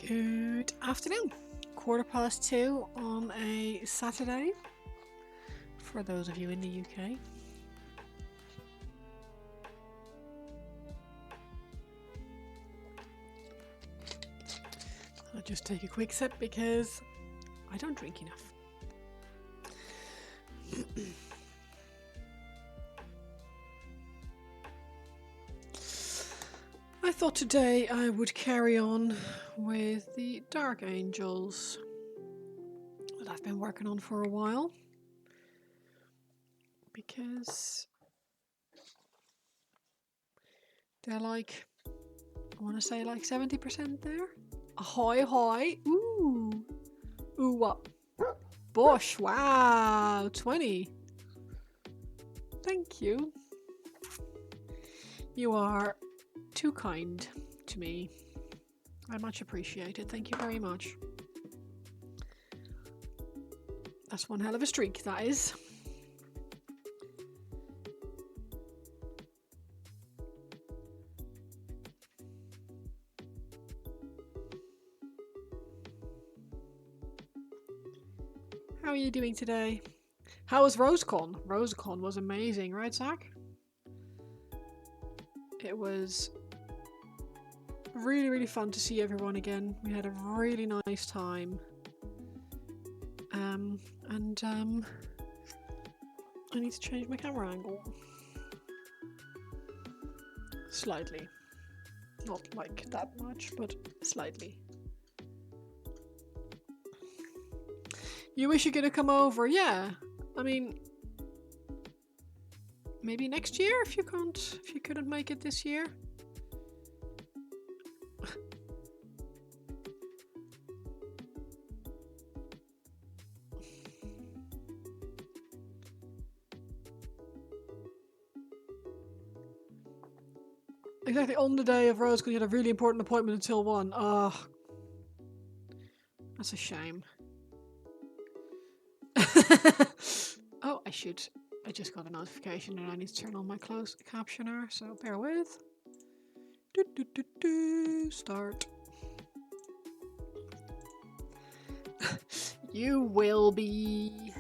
Good afternoon. 2:15 on a Saturday for those of you in the UK. I'll just take a quick sip because I don't drink enough. I thought today I would carry on with the Dark Angels that I've been working on for a while, because they're like, I want to say like 70% there. Ahoy, hoy. Ooh. Ooh, what? Bush. Wow. 20. Thank you. You are too kind to me. I much appreciate it. Thank you very much. That's one hell of a streak, that is. How are you doing today? How was RoseCon? RoseCon was amazing, right, Zach? It was really, really fun to see everyone again. We had a really nice time. I need to change my camera angle. Slightly. Not like that much, but slightly. You wish you could have come over? Yeah. I mean, maybe next year if you couldn't make it this year. Exactly, on the day of Rose, because you had a really important appointment until 1. Oh, that's a shame. Oh, I just got a notification and I need to turn on my closed captioner, so bear with. Start. You will be.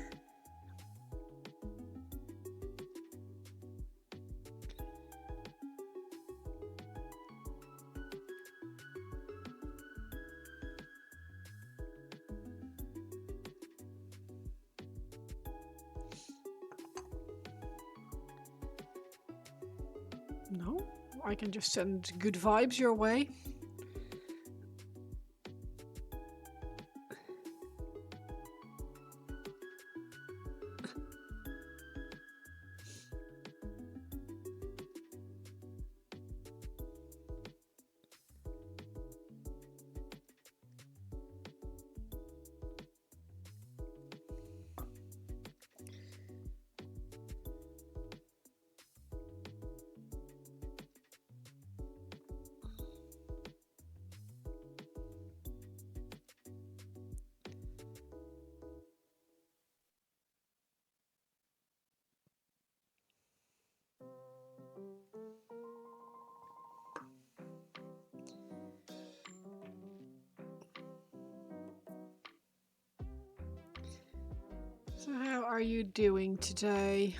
No, I can just send good vibes your way. So how are you doing today?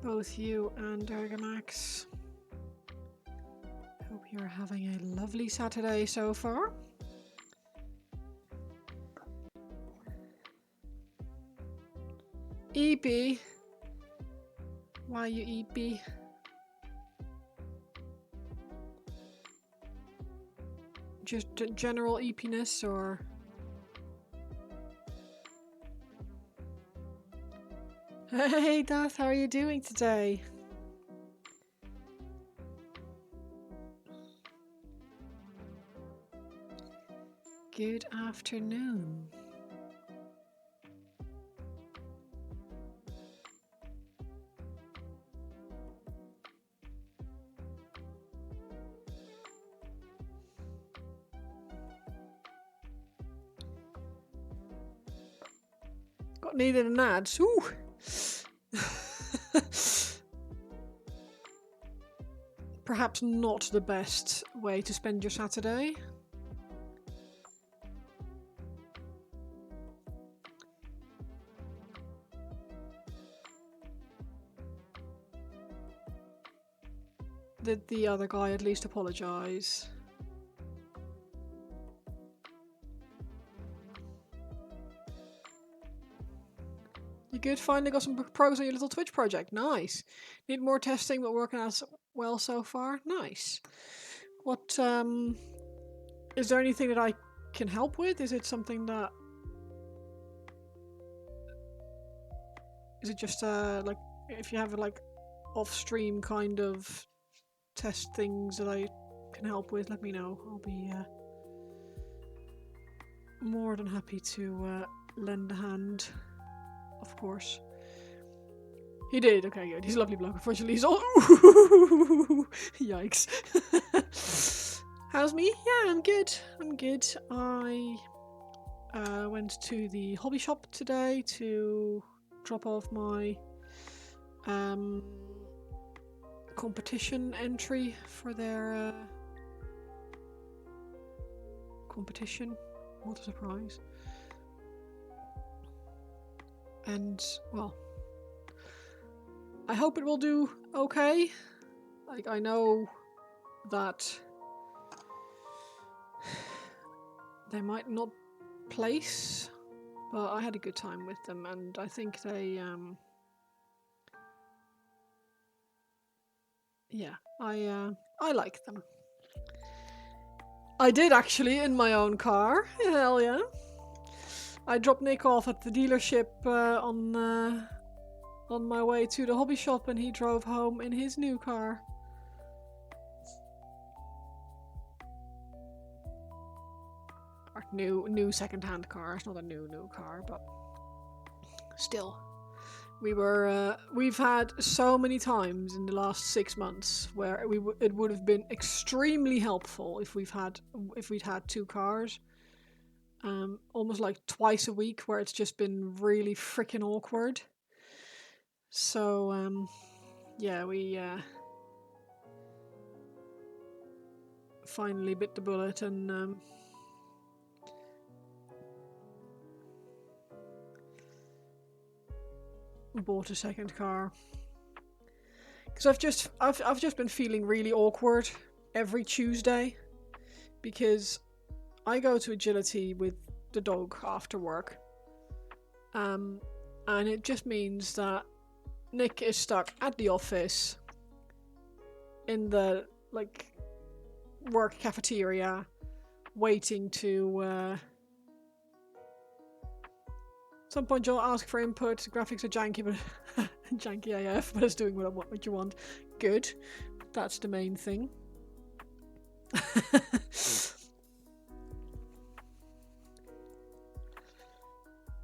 Both you and Argamax. Hope you're having a lovely Saturday so far. EP. Why you EP? Just general EPness or? Hey Dath, how are you doing today? Good afternoon. Got needed an ad. Ooh. perhaps not the best way to spend your Saturday. Did the other guy at least apologize? You good? Finally got some progress on your little Twitch project. Nice. Need more testing, but working out well so far. Nice. What, is there anything that I can help with? Is it something that... Is it just, like, if you have, like, off-stream kind of test things that I can help with, let me know. I'll be, more than happy to, lend a hand. Of course. He did, okay, good. He's a lovely bloke. Unfortunately, he's all... Yikes. How's me? Yeah, I'm good. I'm good. I went to the hobby shop today to drop off my competition entry for their competition. What a surprise. And, well, I hope it will do okay. Like, I know that they might not place, but I had a good time with them, and I think they, yeah, I like them. I did actually in my own car. Hell yeah. I dropped Nick off at the dealership on my way to the hobby shop, and he drove home in his new car. Or new second-hand car. It's not a new car, but still. We've had so many times in the last 6 months where it would have been extremely helpful if we'd had two cars. Almost like twice a week, where it's just been really freaking awkward. So yeah, we finally bit the bullet and bought a second car. Because I've just been feeling really awkward every Tuesday, because I go to agility with the dog after work, and it just means that Nick is stuck at the office in the like work cafeteria waiting to at some point you'll ask for input. Graphics are janky, but janky AF, but it's doing what you want. Good. That's the main thing.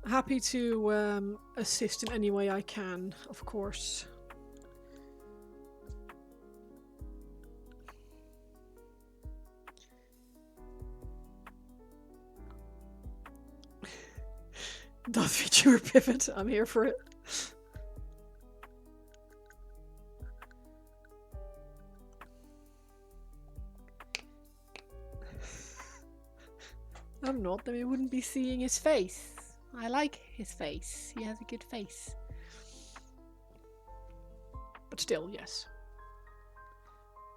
Happy to assist in any way I can, of course. Dot feature pivot, I'm here for it. I'm not, then we wouldn't be seeing his face. I like his face. He has a good face. But still, yes.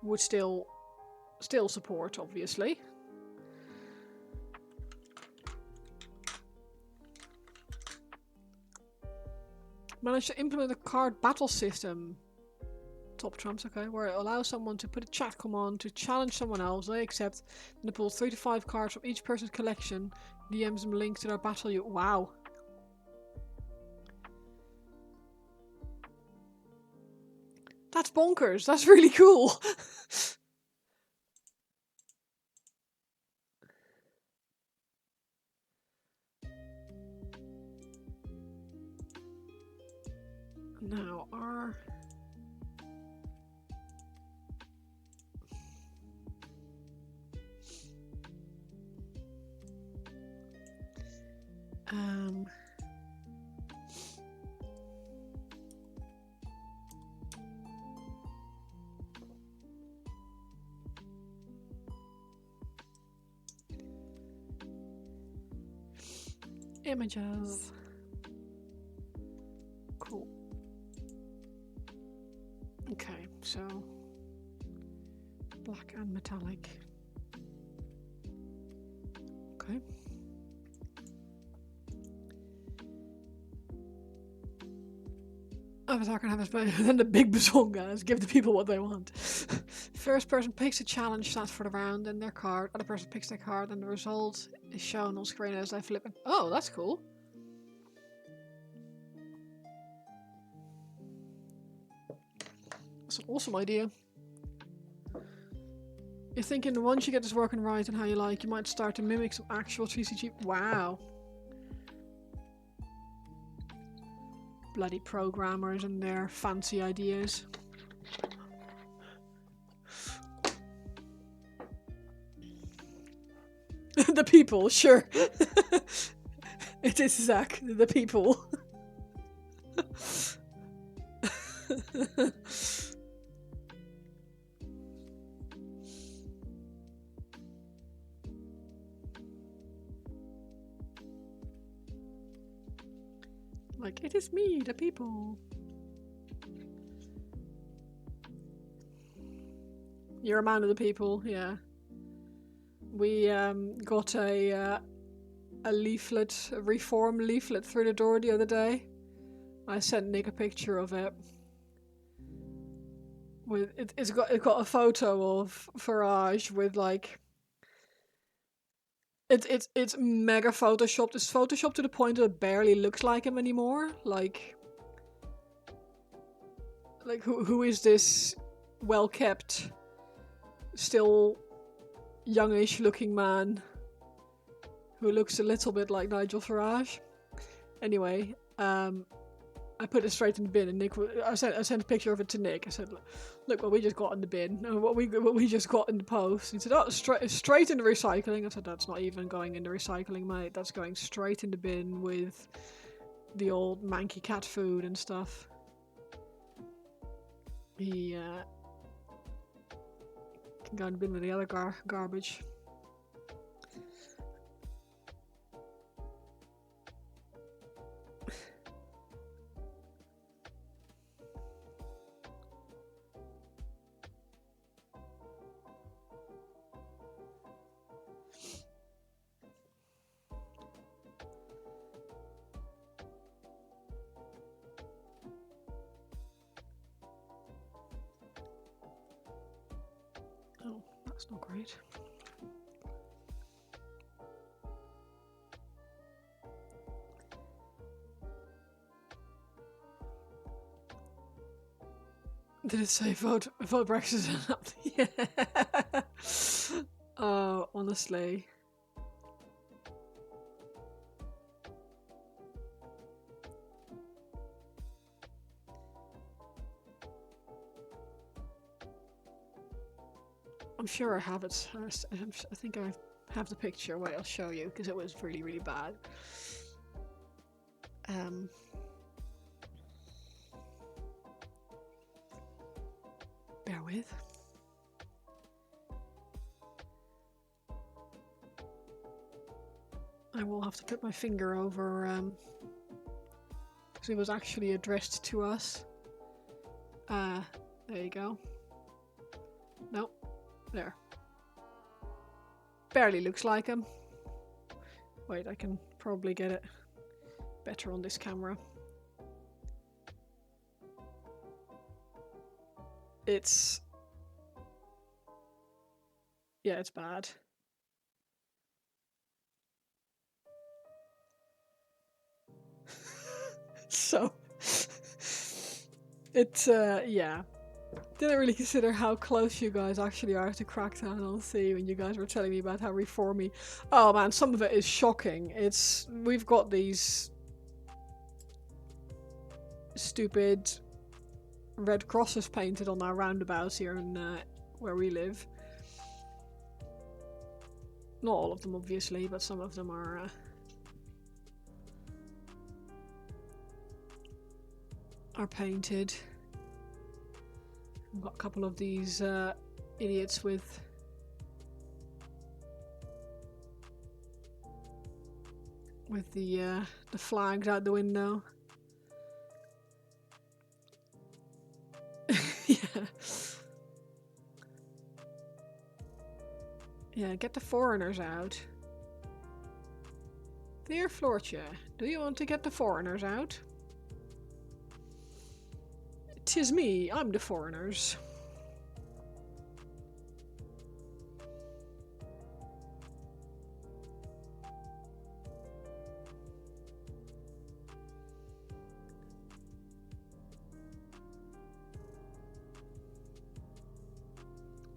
Would still support, obviously. Managed to implement a card battle system. Top trumps, okay, where it allows someone to put a chat command to challenge someone else. They accept, and it pulls 3 to 5 cards from each person's collection. DMs them links to their battle you. Wow. That's bonkers. That's really cool. Now, our... Images. Cool. Okay, so black and metallic. Okay. Avatar can have his play, then the big bazongas give the people what they want. First person picks a challenge stat for the round and their card. Other person picks their card and the result is shown on screen as they flip it. Oh, that's cool. That's an awesome idea. You're thinking once you get this working right and how you like, you might start to mimic some actual TCG. Wow. Bloody programmers and their fancy ideas. The people, sure. It is Zach, the people. Like, it is me, the people. You're a man of the people, yeah. We got a leaflet, a reform leaflet through the door the other day. I sent Nick a picture of it. With it's got a photo of Farage with like it's mega photoshopped. It's photoshopped to the point that it barely looks like him anymore. Like who is this well kept, still youngish looking man who looks a little bit like Nigel Farage? Anyway, I put it straight in the bin, and Nick. I sent a picture of it to Nick. I said, "Look what we just got in the bin, and what we just got in the post." He said, "Oh, straight into recycling." I said, "That's not even going into recycling, mate. That's going straight in the bin with the old manky cat food and stuff." He can go in the bin with the other garbage. Oh, that's not great. Did it say vote Brexit? Yeah. Oh, honestly. I'm sure I have it. I think I have the picture. Wait, I'll show you because it was really, really bad. Bear with. I will have to put my finger over because it was actually addressed to us. There you go. Nope. There. Barely looks like him. Wait, I can probably get it better on this camera. It's... yeah, it's bad. So... it's, yeah. Didn't really consider how close you guys actually are to Crackdown on Sea when you guys were telling me about how reformy. Oh man, some of it is shocking. We've got these stupid red crosses painted on our roundabouts here in where we live. Not all of them, obviously, but some of them are painted. We've got a couple of these idiots with with the flags out the window. Yeah. Yeah, get the foreigners out. Dear Floortje, do you want to get the foreigners out? 'Tis me, I'm the foreigners.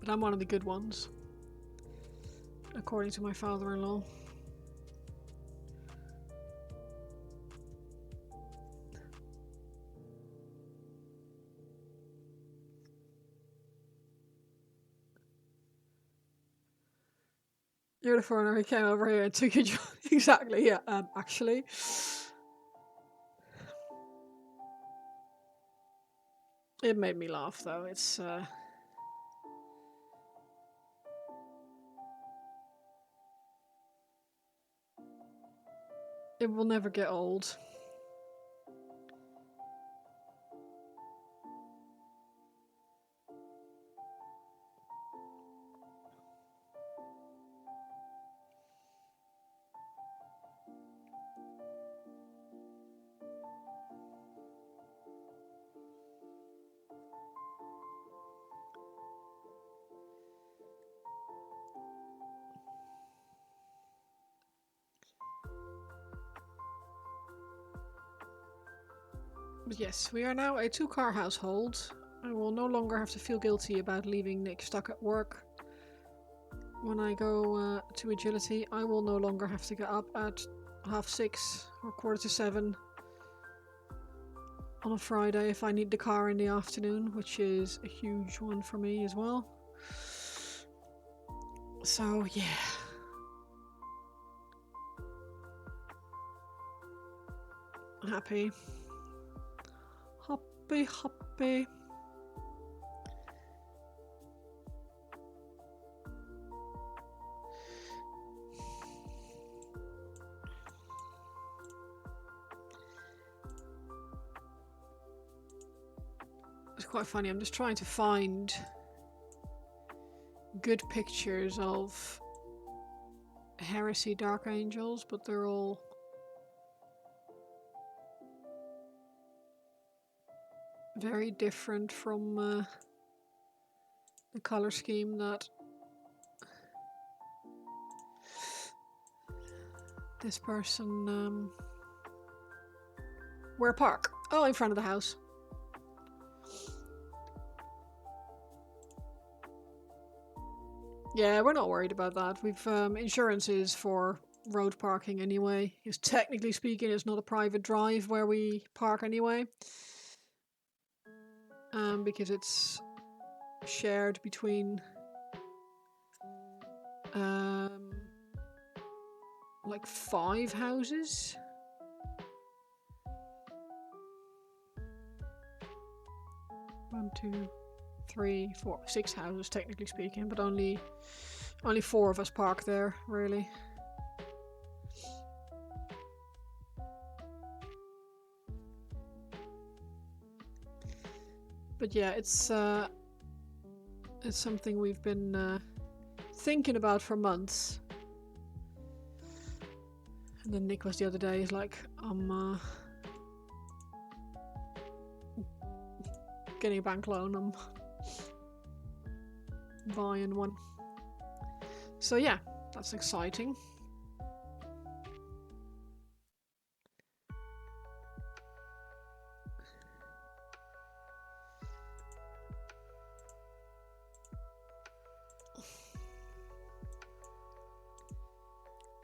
But I'm one of the good ones, according to my father-in-law. You're the foreigner who came over here and took your job. Exactly, yeah, actually. It made me laugh, though. It's, it will never get old. But yes, we are now a 2-car household. I will no longer have to feel guilty about leaving Nick stuck at work. When I go to agility, I will no longer have to get up at 6:30 or 6:45 on a Friday if I need the car in the afternoon, which is a huge one for me as well. So, yeah. Happy. Happy, happy. It's quite funny, I'm just trying to find good pictures of Heresy Dark Angels, but they're all very different from the color scheme that this person where park? Oh, in front of the house. Yeah, we're not worried about that. We've insurances for road parking anyway. Because technically speaking, it's not a private drive where we park anyway. Because it's shared between like 5 houses. 1, 2, 3, 4, 6 houses technically speaking, but only 4 of us park there, really. But yeah, it's something we've been thinking about for months. And then Nick was the other day, he's like, I'm getting a bank loan, I'm buying one. So yeah, that's exciting.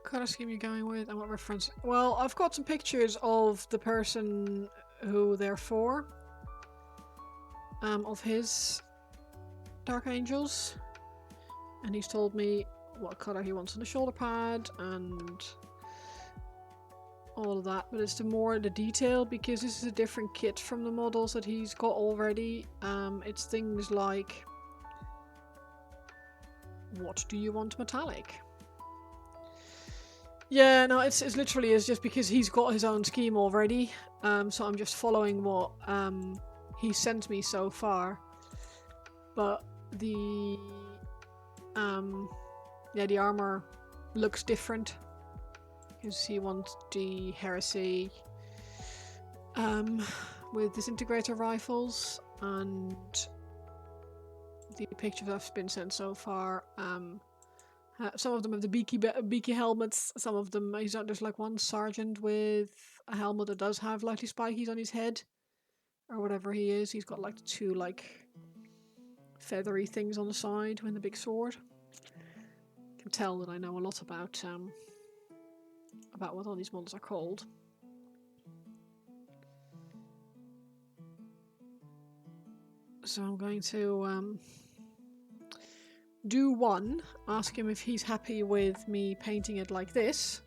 Color scheme you're going with and what reference? Well, I've got some pictures of the person who they're for. Of his Dark Angels. And he's told me what colour he wants on the shoulder pad and all of that. But it's the detail, because this is a different kit from the models that he's got already. It's things like, what do you want metallic? Yeah, no, it's literally is just because he's got his own scheme already. So I'm just following what he sent me so far. But the yeah, the armor looks different because he wants the heresy with disintegrator rifles, and the pictures I've been sent so far. Some of them have the beaky helmets. Some of them, there's like one sergeant with a helmet that does have likely spikies on his head, or whatever he is. He's got like two like feathery things on the side with the big sword. You can tell that I know a lot about what all these models are called. So I'm going to do one, ask him if he's happy with me painting it like this,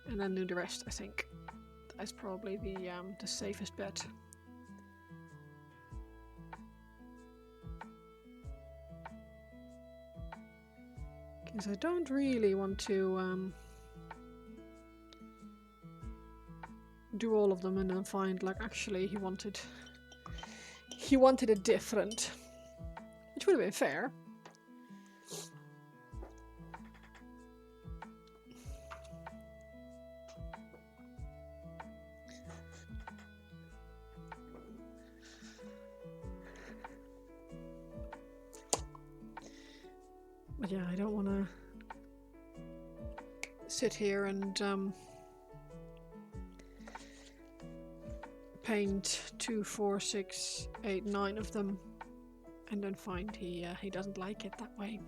and then do the rest. I think that's probably the safest bet. Because I don't really want to do all of them and then find like actually he wanted it different, which would have been fair. But yeah, I don't want to sit here and paint 2, 4, 6, 8, 9 of them and then find he doesn't like it that way.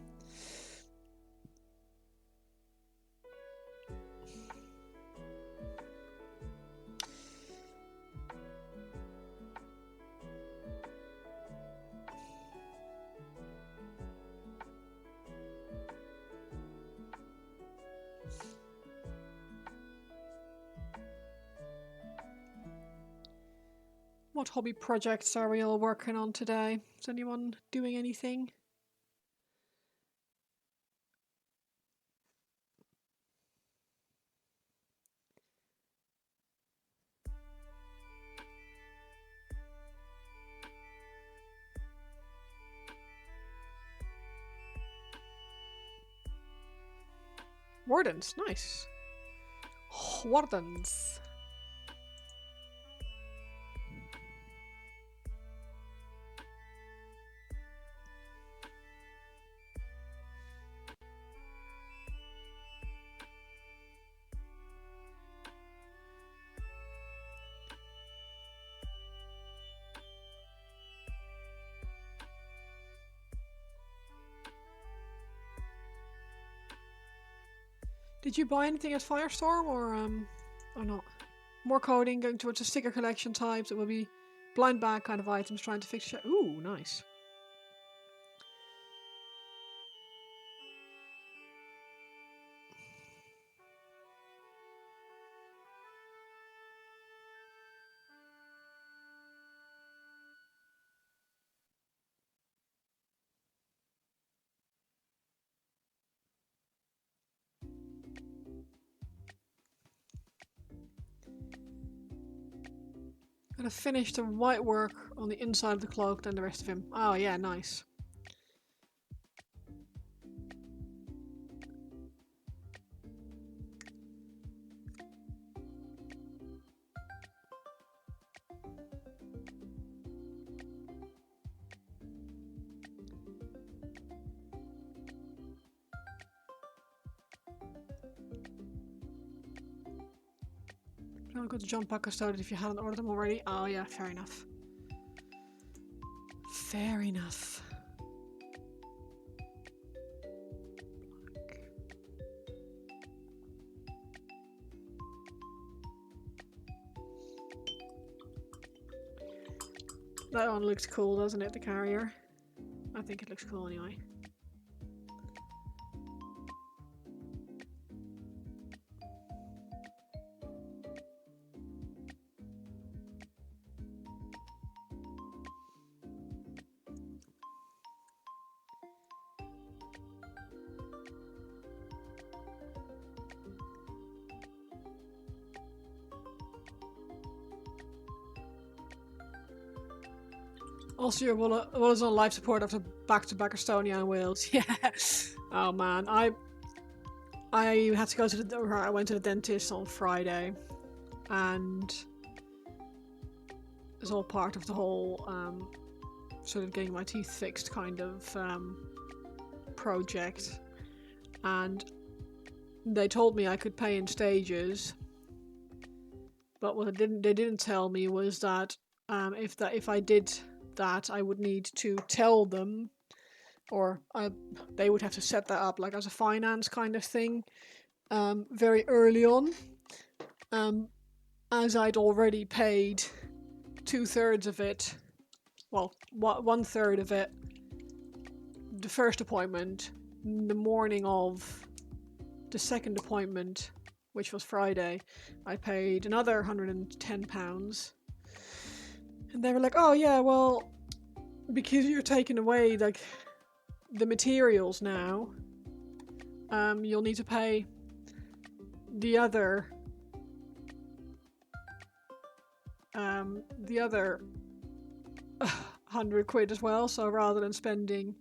What hobby projects are we all working on today? Is anyone doing anything? Wardens, nice. Wardens. Did you buy anything at Firestorm or not? More coding, going towards the sticker collection types. It will be blind bag kind of items, trying to fix shit. Ooh, nice. Gotta finish the white work on the inside of the cloak, then the rest of him. Oh yeah, nice. I'll go to jump back started if you hadn't ordered them already. Oh yeah, fair enough. Fair enough. That one looks cool, doesn't it, the carrier? I think it looks cool anyway. Also, your was on life support after back-to-back Estonia and Wales. Yeah. Oh man, I had to go to I went to the dentist on Friday, and it's all part of the whole sort of getting my teeth fixed kind of project. And they told me I could pay in stages, but what they didn't tell me was that if I did that, I would need to tell them, or they would have to set that up like as a finance kind of thing very early on, as I'd already paid 2/3 of it, well, 1/3 of it, the first appointment, the morning of the second appointment, which was Friday. I paid another £110, and they were like, oh yeah, well, because you're taking away like the materials now, you'll need to pay the other £100 as well. So rather than spending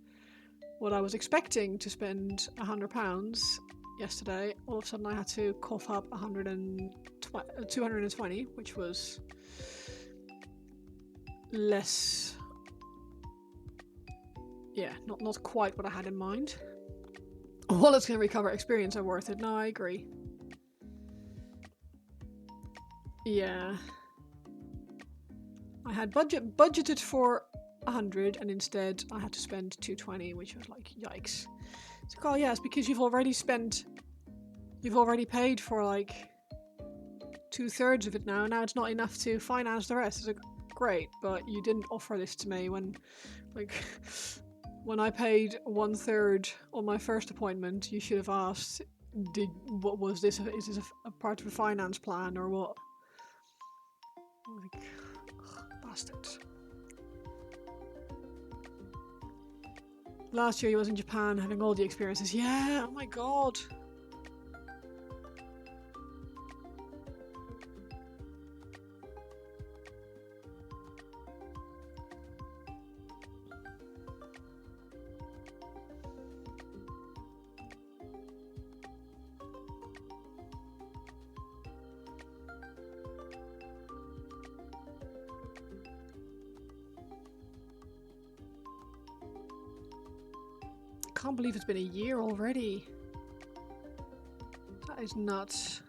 what I was expecting to spend £100 yesterday, all of a sudden I had to cough up 220, which was less. Yeah, not quite what I had in mind. Well, it's going to recover experience are worth it. No, I agree. Yeah. I had budgeted for 100, and instead I had to spend 220, which was like, yikes. It's like, oh yeah, it's because you've already paid for like 2/3 of it now. Now it's not enough to finance the rest. It's like, great, but you didn't offer this to me when, like, when I paid 1/3 on my first appointment. You should have asked, what was this? Is this a part of a finance plan or what? Like, bastards. Last year he was in Japan having all the experiences. Yeah, oh my god. I can't believe it's been a year already. That is nuts.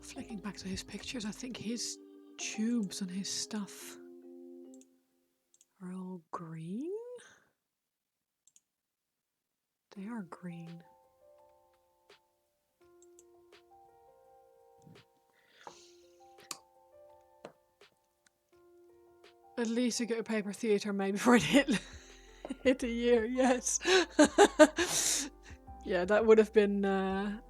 Flicking back to his pictures, I think his tubes and his stuff are all green? They are green. At least I get a paper theatre made before it hit a year, yes. Yeah, that would have been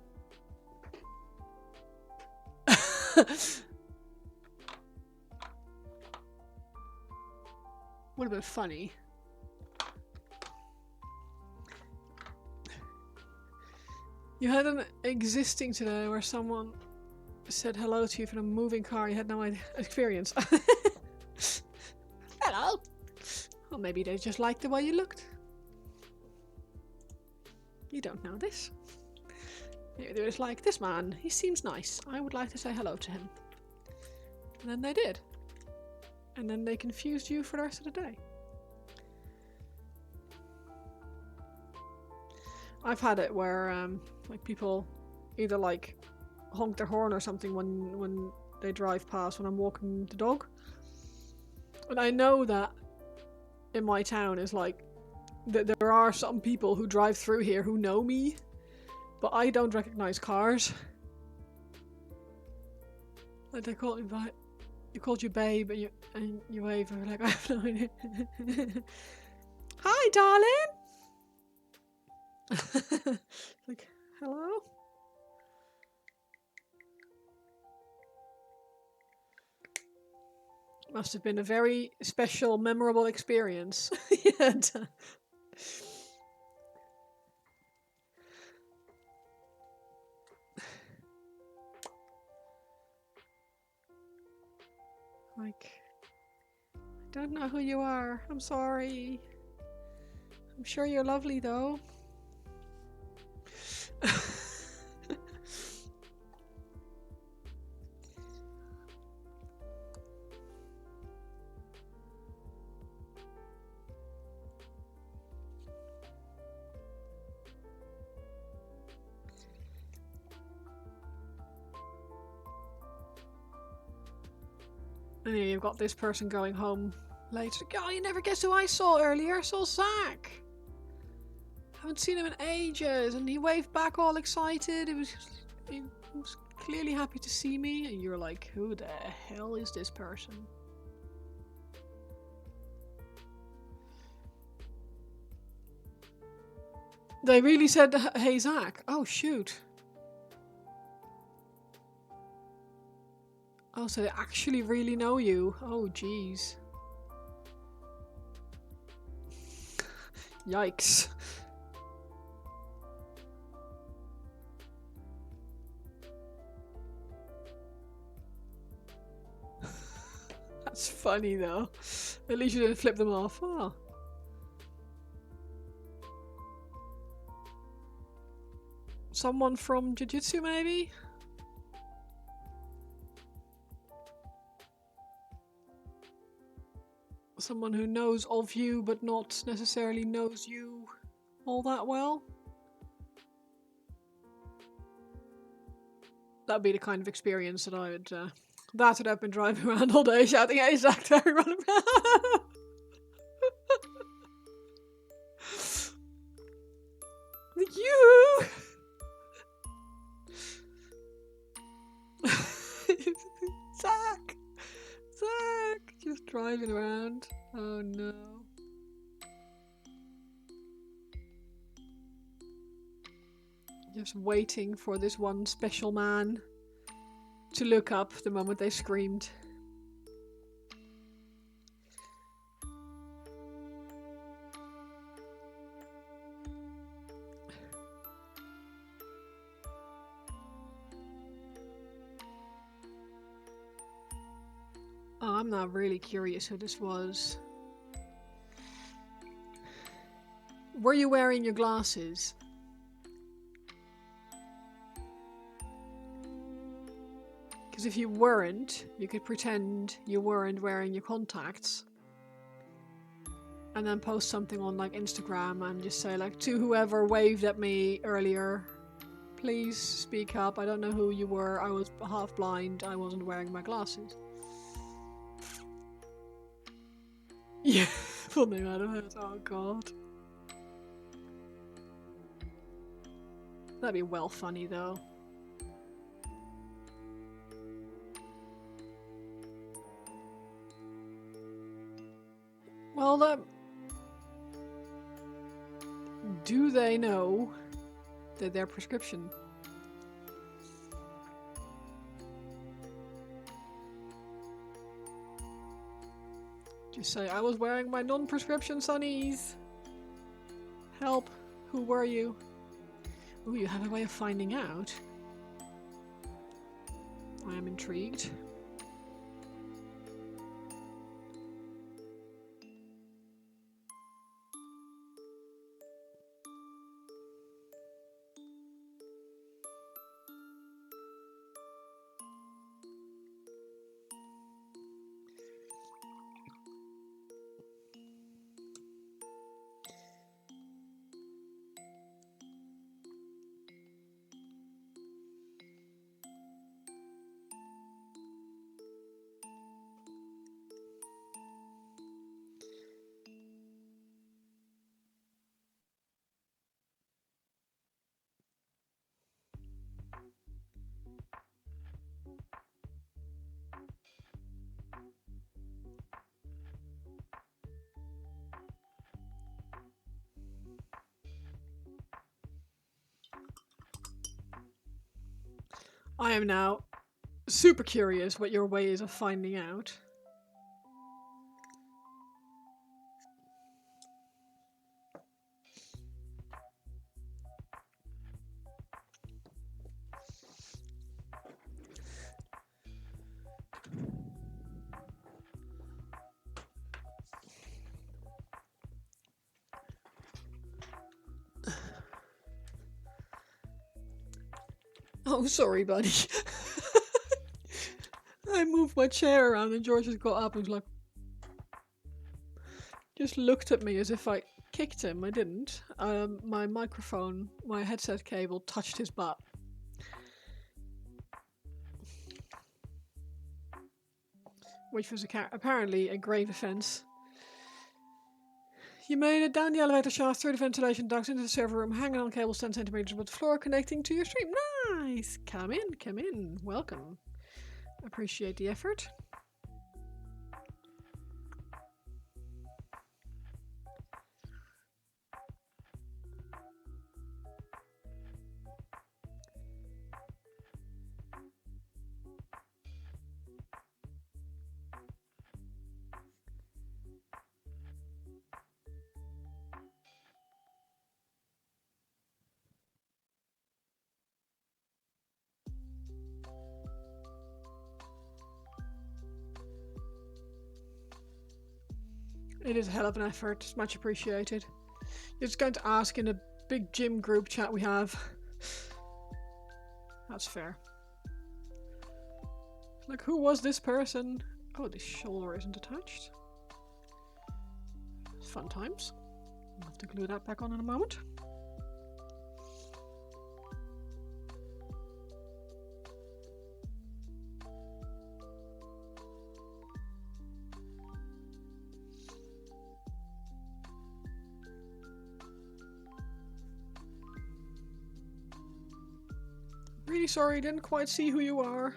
would have been funny. You had an existing today where someone said hello to you from a moving car. You had no experience. Hello. Well, maybe they just liked the way you looked. You don't know this. Maybe they were just like, this man, he seems nice. I would like to say hello to him. And then they did. And then they confused you for the rest of the day. I've had it where like people either like honk their horn or something when they drive past when I'm walking the dog. And I know that in my town is like that there are some people who drive through here who know me, but I don't recognize cars. Like they call me by, you called you babe and you wave and like I have no idea. Hi, darling. Like, hello? Must have been a very special, memorable experience. Yeah. Like, I don't know who you are. I'm sorry. I'm sure you're lovely though. And then you've got this person going home later. Oh, you never guessed who I saw earlier. I saw Zach. Haven't seen him in ages. And he waved back all excited. He was clearly happy to see me. And you're like, who the hell is this person? They really said, hey, Zach. Oh, shoot. Oh, so they actually really know you. Oh, jeez. Yikes. That's funny, though. At least you didn't flip them off. Oh. Someone from Jiu-Jitsu, maybe? Someone who knows of you, but not necessarily knows you all that well? That'd be the kind of experience that I would... that would have been driving around all day shouting, hey, Zach, to everyone around. You! Zach! Zach! Just driving around. Oh no. Just waiting for this one special man to look up the moment they screamed. Oh, I'm not really curious who this was. Were you wearing your glasses? Because if you weren't, you could pretend you weren't wearing your contacts. And then post something on like Instagram and just say like, to whoever waved at me earlier, please speak up. I don't know who you were. I was half blind. I wasn't wearing my glasses. Yeah, full name out of it. Oh god. That'd be well funny though. Well, do they know that their prescription? Just say, I was wearing my non-prescription sunnies. Help. Who were you? Ooh, you have a way of finding out. I am intrigued. I am now super curious what your way is of finding out. Oh, sorry, buddy. I moved my chair around and George just got up and was like, just looked at me as if I kicked him. I didn't. My microphone, my headset cable touched his butt. Which was apparently a grave offence. You made it down the elevator shaft through the ventilation ducts into the server room, hanging on cables 10 centimeters above the floor, connecting to your stream. Nice! Come in. Welcome. Appreciate the effort. It is a hell of an effort. It's much appreciated. You're just going to ask in a big gym group chat we have. That's fair. Like, who was this person? Oh, this shoulder isn't attached. Fun times. I'll have to glue that back on in a moment. Really sorry, didn't quite see who you are.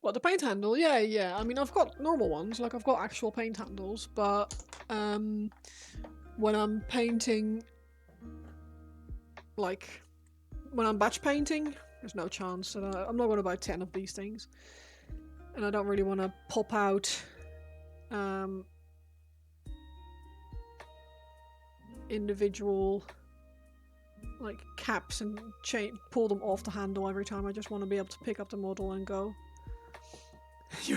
What, the paint handle? Yeah. I mean, I've got normal ones, like I've got actual paint handles, but when I'm painting, like, when I'm batch painting, there's no chance that I'm not going to buy 10 of these things. And I don't really want to pop out individual like caps and pull them off the handle every time. I just want to be able to pick up the model and go.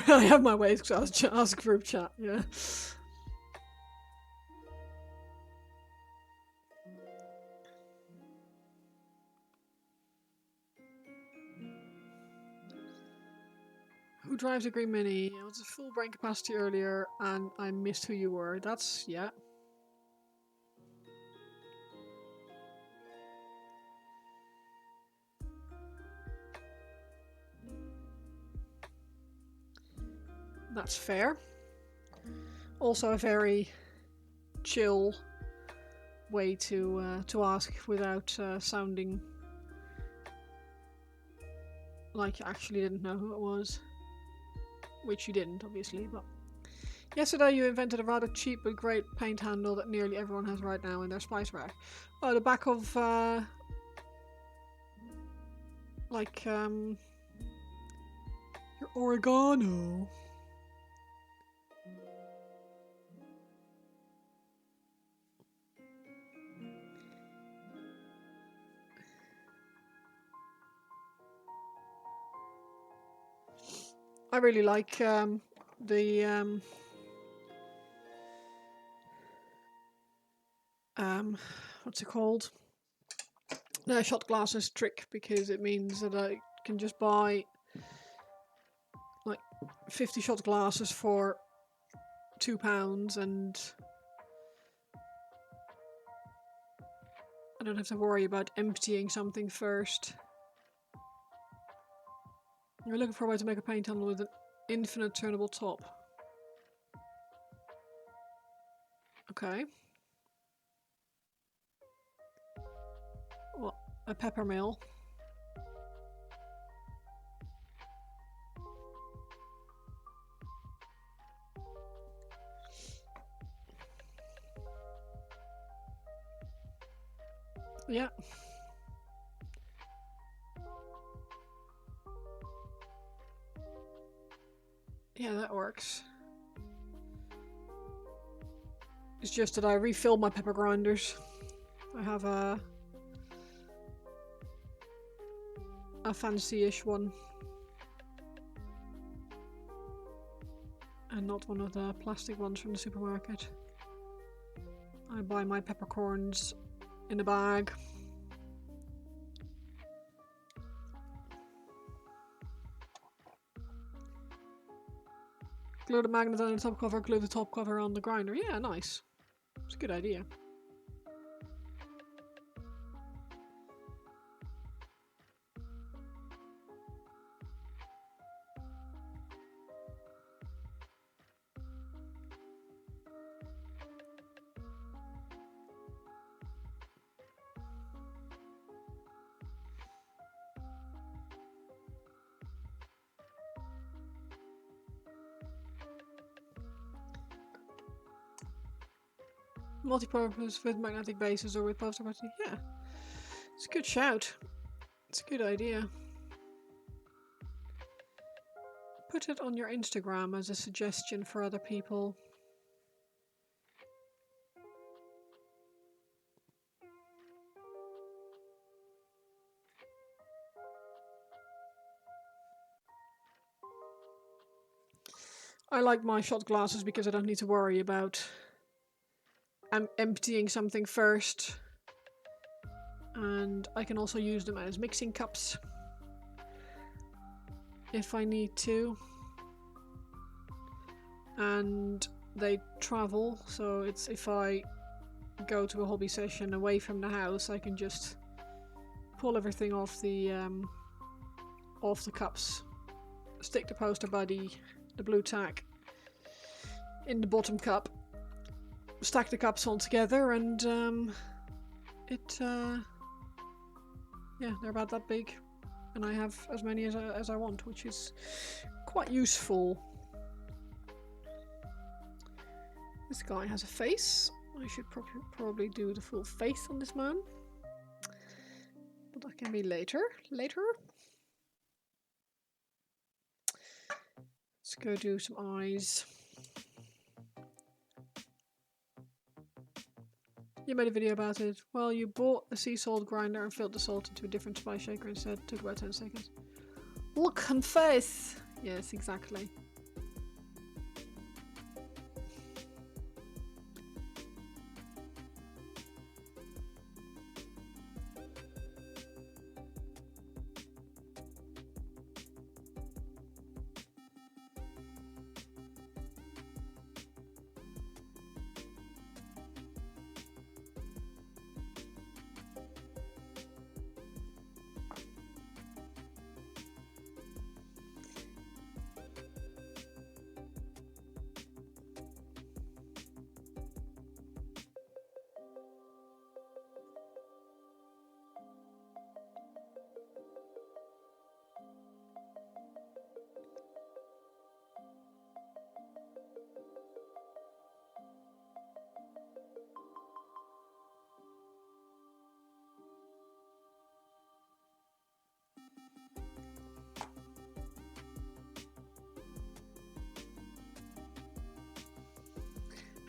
I have my ways because I ask group chat, yeah. Who drives a green mini? It was a full brain capacity earlier and I missed who you were. That's, yeah. That's fair. Also a very chill way to ask without sounding like you actually didn't know who it was. Which you didn't, obviously, but... Yesterday you invented a rather cheap but great paint handle that nearly everyone has right now in their spice rack. Oh, the back of, like, your oregano. I really like, the, what's it called? The shot glasses trick, because it means that I can just buy like 50 shot glasses for £2 and I don't have to worry about emptying something first. You're looking for a way to make a paint handle with an infinite turnable top. Okay. Well, a pepper mill. Yeah. Yeah, that works. It's just that I refilled my pepper grinders. I have a fancy-ish one. And not one of the plastic ones from the supermarket. I buy my peppercorns in a bag. Glue the magnet on the top cover, glue the top cover on the grinder. Yeah, nice. It's a good idea. Multi-purpose with magnetic bases or with poster button. Yeah, it's a good shout. It's a good idea. Put it on your Instagram as a suggestion for other people. I like my shot glasses because I don't need to worry about emptying something first. And I can also use them as mixing cups if I need to. And they travel, so it's if I go to a hobby session away from the house, I can just pull everything off the cups, stick the poster buddy, the blue tack in the bottom cup, stack the cups all together, and yeah, they're about that big, and I have as many as I want, which is quite useful. This guy has a face. I should probably do the full face on this man, but that can be later. Let's go do some eyes. You made a video about it. Well, you bought a sea salt grinder and filled the salt into a different spice shaker instead. Took about 10 seconds. Look and face! Yes, exactly.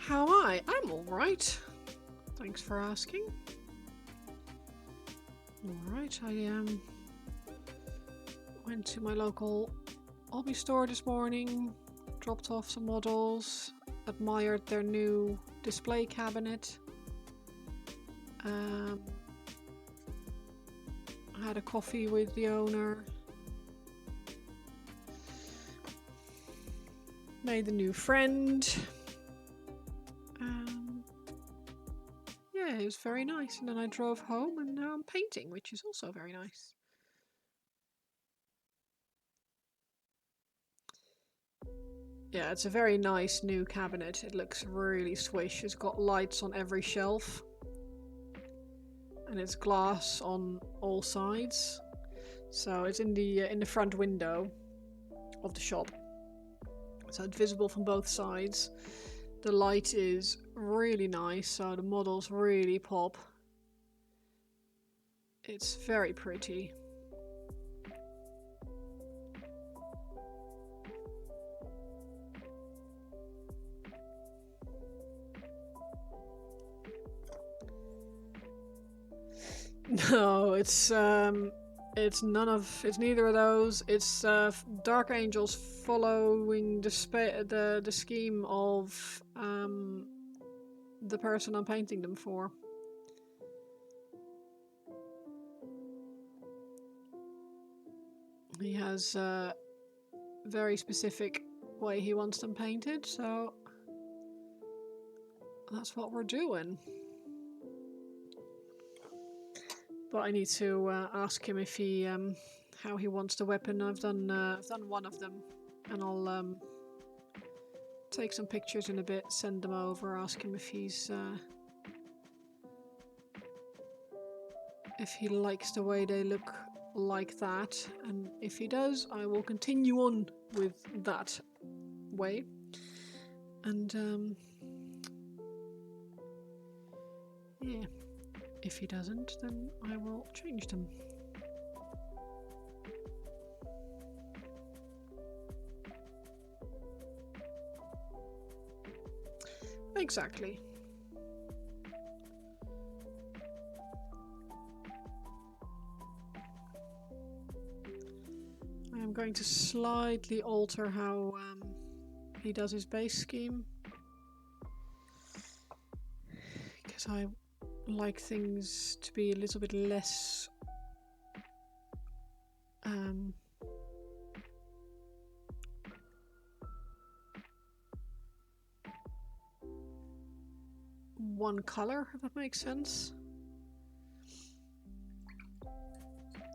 How am I? I'm alright. Thanks for asking. Alright, I went to my local hobby store this morning, dropped off some models, admired their new display cabinet. I had a coffee with the owner. Made a new friend. Yeah, it was very nice. And then I drove home and now I'm painting, which is also very nice. Yeah, it's a very nice new cabinet. It looks really swish. It's got lights on every shelf. And it's glass on all sides. So it's in the front window of the shop. So it's visible from both sides. The light is really nice, so the models really pop. It's very pretty. No, it's neither of those. It's Dark Angels following the scheme of the person I'm painting them for. He has a very specific way he wants them painted, so that's what we're doing. But I need to ask him if he how he wants the weapon. I've done one of them, and I'll take some pictures in a bit, send them over, ask him if he likes the way they look like that, and if he does, I will continue on with that way. And yeah, if he doesn't, then I will change them. Exactly. I am going to slightly alter how he does his base scheme, because I like things to be a little bit less one color, if that makes sense.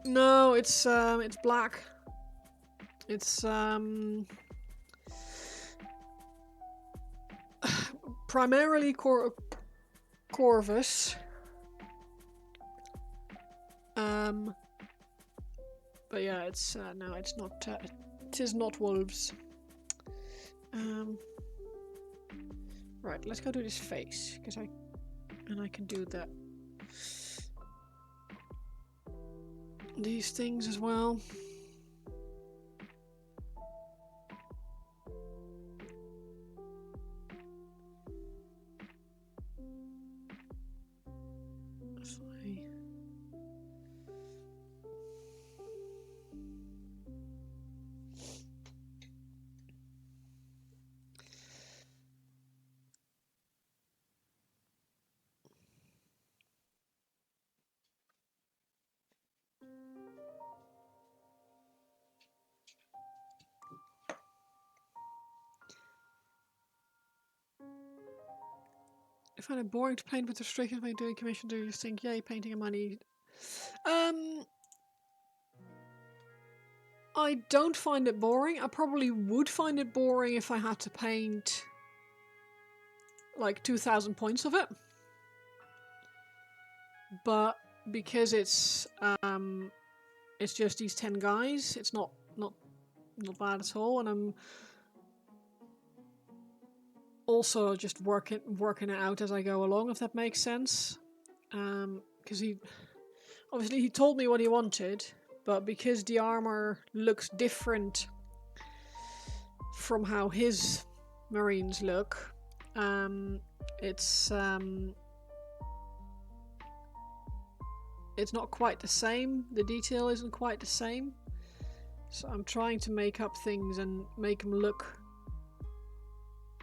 No, it's black. It's primarily Corvus. But yeah, it's no, it's not. It is not wolves. Right, let's go do this face, because I can do that. These things as well. I find it boring to paint with restrictions when doing commission. Do you think, yay, painting and money? I don't find it boring. I probably would find it boring if I had to paint like 2,000 points of it. But because it's just these 10 guys, it's not bad at all, and I'm also just working it out as I go along, if that makes sense. Because he told me what he wanted, but because the armor looks different from how his Marines look, it's not quite the same. The detail isn't quite the same. So I'm trying to make up things and make them look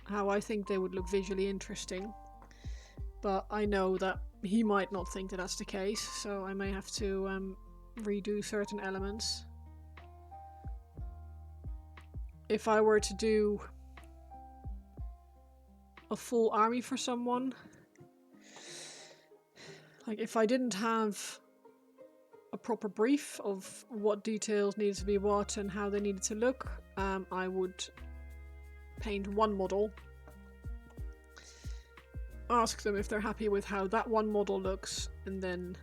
how I think they would look visually interesting. But I know that he might not think that that's the case, so I may have to redo certain elements. If I were to do a full army for someone, like if I didn't have a proper brief of what details needed to be what and how they needed to look, I would paint one model, ask them if they're happy with how that one model looks, and then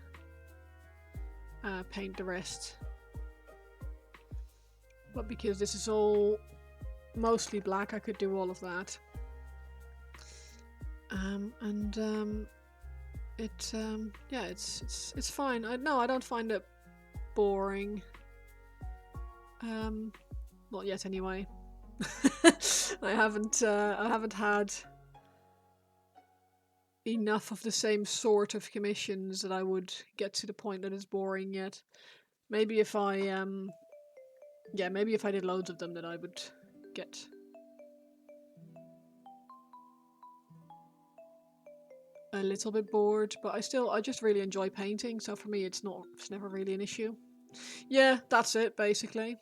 paint the rest. But because this is all mostly black, I could do all of that. yeah, it's fine. No, I don't find it boring. Not yet anyway. I haven't had enough of the same sort of commissions that I would get to the point that it's boring yet. Maybe if I yeah, maybe if I did loads of them, then I would get a little bit bored, but I just really enjoy painting, so for me it's never really an issue. Yeah, that's it basically.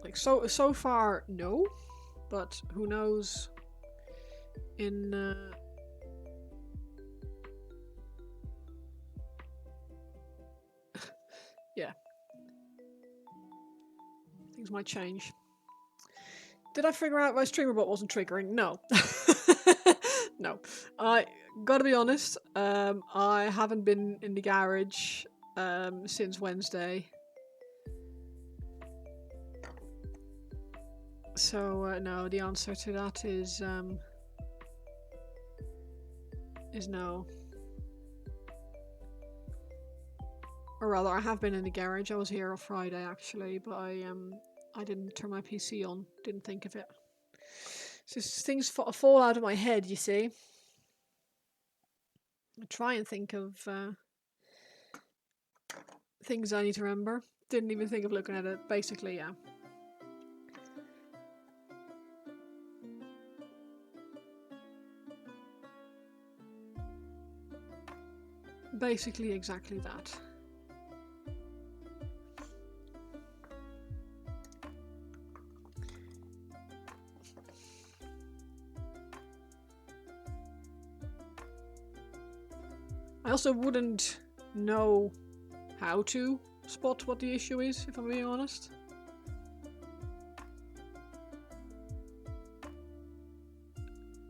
Like so far no, but who knows in yeah, things might change. Did I figure out my streamer bot wasn't triggering? No. No. I gotta be honest, I haven't been in the garage since Wednesday. So no, the answer to that is no. Or rather, I have been in the garage. I was here on Friday actually, but I didn't turn my PC on. Didn't think of it. Just things fall out of my head, you see. I try and think of things I need to remember. Didn't even think of looking at it. Basically, yeah. Basically, exactly that. I also wouldn't know how to spot what the issue is, if I'm being honest.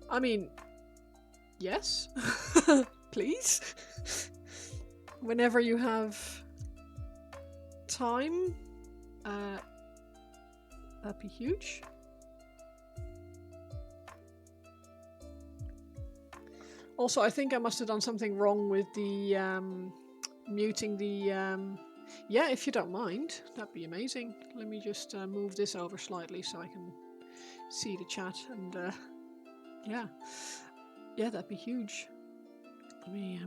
I mean, yes, please. Whenever you have time, that'd be huge. Also, I think I must have done something wrong with the muting the... Yeah, if you don't mind, that'd be amazing. Let me just move this over slightly so I can see the chat and yeah. Yeah, that'd be huge. Let me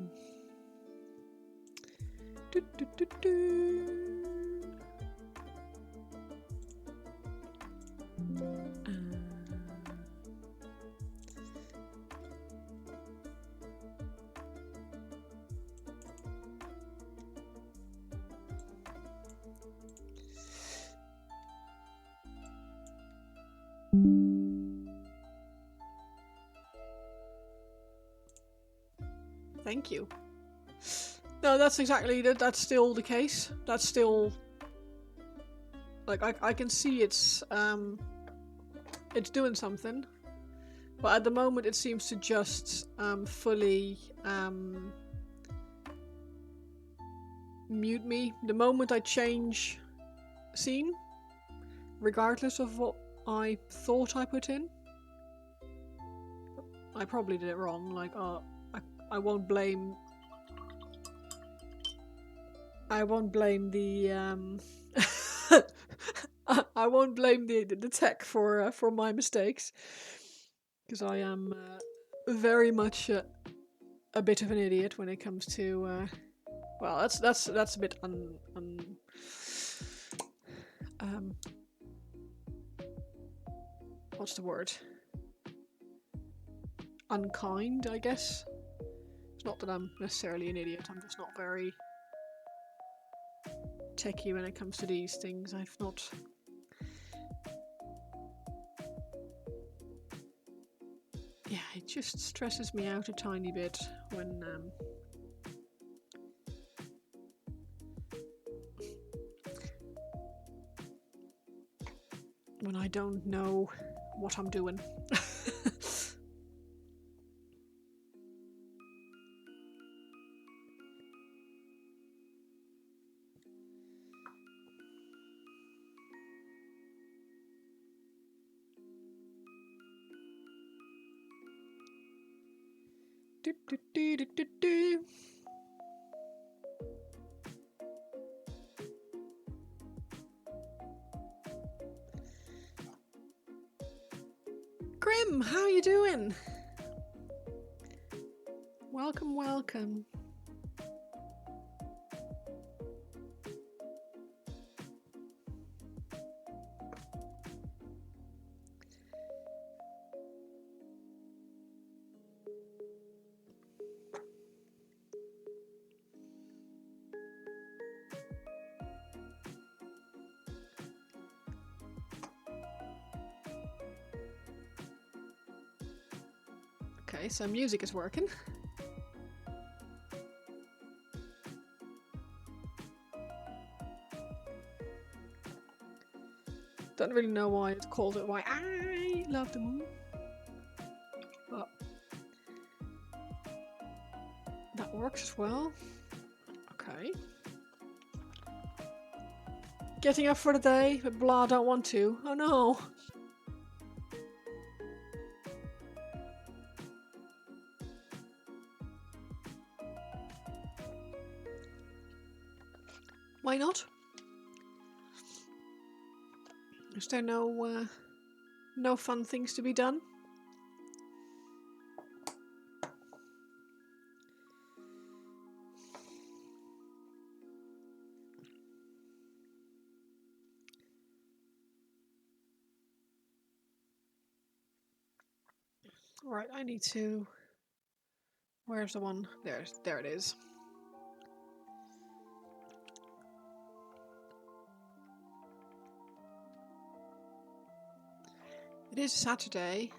Thank you. No, that's exactly that's still the case. That's still like I can see it's doing something, but at the moment it seems to just fully mute me the moment I change scene, regardless of what I thought I put in. I probably did it wrong. Like, I won't blame. I won't blame the I won't blame the tech for my mistakes, because I am very much a bit of an idiot when it comes to well, that's a bit what's the word? Unkind, I guess. It's not that I'm necessarily an idiot. I'm just not very techie when it comes to these things. I've not. Yeah, it just stresses me out a tiny bit when I don't know what I'm doing. Grim, how are you doing? Welcome, welcome. Okay, so music is working. Don't really know why it's called it. Why I love the moon, but that works as well. Okay. Getting up for the day, but blah, don't want to. Oh no. Why not? Is there no fun things to be done? Right, I need to... Where's the one? There it is. It is Saturday,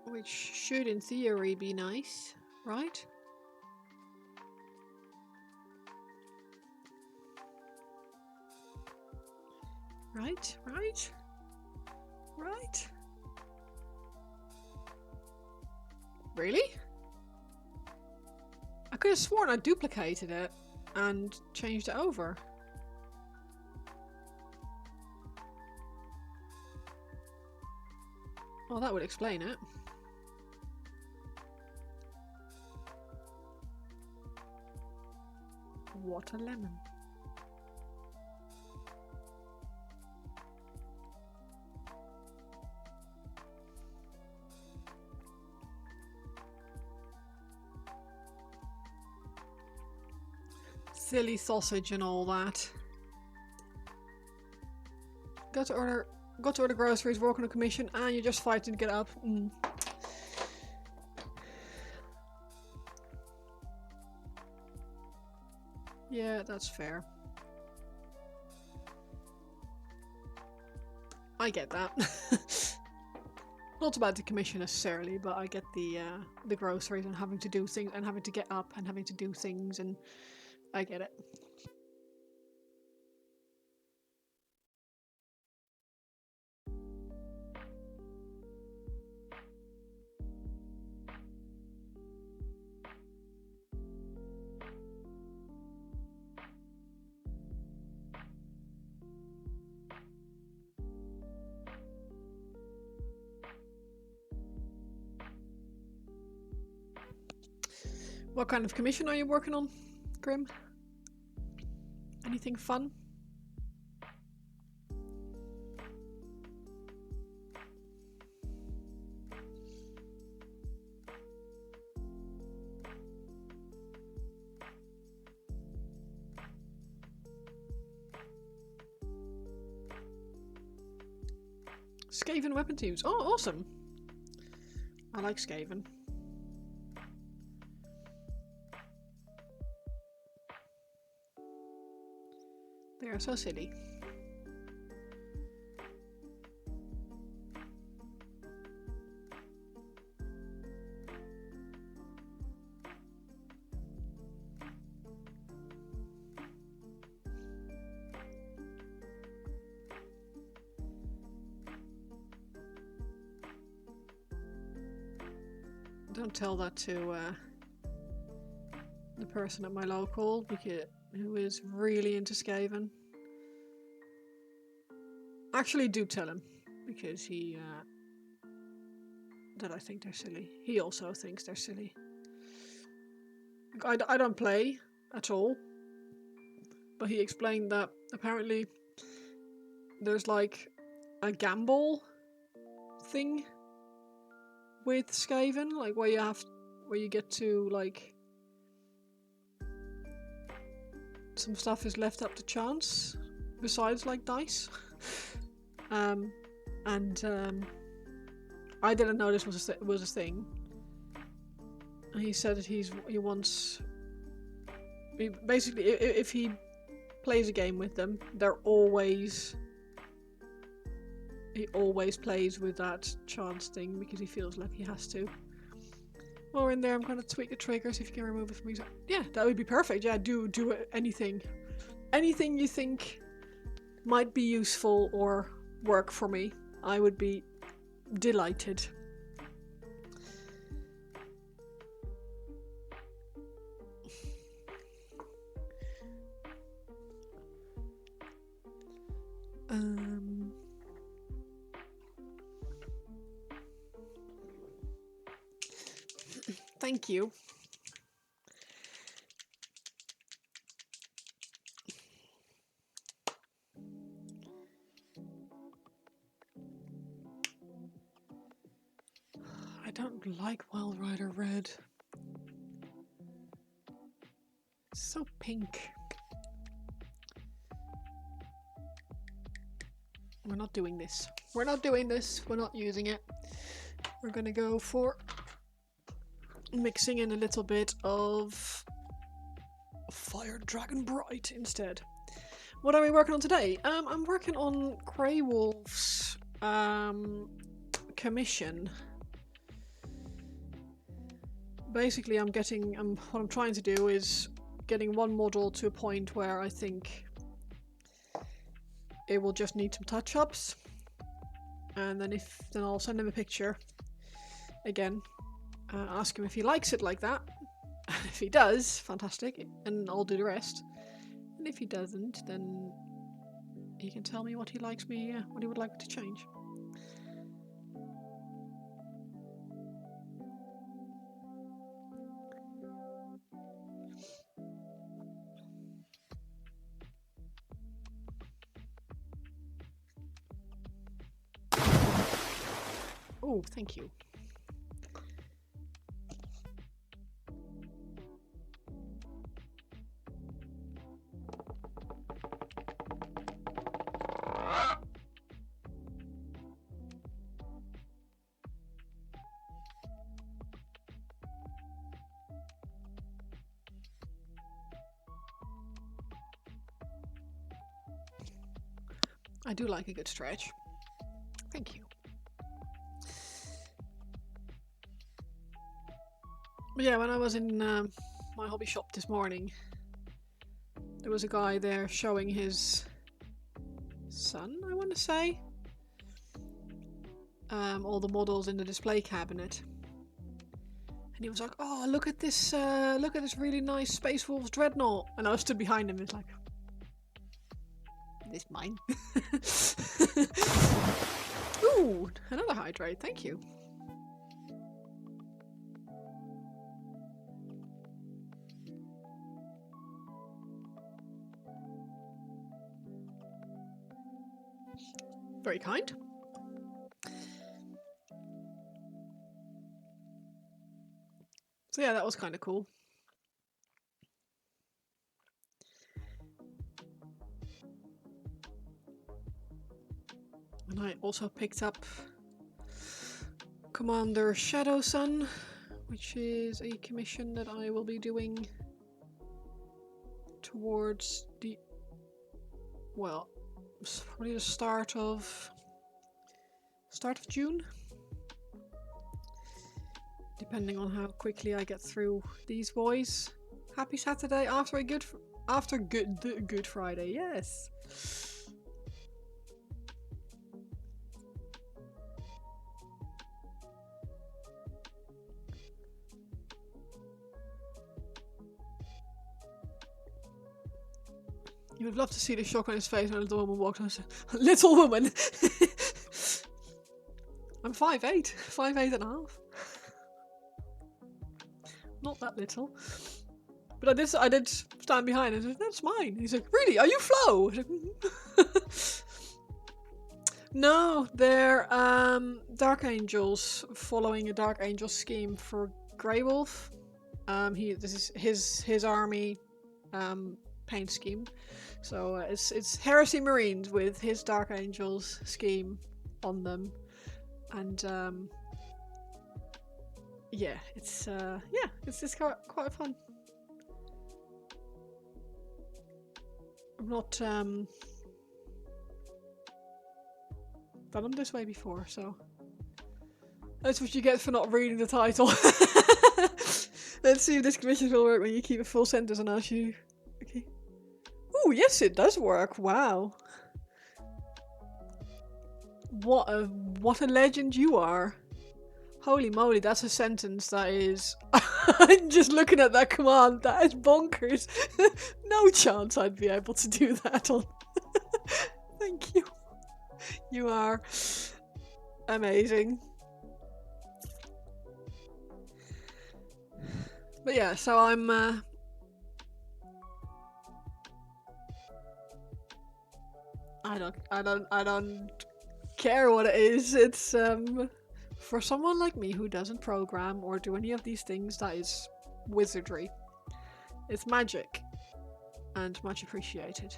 which should in theory be nice, right? Right? Really? I could have sworn I duplicated it and changed it over. Well, that would explain it. What a lemon. Silly sausage and all that. Got to order groceries, work on a commission, and you're just fighting to get up. Yeah, that's fair. I get that. Not about the commission necessarily, but I get the groceries and having to do things and having to get up and having to do things, and I get it. What kind of commission are you working on, Grim? Anything fun? Skaven weapon teams. Oh, awesome. I like Skaven. They are so silly. Don't tell that to the person at my local who is really into Skaven. Actually, do tell him, because he that I think they're silly. He also thinks they're silly. I don't play at all, but he explained that apparently there's like a gamble thing with Skaven, like where you get to like some stuff is left up to chance besides like dice. I didn't know this was a thing. And he said that he wants basically if he plays a game with them, he always plays with that chance thing because he feels like he has to. While we're in there, I'm going to tweak the triggers if you can remove it from me. Yeah, that would be perfect. Yeah, do anything. Anything you think might be useful or work for me, I would be delighted. Thank you. I don't like Wild Rider Red. It's so pink. We're not doing this. We're not doing this. We're not using it. We're gonna go for mixing in a little bit of Fire Dragon Bright instead. What are we working on today? I'm working on Grey Wolf's commission. Basically, what I'm trying to do is getting one model to a point where I think it will just need some touch-ups, and then I'll send him a picture again, ask him if he likes it like that. If he does, fantastic, and I'll do the rest. And if he doesn't, then he can tell me what he likes me, what he would like to change. Oh, thank you. I do like a good stretch. Thank you. But yeah, when I was in my hobby shop this morning, there was a guy there showing his son, I want to say, all the models in the display cabinet. And he was like, "Oh, look at this really nice Space Wolves Dreadnought." And I stood behind him, it's like, "Is this mine?" Ooh, another hydrate, thank you. Very kind. So yeah, that was kind of cool. And I also picked up Commander Shadow Sun, which is a commission that I will be doing towards the, well, probably the start of June, depending on how quickly I get through these boys. Happy Saturday after Good Friday, yes. You would love to see the shock on his face when a little woman walked on. Little woman! I'm 5'8", 5'8 and a half. Not that little. But I did stand behind and said, that's mine. He's like, really? Are you Flo? I was like, mm-hmm. No, they're Dark Angels, following a Dark Angel scheme for Grey Wolf. This is his army paint scheme. So it's Heresy Marines with his Dark Angels scheme on them, and yeah, it's quite fun. I've not done them this way before, so that's what you get for not reading the title. Let's see if this commission will work when you keep a full sentence and ask you. Okay. Oh, yes, it does work. Wow. What a legend you are. Holy moly, that's a sentence that is... I'm just looking at that command. That is bonkers. No chance I'd be able to do that on... Thank you. You are amazing. But yeah, so I'm... I don't care what it is. It's for someone like me who doesn't program or do any of these things, that is wizardry. It's magic and much appreciated.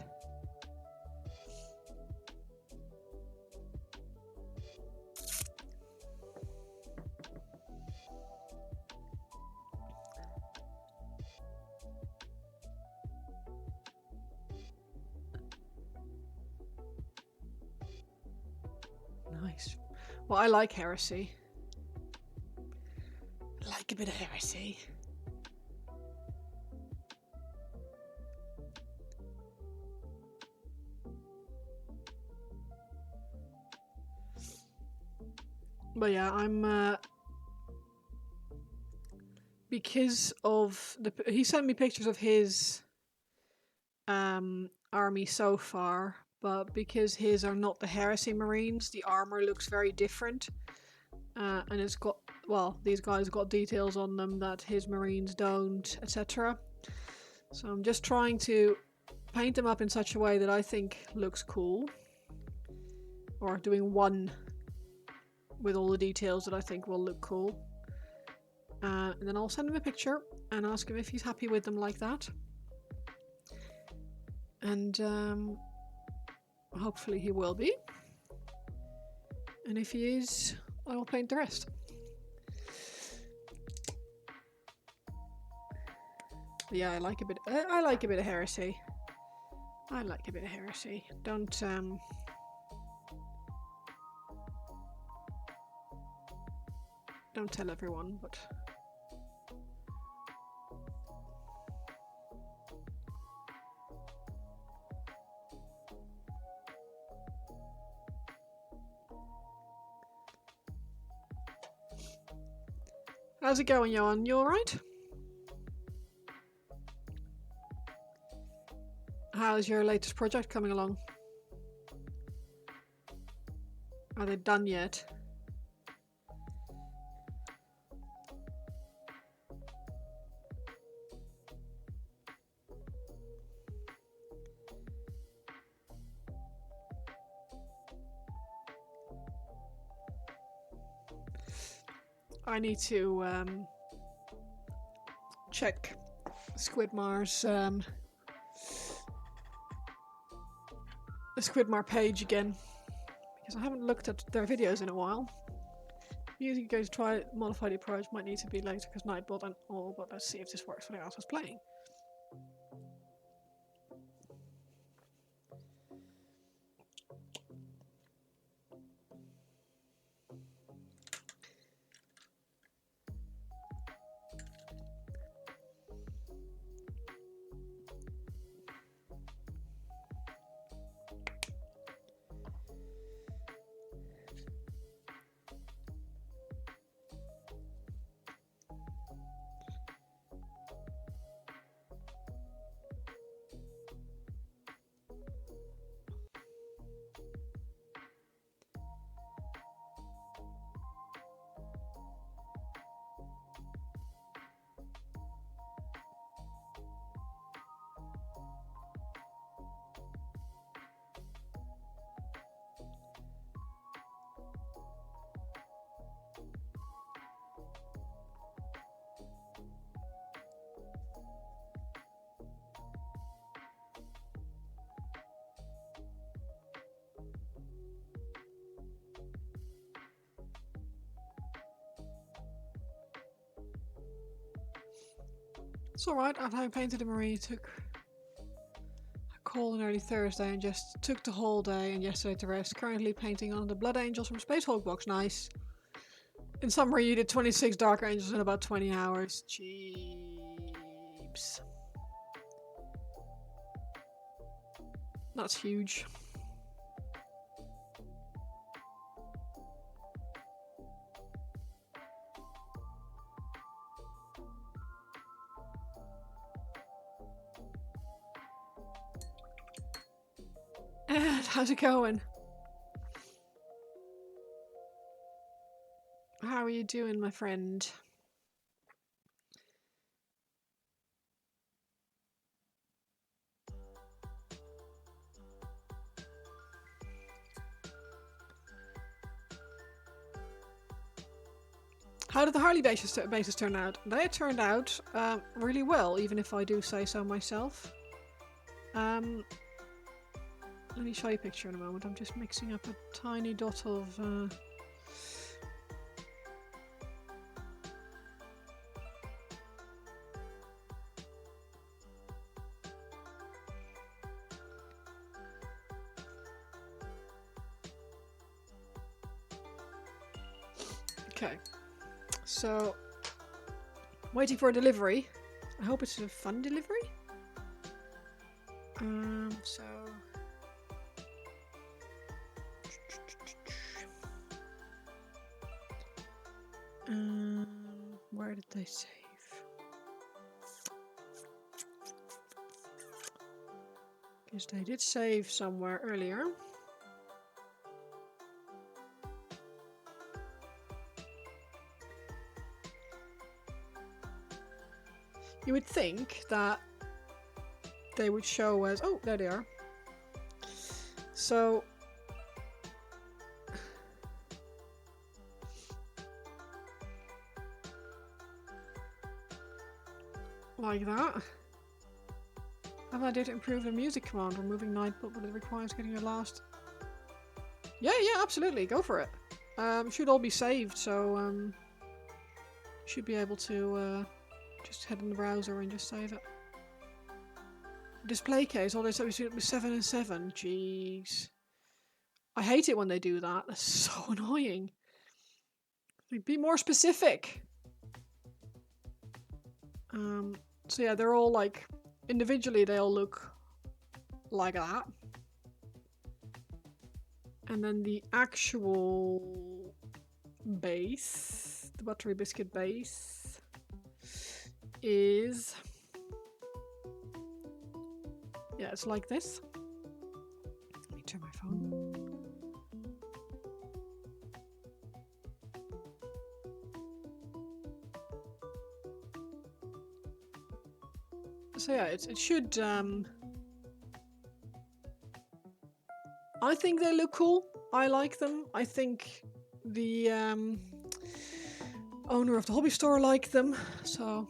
Nice. Well, I like Heresy. I like a bit of Heresy. But yeah, I'm because of he sent me pictures of his army so far, but because his are not the Heresy Marines, the armor looks very different. And it's got, well, these guys got details on them that his Marines don't, etc. So I'm just trying to paint them up in such a way that I think looks cool. Or doing one with all the details that I think will look cool. And then I'll send him a picture and ask him if he's happy with them like that. And hopefully he will be. And if he is, I will paint the rest. Yeah, I like a bit of Heresy. I like a bit of Heresy. Don't tell everyone, but how's it going, Johan? You alright? How's your latest project coming along? Are they done yet? I need to check Squidmar's the Squidmar page again, because I haven't looked at their videos in a while. Usually going to try modified approach, might need to be later because Nightbot and all, but let's see if this works when I was playing. It's alright, after having painted the Marie, took a call on early Thursday and just took the whole day and yesterday to rest. Currently painting on the Blood Angels from Space Hulk box. Nice. In summary, you did 26 Dark Angels in about 20 hours. Jeeps. That's huge. And how's it going? How are you doing, my friend? How did the Harley bases turn out? They turned out really well, even if I do say so myself. Let me show you a picture in a moment. I'm just mixing up a tiny dot of... Okay. So, waiting for a delivery. I hope it's a fun delivery. So... where did they save? Guess they did save somewhere earlier. You would think that they would show as... Oh, there they are. So... like that. Have an idea to improve the music command, removing Nightbot, but it requires getting your last... Yeah, absolutely, go for it. Should all be saved, so should be able to just head in the browser and just save it. Display case, all they said was 7 and 7. Jeez. I hate it when they do that. That's so annoying. Like, be more specific. So yeah, they're all like, individually they all look like that. And then the actual base, the buttery biscuit base, is... yeah, it's like this. Let me turn my phone. So yeah, it should... I think they look cool. I like them. I think the owner of the hobby store liked them. So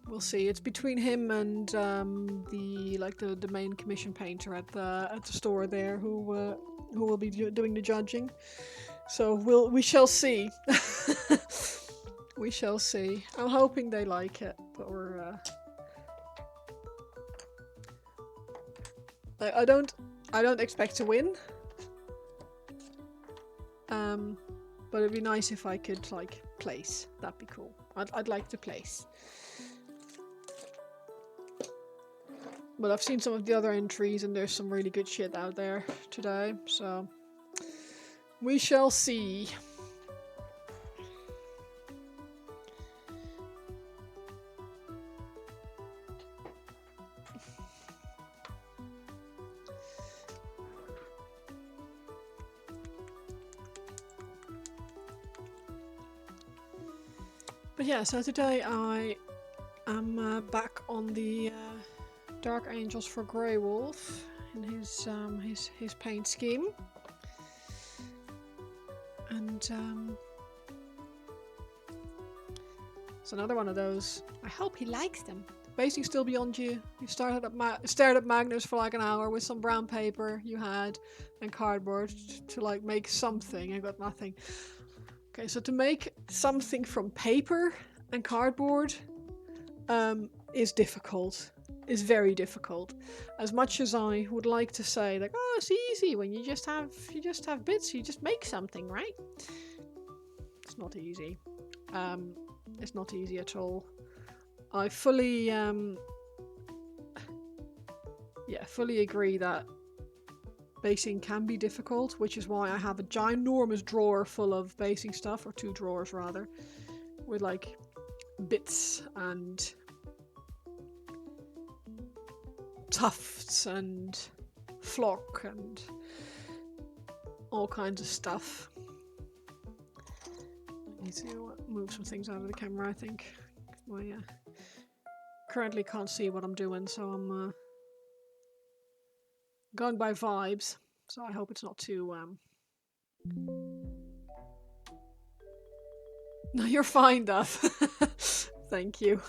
we'll see. It's between him and the main commission painter at the store there, who will be doing the judging. So we shall see. We shall see. I'm hoping they like it, but we're. I don't expect to win. But it'd be nice if I could like place. That'd be cool. I'd like to place. But I've seen some of the other entries and there's some really good shit out there today, so we shall see. But yeah, so today I am back on the Dark Angels for Grey Wolf in his paint scheme, and it's another one of those. I hope he likes them. Basically, still beyond you. You stared at Magnus for like an hour with some brown paper you had and cardboard to like make something. I got nothing. Okay, so to make something from paper and cardboard, is difficult. Is very difficult. As much as I would like to say, like, oh, it's easy when you just have bits, you just make something, right? It's not easy. It's not easy at all. I fully fully agree that basing can be difficult, which is why I have a ginormous drawer full of basing stuff, or 2 drawers rather, with like bits and tufts and flock and all kinds of stuff. I need to move some things out of the camera, I think. I currently can't see what I'm doing, so I'm going by vibes, so I hope it's not too No, you're fine, Duff. Thank you.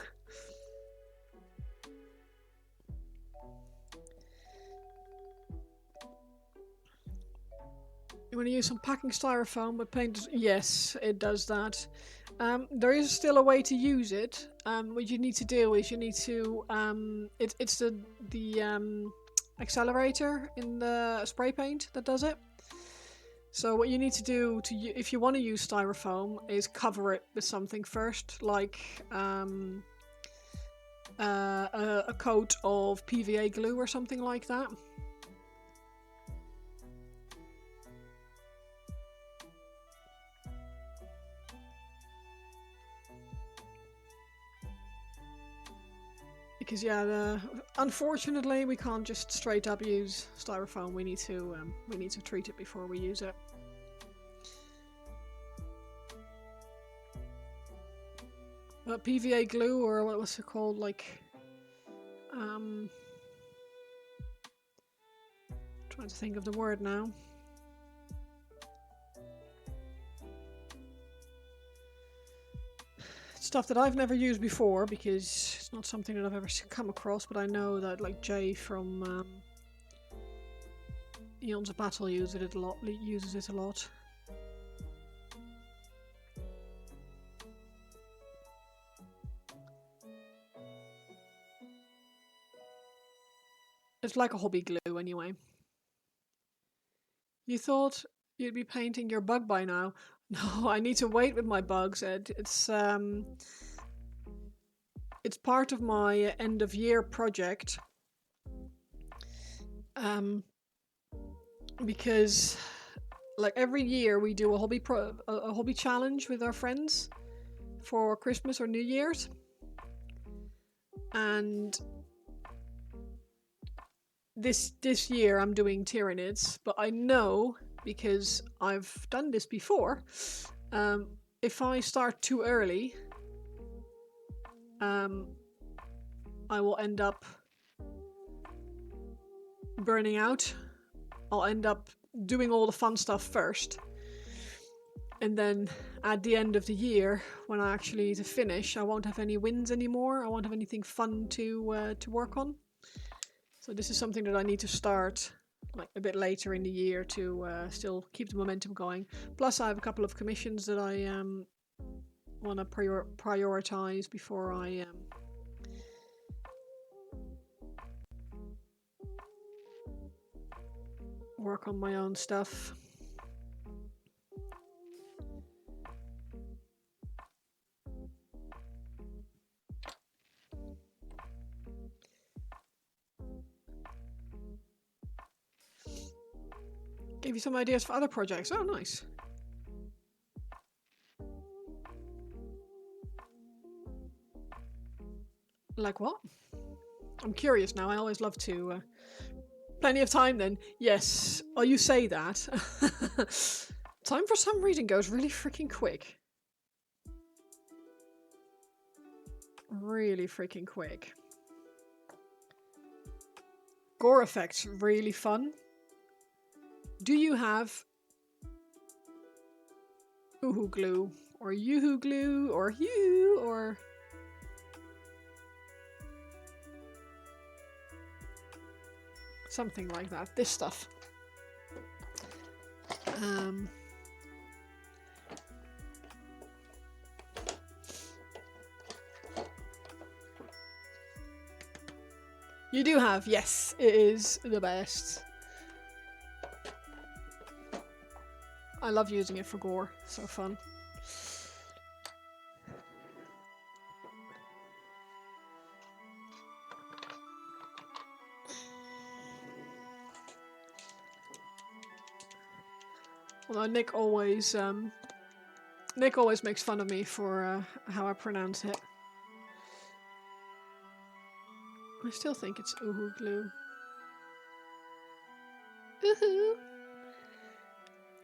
You want to use some packing styrofoam with paint? Yes, it does that. There is still a way to use it. What you need to do is you need to it's the accelerator in the spray paint that does it. So what you need to do if you want to use styrofoam is cover it with something first, like a coat of PVA glue or something like that. Because yeah, unfortunately we can't just straight up use styrofoam. We need to treat it before we use it. But PVA glue, or what was it called, like trying to think of the word now. Stuff that I've never used before because it's not something that I've ever come across, but I know that like Jay from Eons of Battle uses it a lot. It's like a hobby glue anyway. You thought you'd be painting your bug by now? No, I need to wait with my bugs, Ed. It's part of my end of year project. Because like every year we do a hobby challenge with our friends for Christmas or New Year's. And this year I'm doing Tyranids, but I know, because I've done this before, if I start too early, I will end up burning out. I'll end up doing all the fun stuff first, and then at the end of the year, when I actually need to finish, I won't have any wins anymore. I won't have anything fun to work on. So this is something that I need to start like a bit later in the year to still keep the momentum going. Plus, I have a couple of commissions that I want to prioritize before I work on my own stuff. Gave you some ideas for other projects. Oh, nice. Like what? I'm curious now. I always love to. Plenty of time then. Yes. Oh, you say that. Time for some reason goes really freaking quick. Really freaking quick. Gore effects, really fun. Do you have Uhu glue? Or Yoo-hoo glue? Or Yoo-hoo? Or... something like that. This stuff. You do have, yes. It is the best. I love using it for gore. So fun. Although Nick always makes fun of me for how I pronounce it. I still think it's Uhu glue. Uhu.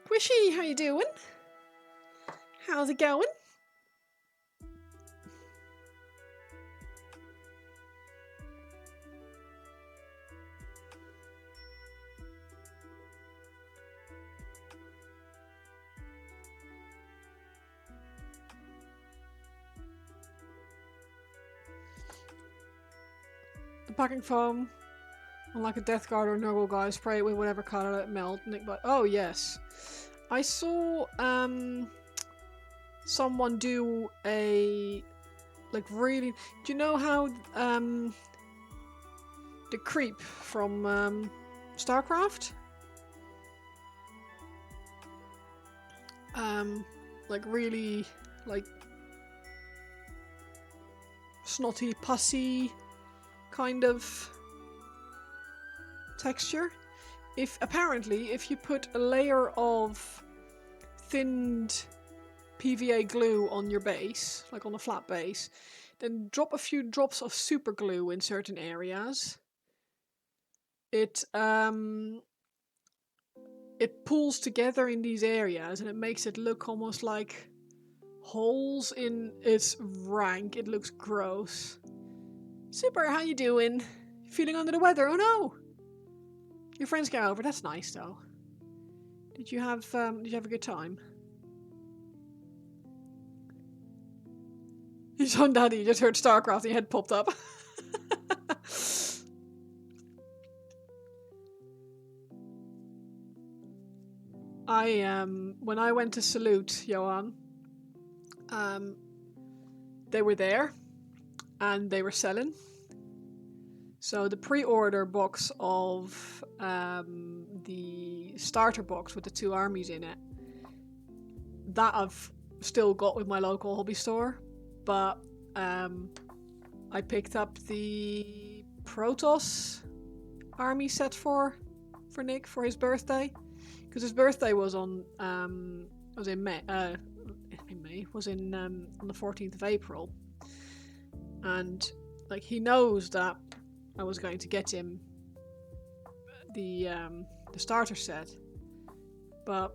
Squishy, how you doing? How's it going? The packing foam, unlike a Death Guard or Nurgle guy, spray it with whatever color let it melt. Nick, but oh yes, I saw someone do a like really. Do you know how the creep from StarCraft? Like really like snotty, pussy kind of texture. Apparently if you put a layer of thinned PVA glue on your base, like on a flat base, then drop a few drops of super glue in certain areas, it pulls together in these areas and it makes it look almost like holes in. It's rank, it looks gross. Super, how you doing? Feeling under the weather? Oh no! Your friends came over, that's nice though. Did you have a good time? You saw Daddy, you just heard StarCraft and your head popped up. When I went to salute Johan, they were there and they were selling. So the pre-order box of the starter box with the 2 armies in it, that I've still got with my local hobby store, but I picked up the Protoss army set for Nick for his birthday, because his birthday was on on the 14th of April, and like he knows that I was going to get him the starter set, but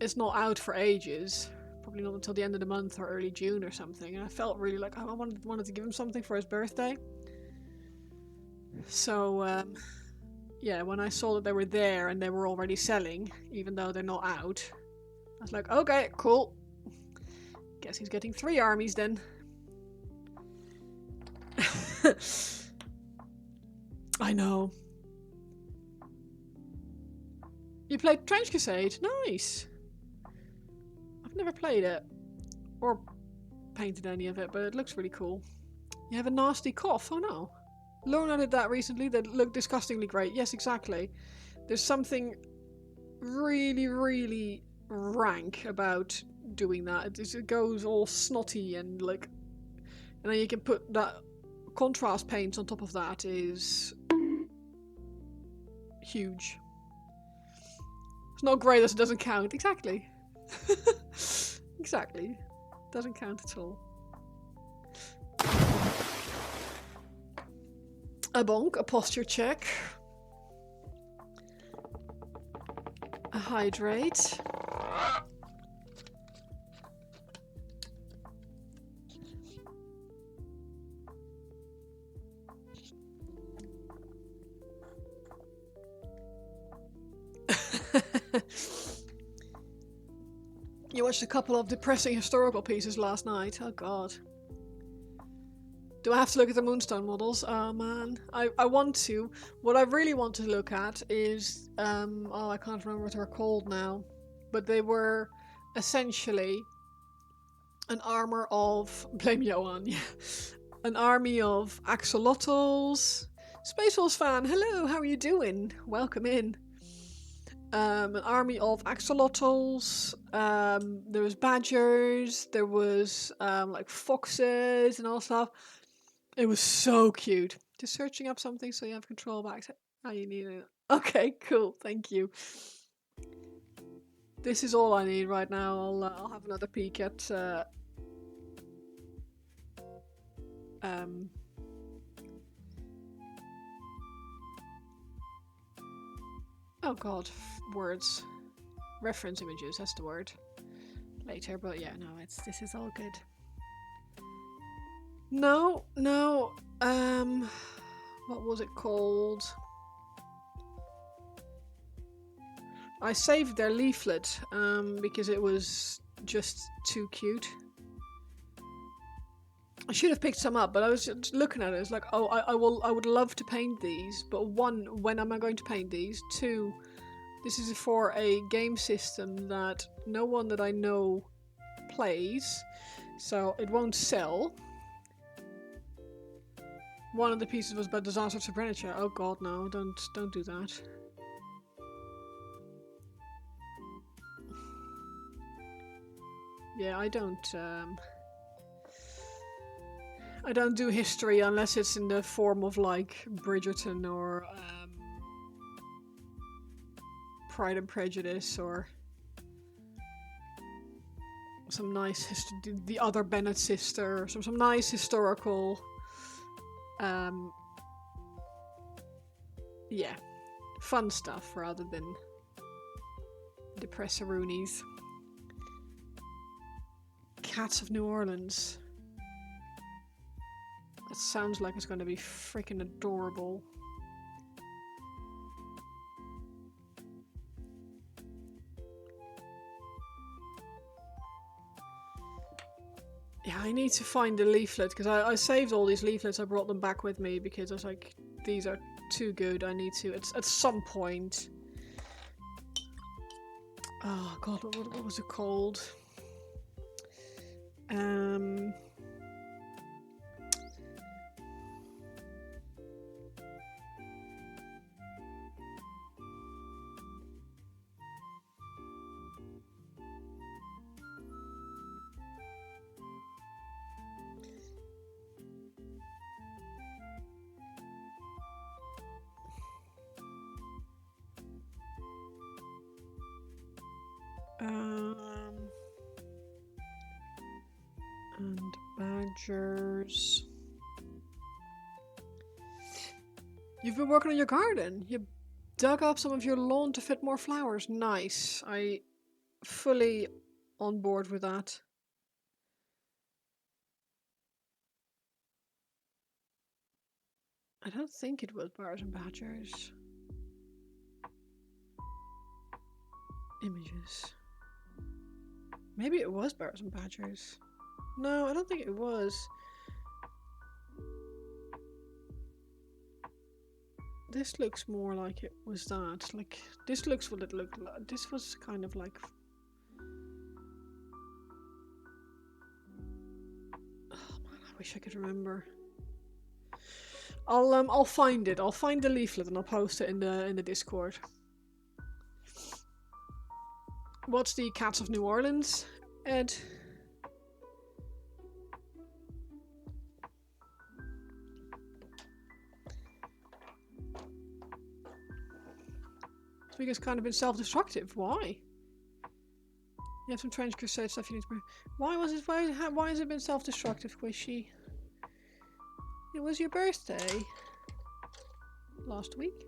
it's not out for ages. Probably not until the end of the month or early June or something. And I felt really like I wanted to give him something for his birthday. So yeah, when I saw that they were there and they were already selling, even though they're not out, I was like, okay, cool. Guess he's getting 3 armies then. I know. You played Trench Crusade? Nice. I've never played it. Or painted any of it, but it looks really cool. You have a nasty cough. Oh no. Lorna did that recently that looked disgustingly great. Yes, exactly. There's something really, really rank about doing that. It goes all snotty and like... And then you can put that contrast paint on top of that is... huge. It's not great as it doesn't count. Exactly. Exactly. Doesn't count at all. A bonk, a posture check. A hydrate. You watched a couple of depressing historical pieces last night. Oh god. Do I have to look at the Moonstone models? Oh man. I want to. What I really want to look at is... oh, I can't remember what they're called now. But they were essentially an armor of... Blame Johan, yeah. an army of axolotls. Space Wolves fan, hello, how are you doing? Welcome in. An army of axolotls. There was badgers. There was like foxes and all stuff. It was so cute. Just searching up something so you have control of access. Oh, you need it. Okay, cool. Thank you. This is all I need right now. I'll have another peek at oh god, words. Reference images, that's the word. Later, but yeah, no, this is all good. No, what was it called? I saved their leaflet, because it was just too cute. I should have picked some up, but I was just looking at it. It's like, oh, I would love to paint these, but one, when am I going to paint these? Two, this is for a game system that no one that I know plays, so it won't sell. One of the pieces was about Disaster to Furniture. Oh god, no, don't do that. Yeah, I don't do history unless it's in the form of like Bridgerton or Pride and Prejudice or some nice the other Bennet sister, some nice historical yeah, fun stuff rather than depressaroonies. Cats of New Orleans. That sounds like it's going to be freaking adorable. Yeah, I need to find the leaflet because I saved all these leaflets. I brought them back with me because I was like, these are too good. I need to, at some point. Oh god, what was it called? And badgers. You've been working on your garden. You dug up some of your lawn to fit more flowers. Nice. I fully on board with that. I don't think it was bears and badgers. Images. Maybe it was bears and badgers. No, I don't think it was. This looks more like it was that. Like, this looks what it looked like. This was kind of like... Oh man, I wish I could remember. I'll find it. I'll find the leaflet and I'll post it in the Discord. What's the Cats of New Orleans, Ed? Because kind of been self-destructive. Why? You have some Trench Crusade stuff you need to... Why was it... Why has it been self-destructive, Squishy? It was your birthday. Last week.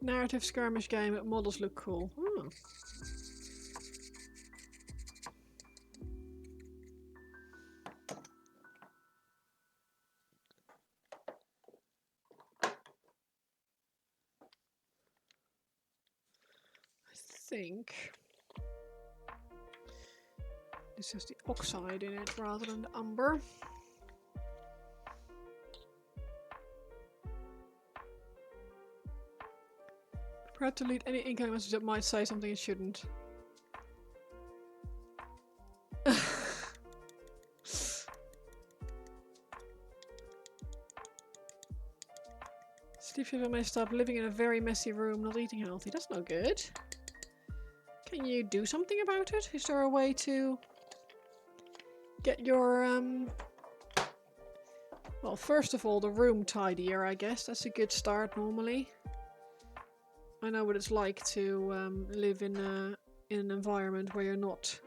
Narrative skirmish game. Models look cool. Oh. think this has the oxide in it rather than the umber. Prepare to delete any incoming message that might say something it shouldn't. Sleep fever may stop living in a very messy room, not eating healthy. That's no good. Can you do something about it? Is there a way to get your, well, first of all, the room tidier, I guess. That's a good start normally. I know what it's like to live in an environment where you're not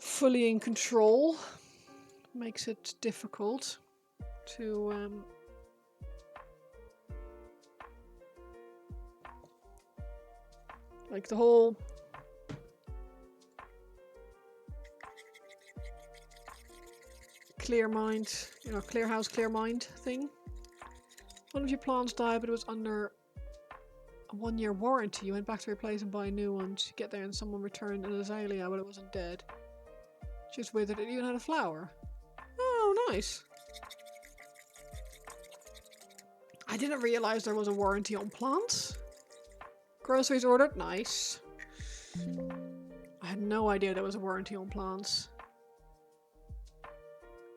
fully in control. Makes it difficult to like the whole clear mind, you know, clear house, clear mind thing. One of your plants died, but it was under a 1-year warranty. You went back to replace and buy new ones. You get there and someone returned an azalea, but it wasn't dead. Just withered. It even had a flower. Oh, nice. I didn't realize there was a warranty on plants. Groceries ordered. Nice. I had no idea there was a warranty on plants.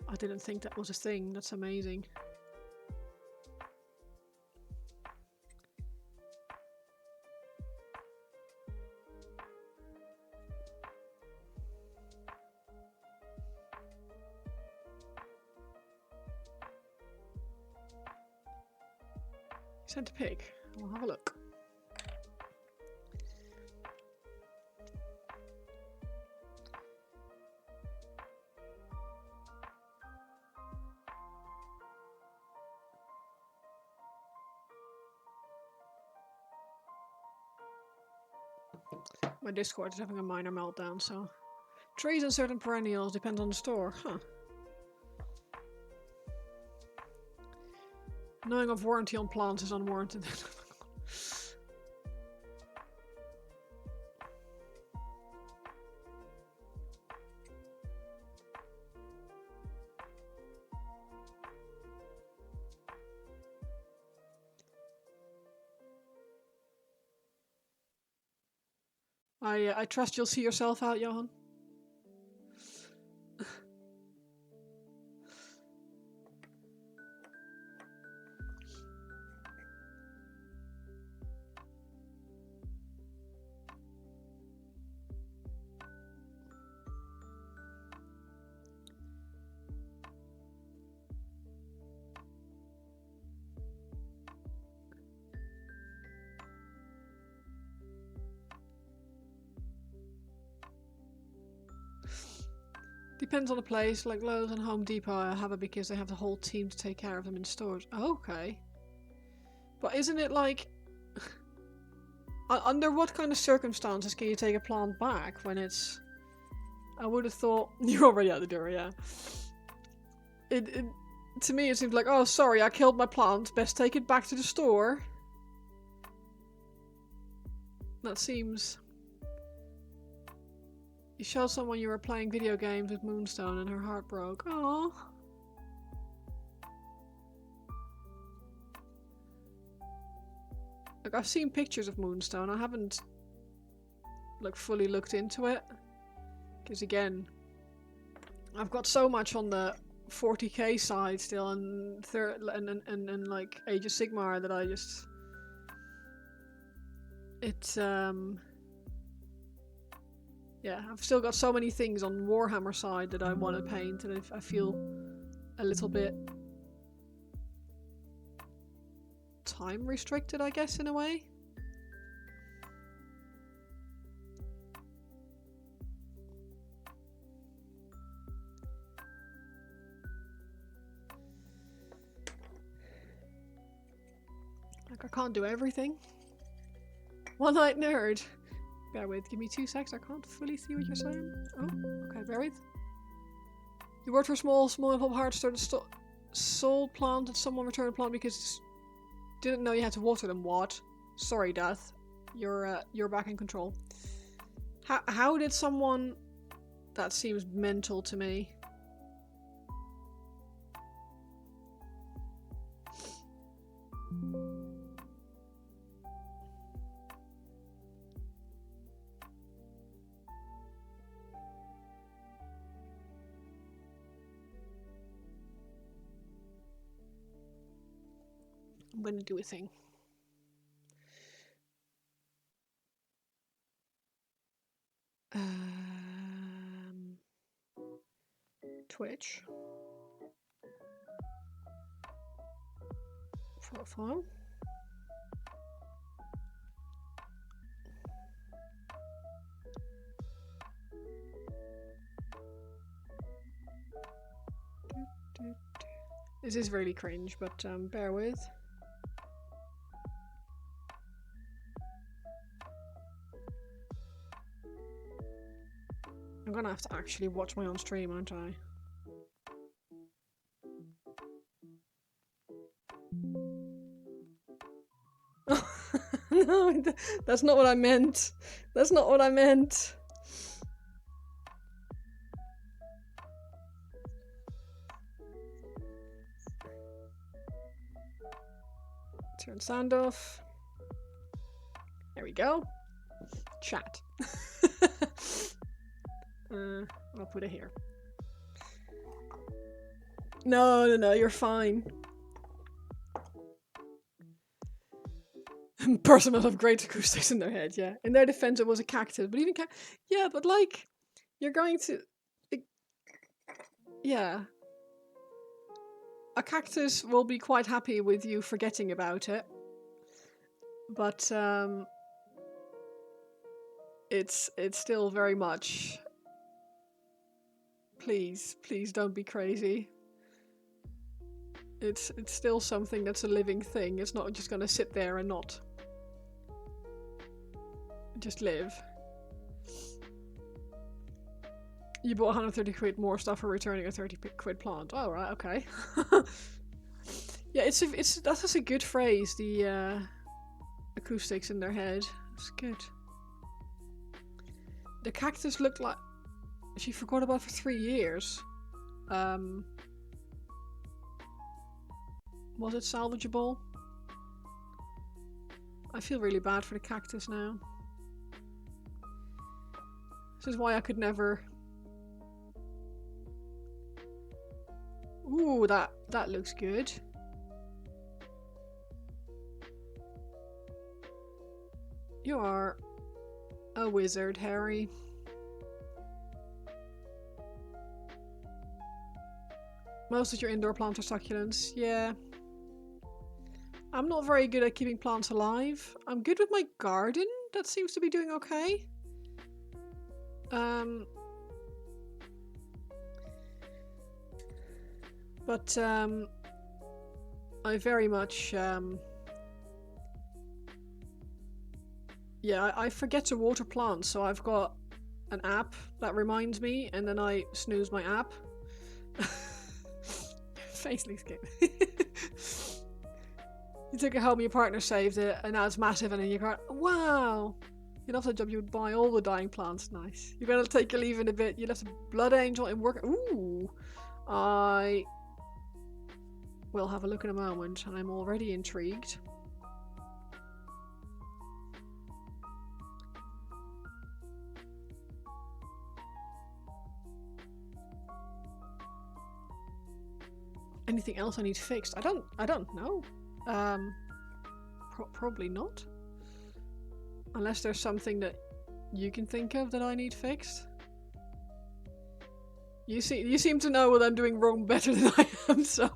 I didn't think that was a thing. That's amazing. Sent a pig. I'll have a look. My Discord is having a minor meltdown, so... Trees and certain perennials depend on the store. Huh. Knowing of warranty on plants is unwarranted. I trust you'll see yourself out, Johan. Depends on the place, like Lowe's and Home Depot I have it because they have the whole team to take care of them in stores. Oh, okay. But isn't it like... under what kind of circumstances can you take a plant back when it's... I would have thought... You're already out the door, yeah. To me it seems like, oh sorry, I killed my plant, best take it back to the store. That seems... You showed someone you were playing video games with Moonstone and her heart broke. Aww. Like, I've seen pictures of Moonstone. I haven't, like, fully looked into it. Because, again, I've got so much on the 40k side still and like, Age of Sigmar that I just... It's, yeah, I've still got so many things on Warhammer side that I want to paint, and I feel a little bit time restricted, I guess, in a way. Like, I can't do everything. One-eyed nerd. Bear with, give me 2 secs, I can't fully see what you're saying. Oh, okay, bear with. You worked for small pop hard started sold plant and someone returned a plant because didn't know you had to water them. What? Sorry, Death. you're back in control. How did someone... That seems mental to me. I'm gonna do a thing. Twitch. Profile. This is really cringe, but bear with. I'm gonna have to actually watch my own stream, aren't I? No, that's not what I meant. That's not what I meant. Turn sound off. There we go. Chat. I'll put it here. No, you're fine. Person will have great acoustics in their head, yeah. In their defense, it was a cactus, but even yeah, but like, you're going to, yeah. A cactus will be quite happy with you forgetting about it, but it's still very much. Please don't be crazy. It's still something that's a living thing. It's not just gonna sit there and not just live. You bought 130 quid more stuff for returning a 30 quid plant. Oh, right, okay. Yeah, that's just a good phrase, the acoustics in their head. It's good. The cactus looked like she forgot about it for 3 years. Was it salvageable? I feel really bad for the cactus now. This is why I could never... Ooh, that looks good. You are a wizard, Harry. Most of your indoor plants are succulents, yeah. I'm not very good at keeping plants alive. I'm good with my garden. That seems to be doing okay. But I very much yeah, I forget to water plants, so I've got an app that reminds me, and then I snooze my app. Face looks good. You took it home, your partner saved it, and now it's massive, and then you go, wow! You'd have the job, you would buy all the dying plants. Nice. You're gonna take your leave in a bit. You left a blood angel in work. Ooh! I will have a look in a moment. I'm already intrigued. Anything else I need fixed? I don't know. Probably not. Unless there's something that you can think of that I need fixed. You seem to know what I'm doing wrong better than I am, so.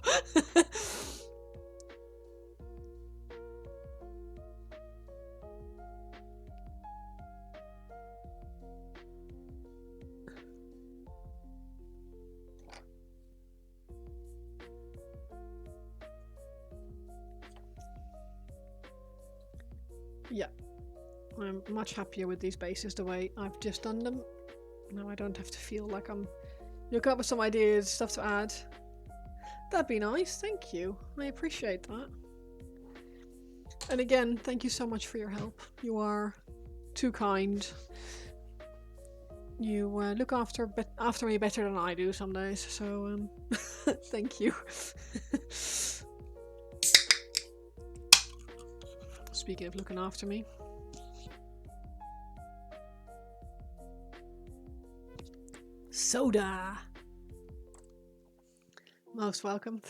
Yeah. I'm much happier with these bases the way I've just done them. Now I don't have to feel like I'm... You'll come up with some ideas, stuff to add. That'd be nice, thank you. I appreciate that. And again, thank you so much for your help. You are too kind. You look after me better than I do some days, so thank you. Speaking of looking after me. Soda! Most welcome.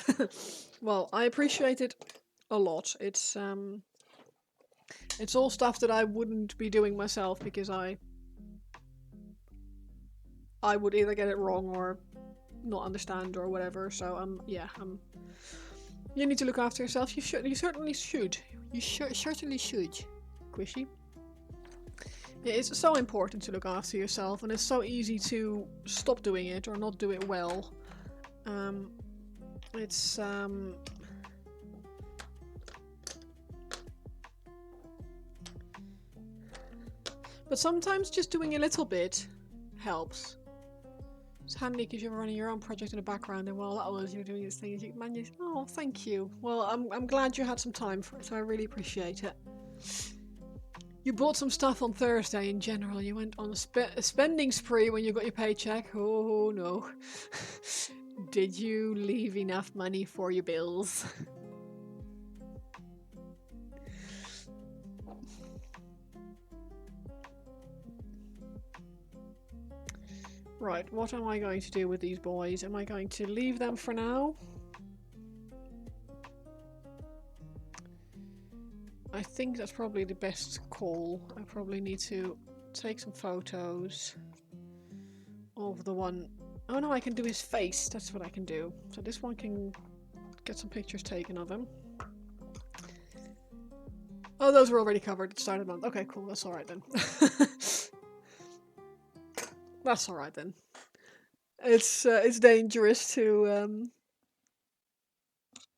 Well, I appreciate it a lot. It's all stuff that I wouldn't be doing myself because I would either get it wrong or not understand or whatever. So yeah, you need to look after yourself. You should. You certainly should. You certainly should, Squishy. Yeah, it's so important to look after yourself, and it's so easy to stop doing it or not do it well. It's but sometimes just doing a little bit helps. It's handy because you're running your own project in the background, and while that was you're doing this thing, you manage. Oh, thank you. Well, I'm glad you had some time for it, so I really appreciate it. You bought some stuff on Thursday in general. You went on a spending spree when you got your paycheck. Oh no. Did you leave enough money for your bills? Right, what am I going to do with these boys? Am I going to leave them for now? I think that's probably the best call. I probably need to take some photos of the one... Oh no, I can do his face. That's what I can do. So this one can get some pictures taken of him. Oh, those were already covered at the start of the month. Okay, cool. That's alright then. That's alright then. It's dangerous to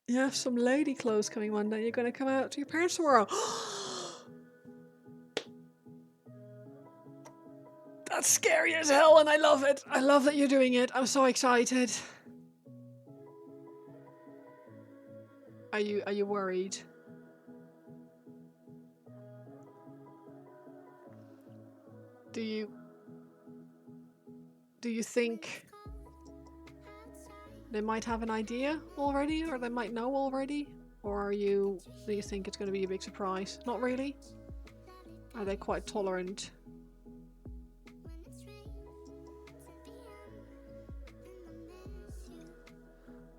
you have some lady clothes coming one day. You're gonna come out to your parents tomorrow. That's scary as hell, and I love it. I love that you're doing it. I'm so excited. Are you worried? Do you think they might have an idea already, or they might know already? Or do you think it's going to be a big surprise? Not really? Are they quite tolerant?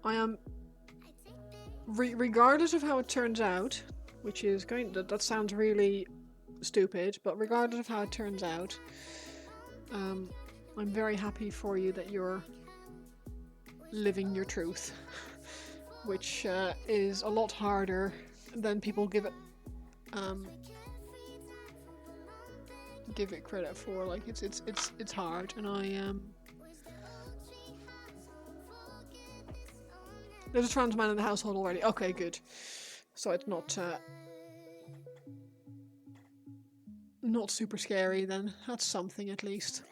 I am... regardless of how it turns out, which is going... That sounds really stupid, but regardless of how it turns out, I'm very happy for you that you're living your truth, which is a lot harder than people give it credit for. Like it's hard, and there's a trans man in the household already. Okay, good. So it's not super scary then. That's something at least.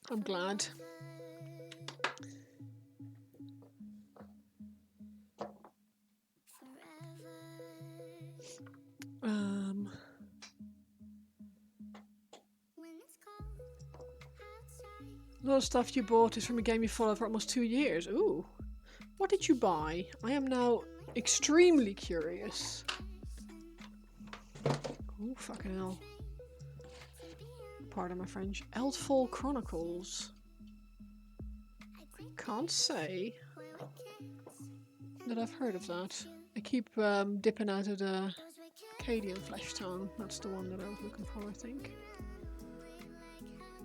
I'm glad. A lot of stuff you bought is from a game you followed for almost 2 years. Ooh. What did you buy? I am now extremely curious. Oh, fucking hell. Pardon my French. Eldfall Chronicles. Can't say that I've heard of that. I keep dipping out of the Cadian Fleshtongue. That's the one that I was looking for, I think.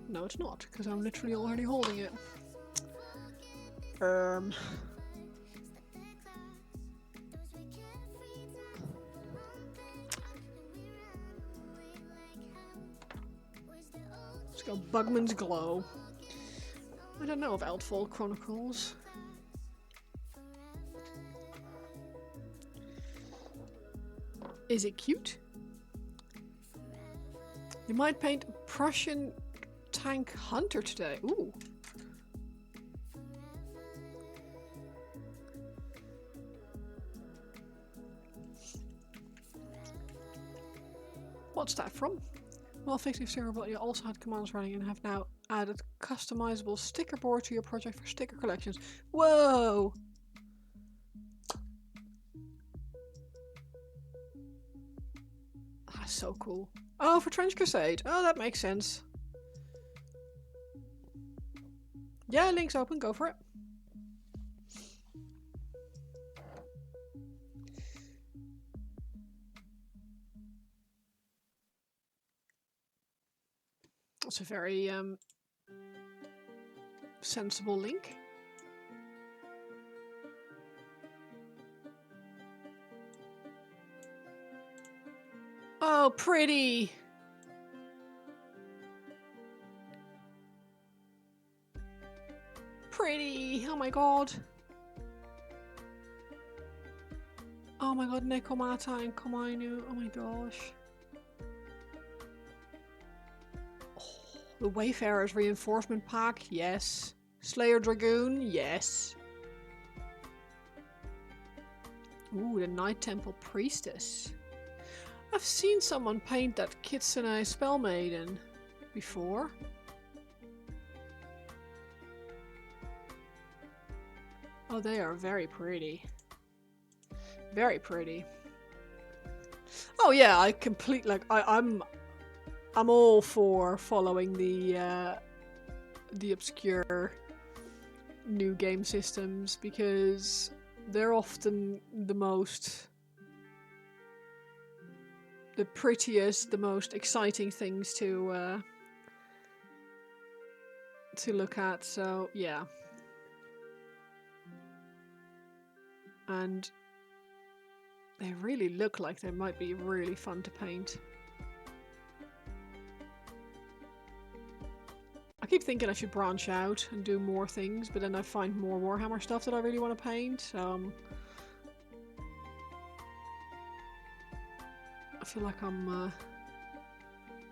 No, it's not, because I'm literally already holding it. Let's go Bugman's Glow. I don't know of Eldfall Chronicles. Is it cute? You might paint a Prussian tank hunter today. Ooh. What's that from? Well, Fictive Server, but you also had commands running and have now added customizable sticker board to your project for sticker collections. Whoa! That's so cool. Oh, for Trench Crusade. Oh, that makes sense. Yeah, link's open. Go for it. That's a very sensible link. Oh, pretty. Pretty. Oh my god. Oh my god, Nekomata and Komainu. Oh my gosh. Oh, the Wayfarer's Reinforcement Pack. Yes. Slayer Dragoon. Yes. Ooh, the Night Temple Priestess. I've seen someone paint that Kitsune Spell Maiden before. Oh, they are very pretty. Very pretty. Oh yeah, I complete like I'm all for following the obscure new game systems because they're often the prettiest, the most exciting things to look at. So yeah, and they really look like they might be really fun to paint. I keep thinking I should branch out and do more things, but then I find more Warhammer stuff that I really want to paint. I feel like I'm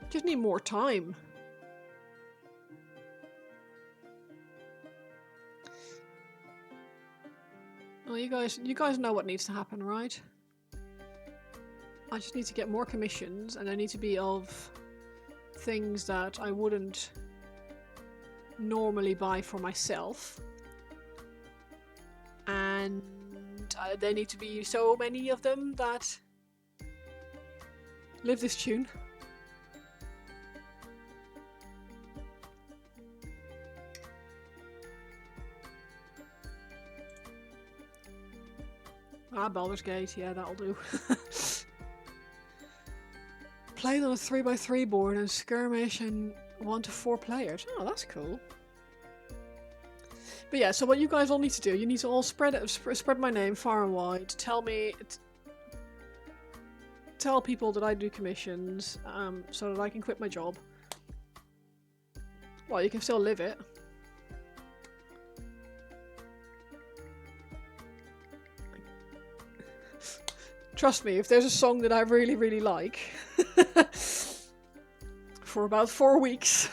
just need more time. Well, you guys know what needs to happen, right? I just need to get more commissions, and they need to be of things that I wouldn't normally buy for myself. And there need to be so many of them that live this tune. Ah, Baldur's Gate, yeah, that'll do. Played on a 3x3 board and skirmish and 1 to 4 players. Oh, that's cool. But yeah, so what you guys all need to do, you need to all spread my name far and wide. Tell people that I do commissions, so that I can quit my job. Well, you can still live it. Trust me, if there's a song that I really, really like, for about 4 weeks,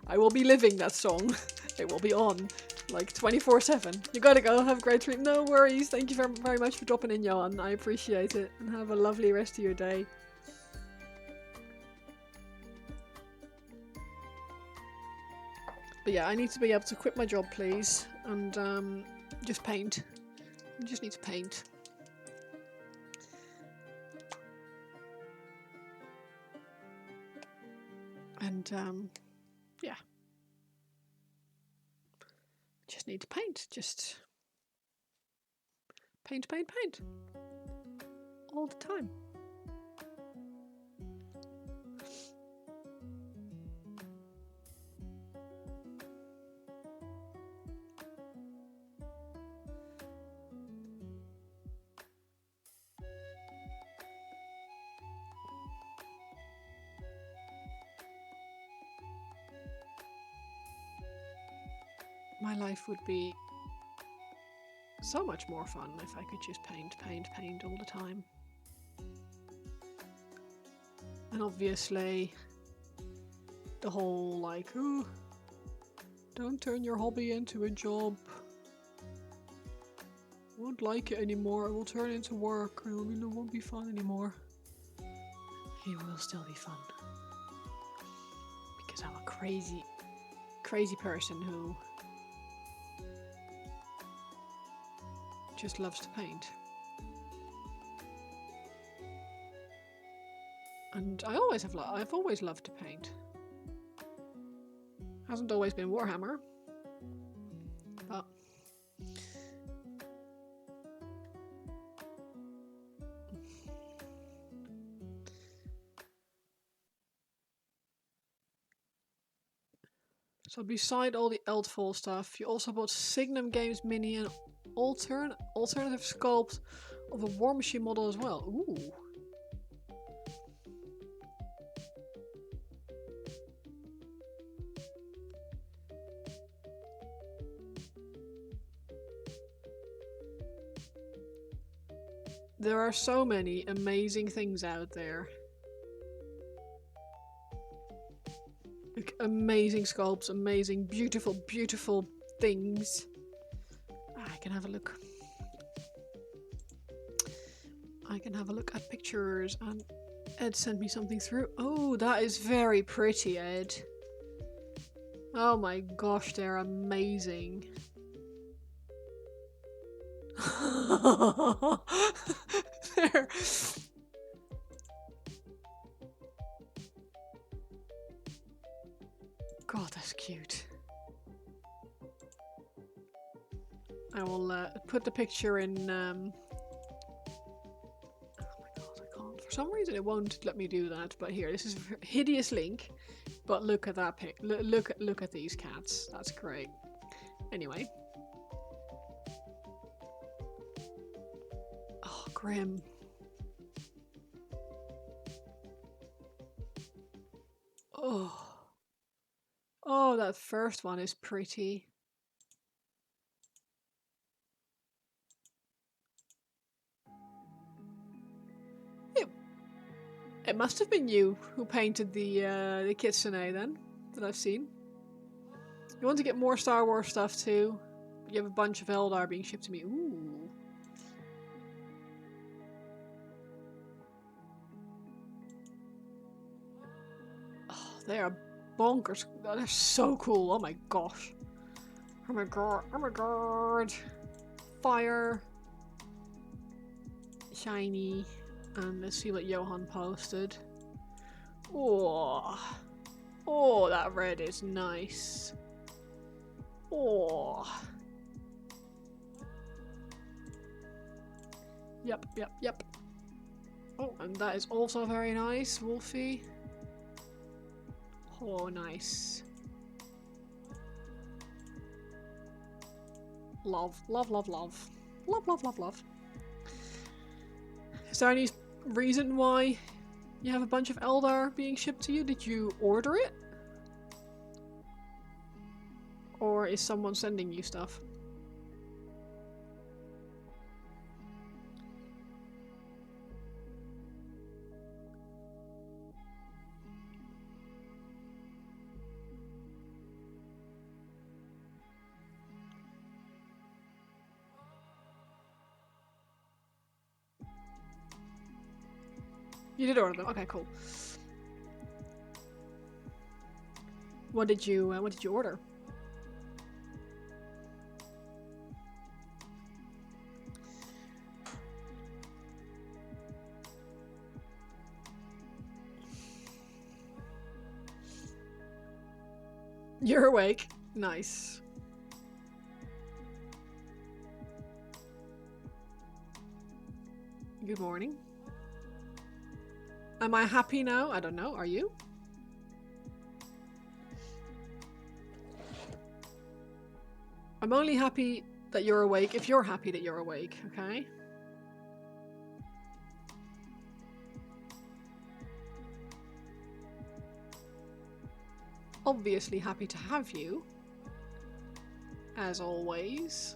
I will be living that song. It will be on, like 24/7. You gotta go, have a great treat. No worries, thank you very, very much for dropping in, Jan. I appreciate it, and have a lovely rest of your day. But yeah, I need to be able to quit my job, please, and just paint. I just need to paint. And yeah, just need to paint. Just paint all the time. My life would be so much more fun if I could just paint all the time. And obviously, the whole like, oh, don't turn your hobby into a job. I won't like it anymore, it will turn into work, and it won't be fun anymore. He will still be fun. Because I'm a crazy, crazy person who just loves to paint. And I always have I've always loved to paint. Hasn't always been Warhammer, but so beside all the Eldfall stuff, you also bought Signum Games Mini and alternative sculpt of a War Machine model as well. Ooh. There are so many amazing things out there. Like amazing sculpts, amazing, beautiful, beautiful things. I can have a look. I can have a look at pictures, and Ed sent me something through. Oh, that is very pretty, Ed. Oh my gosh, they're amazing. There. God, that's cute. I will put the picture in. Oh my god, I can't. For some reason, it won't let me do that. But here, this is a hideous link. But look at that pic. Look at these cats. That's great. Anyway. Oh, grim. Oh. Oh, that first one is pretty. It must have been you who painted the kitsune then, that I've seen. You want to get more Star Wars stuff too? You have a bunch of Eldar being shipped to me. Ooh. Oh, they are bonkers. Oh, they're so cool. Oh my gosh. Oh my god. Oh my god. Fire. Shiny. And let's see what Johan posted. Oh. Oh, that red is nice. Oh. Yep. Oh, and that is also very nice, Wolfie. Oh, nice. Love. Is there any reason why you have a bunch of Eldar being shipped to you? Did you order it? Or is someone sending you stuff? You did order them. Okay, cool. What did you order? You're awake. Nice. Good morning. Am I happy now? I don't know. Are you? I'm only happy that you're awake if you're happy that you're awake, okay? Obviously happy to have you. As always.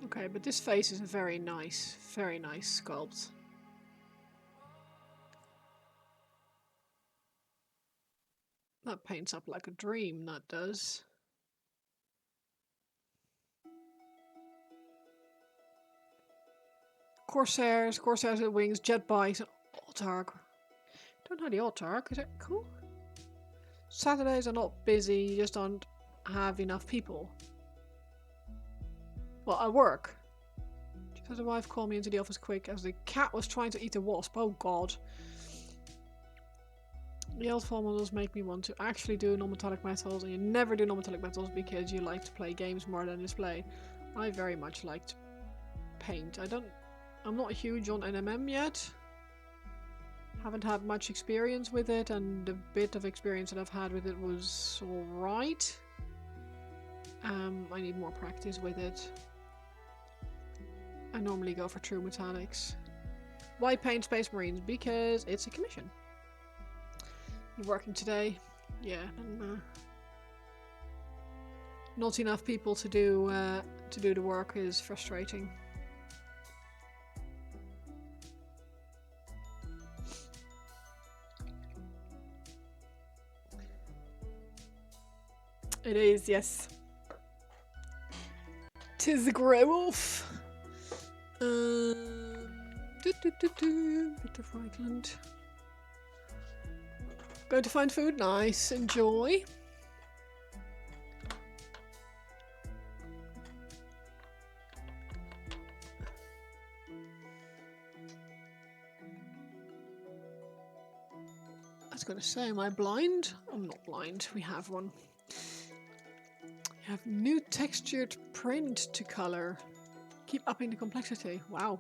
Okay, but this face is a very nice sculpt. That paints up like a dream, that does. Corsairs with wings, jet bikes, and Autark. Don't know the Autark, is it cool? Saturdays are not busy, you just don't have enough people. Well, I work. Just as a wife called me into the office quick as the cat was trying to eat a wasp. Oh god. The old formulas make me want to actually do non-metallic metals, and you never do non-metallic metals because you like to play games more than display. I very much like to paint. I'm not huge on NMM yet. Haven't had much experience with it, and the bit of experience that I've had with it was alright. I need more practice with it. I normally go for true metallics. Why paint Space Marines? Because it's a commission. You're working today? Yeah, and, not enough people to do the work is frustrating. It is, yes. 'Tis the Grey Wolf. Bit of Reichland. Going to find food? Nice. Enjoy. I was going to say, am I blind? I'm not blind. We have one. You have new textured print to color. Keep upping the complexity. Wow.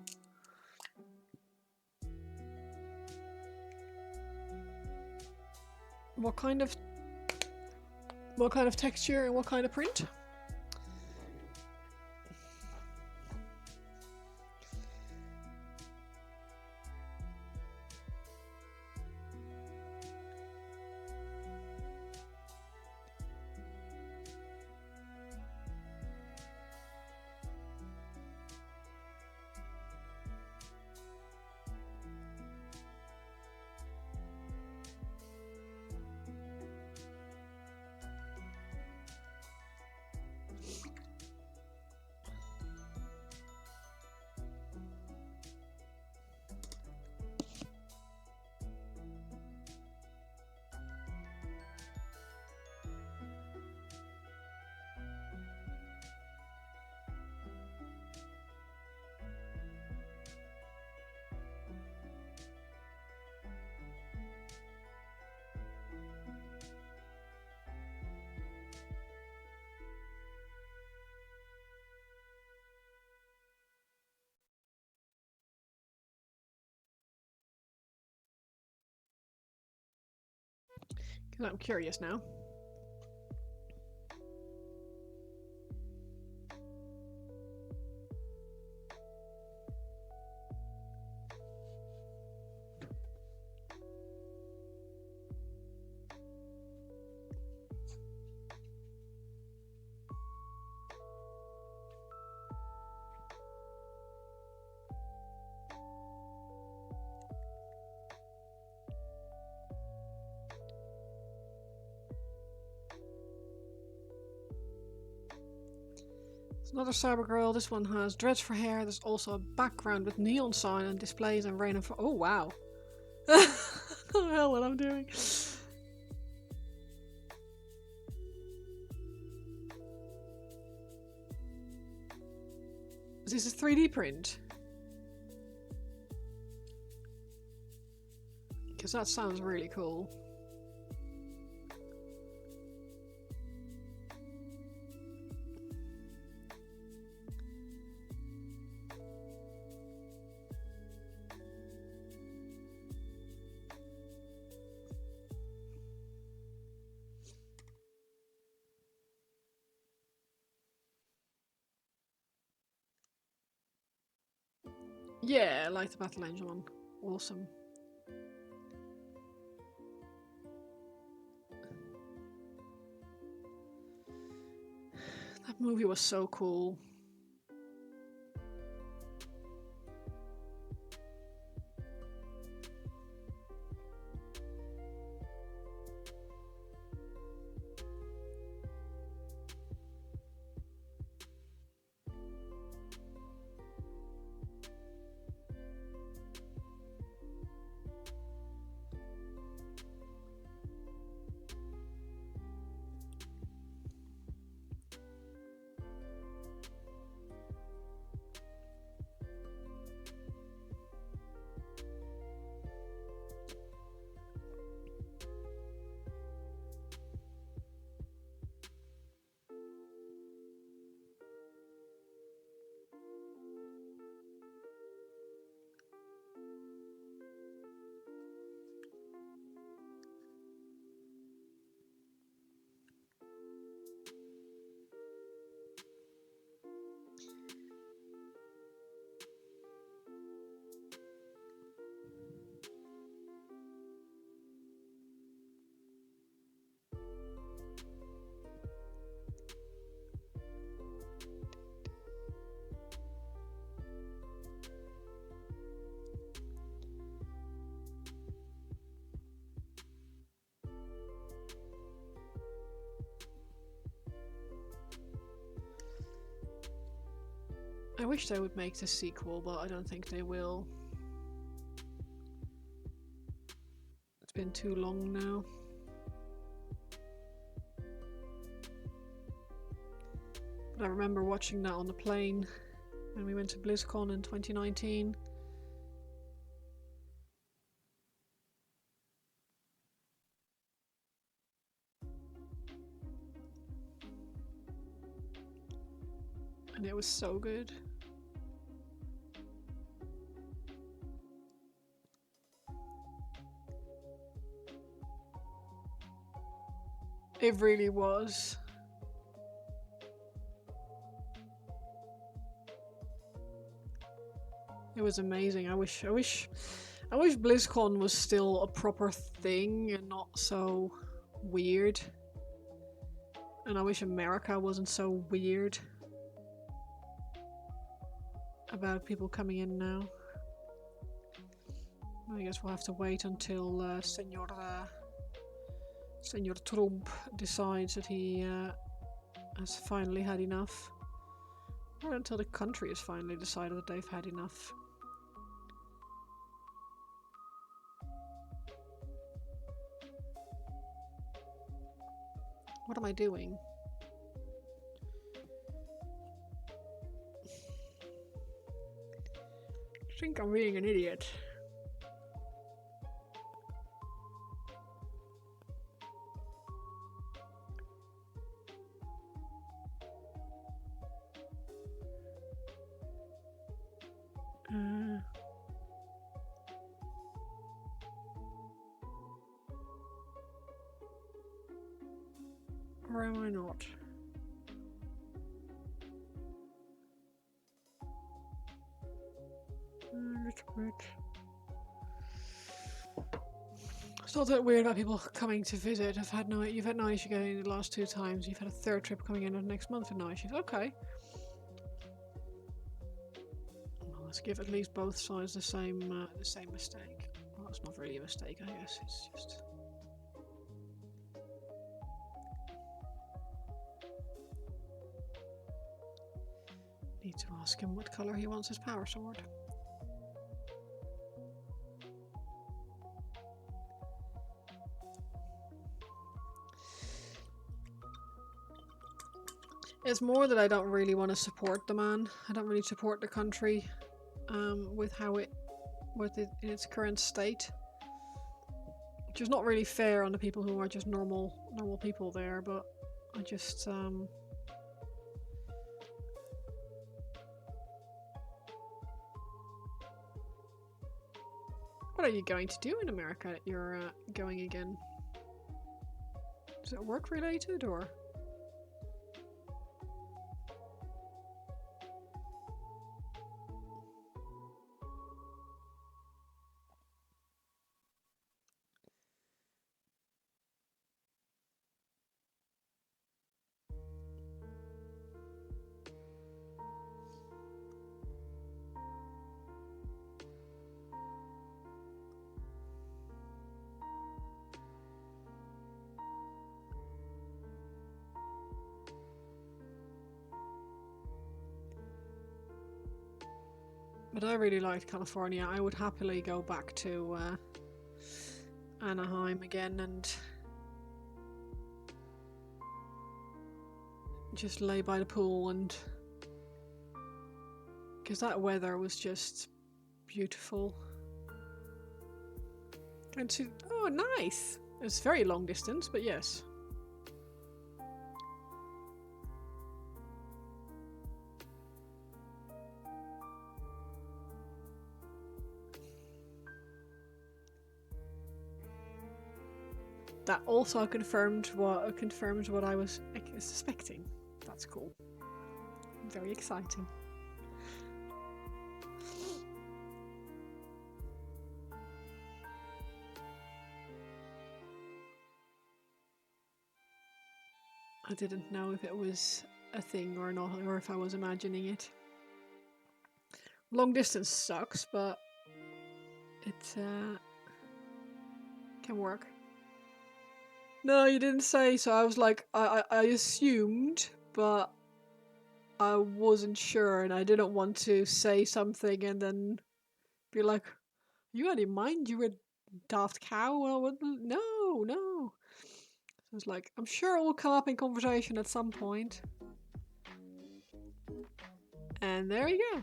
What kind of texture and what kind of print? Because I'm curious now. It's another cyber girl. This one has dreads for hair. There's also a background with neon sign and displays and rain and oh wow. I don't know what I'm doing. Is this a 3D print? Because that sounds really cool. Yeah, I like the Battle Angel one. Awesome. That movie was so cool. I wish they would make the sequel, but I don't think they will. It's been too long now. But I remember watching that on the plane when we went to BlizzCon in 2019. And it was so good. It really was. It was amazing. I wish BlizzCon was still a proper thing and not so weird. And I wish America wasn't so weird about people coming in now. I guess we'll have to wait until Senor Trump decides that he has finally had enough. Or until the country has finally decided that they've had enough. What am I doing? I think I'm being an idiot. Or am I not? A little bit. It's not that weird about people coming to visit. You've had no issue getting the last 2 times. You've had a 3rd trip coming in next month with no issues. Okay. Well, let's give at least both sides the same mistake. Well, it's not really a mistake, I guess. It's just. Need to ask him what color he wants his power sword. It's more that I don't really want to support the man. I don't really support the country with it in its current state. Which is not really fair on the people who are just normal people there, but I just What are you going to do in America that you're going again? Is it work related or? But I really liked California. I would happily go back to Anaheim again and just lay by the pool, and because that weather was just beautiful. And to oh, nice! It's very long distance, but yes. That also confirmed what I was suspecting. That's cool. Very exciting. I didn't know if it was a thing or not, or if I was imagining it. Long distance sucks, but it can work. No, you didn't say, so I was like, I assumed, but I wasn't sure and I didn't want to say something and then be like, you had in mind you were daft cow? Well, no, no. So it's like, I'm sure it will come up in conversation at some point. And there you go.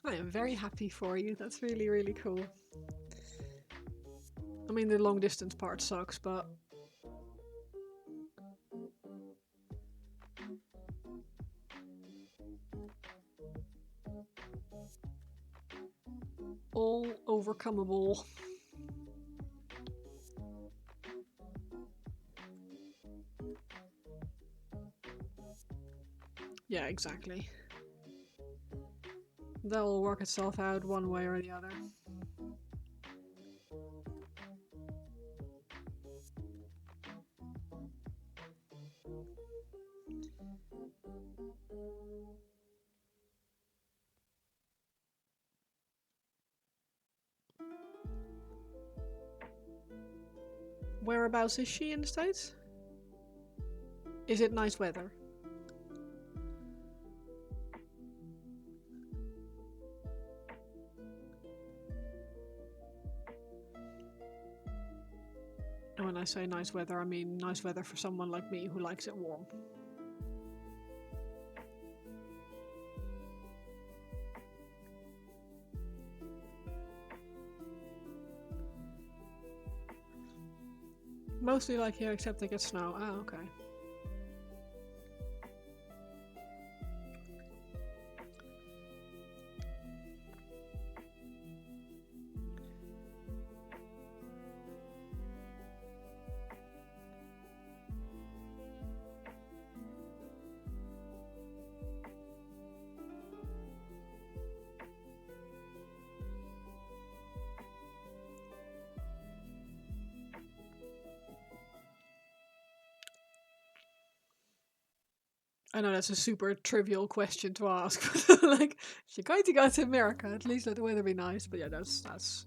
I am very happy for you. That's really, really cool. I mean, the long distance part sucks, but all overcomeable. Yeah, exactly. That will work itself out one way or the other. Whereabouts is she in the States? Is it nice weather? And when I say nice weather, I mean nice weather for someone like me who likes it warm. Mostly like here, except they get snow. Ah, okay. I know that's a super trivial question to ask, but like, if you're going to go to America, at least let the weather be nice. But yeah, that's.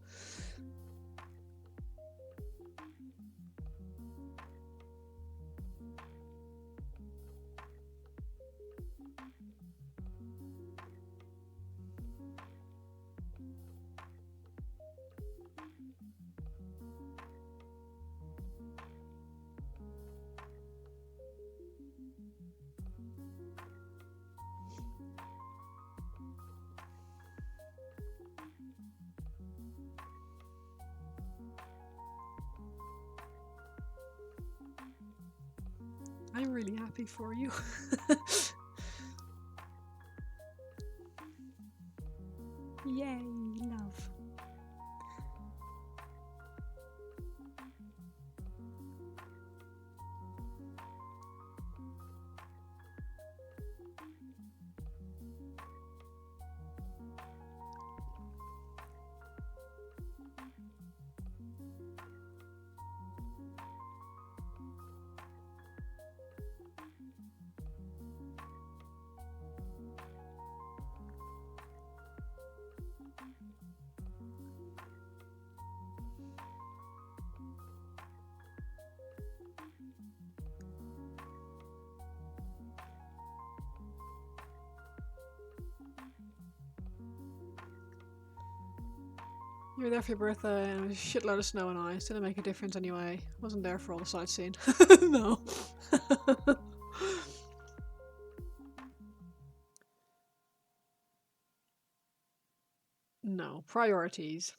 I'm really happy for you. Yay, love. You were there for your birthday and it was a shitload of snow and ice. Didn't make a difference anyway. Wasn't there for all the sightseeing. No. No. Priorities.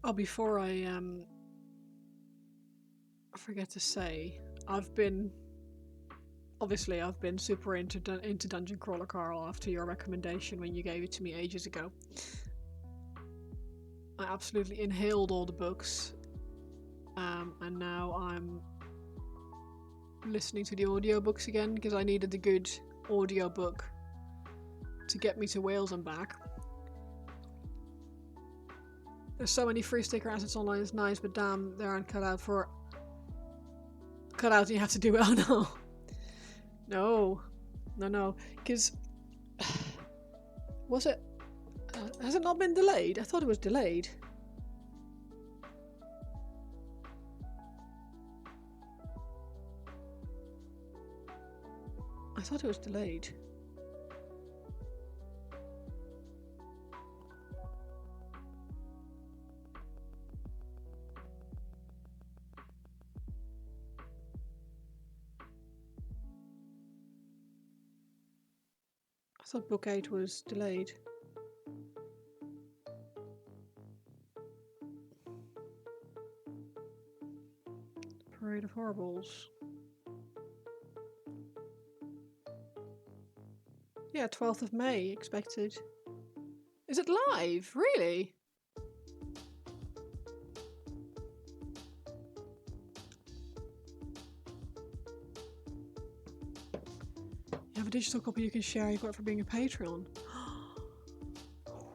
Oh, before I forget to say, I've been super into Dungeon Crawler, Carl, after your recommendation when you gave it to me ages ago. I absolutely inhaled all the books, and now I'm listening to the audiobooks again because I needed a good audiobook to get me to Wales and back. There's so many free sticker assets online, it's nice, but damn, they aren't cut out and you have to do it. Oh no. No, because was it, has it not been delayed? I thought it was delayed. I thought it was delayed. I thought book 8 was delayed. Parade of Horribles. Yeah, 12th of May expected. Is it live? Really? You have a digital copy you can share. You got it for being a Patreon.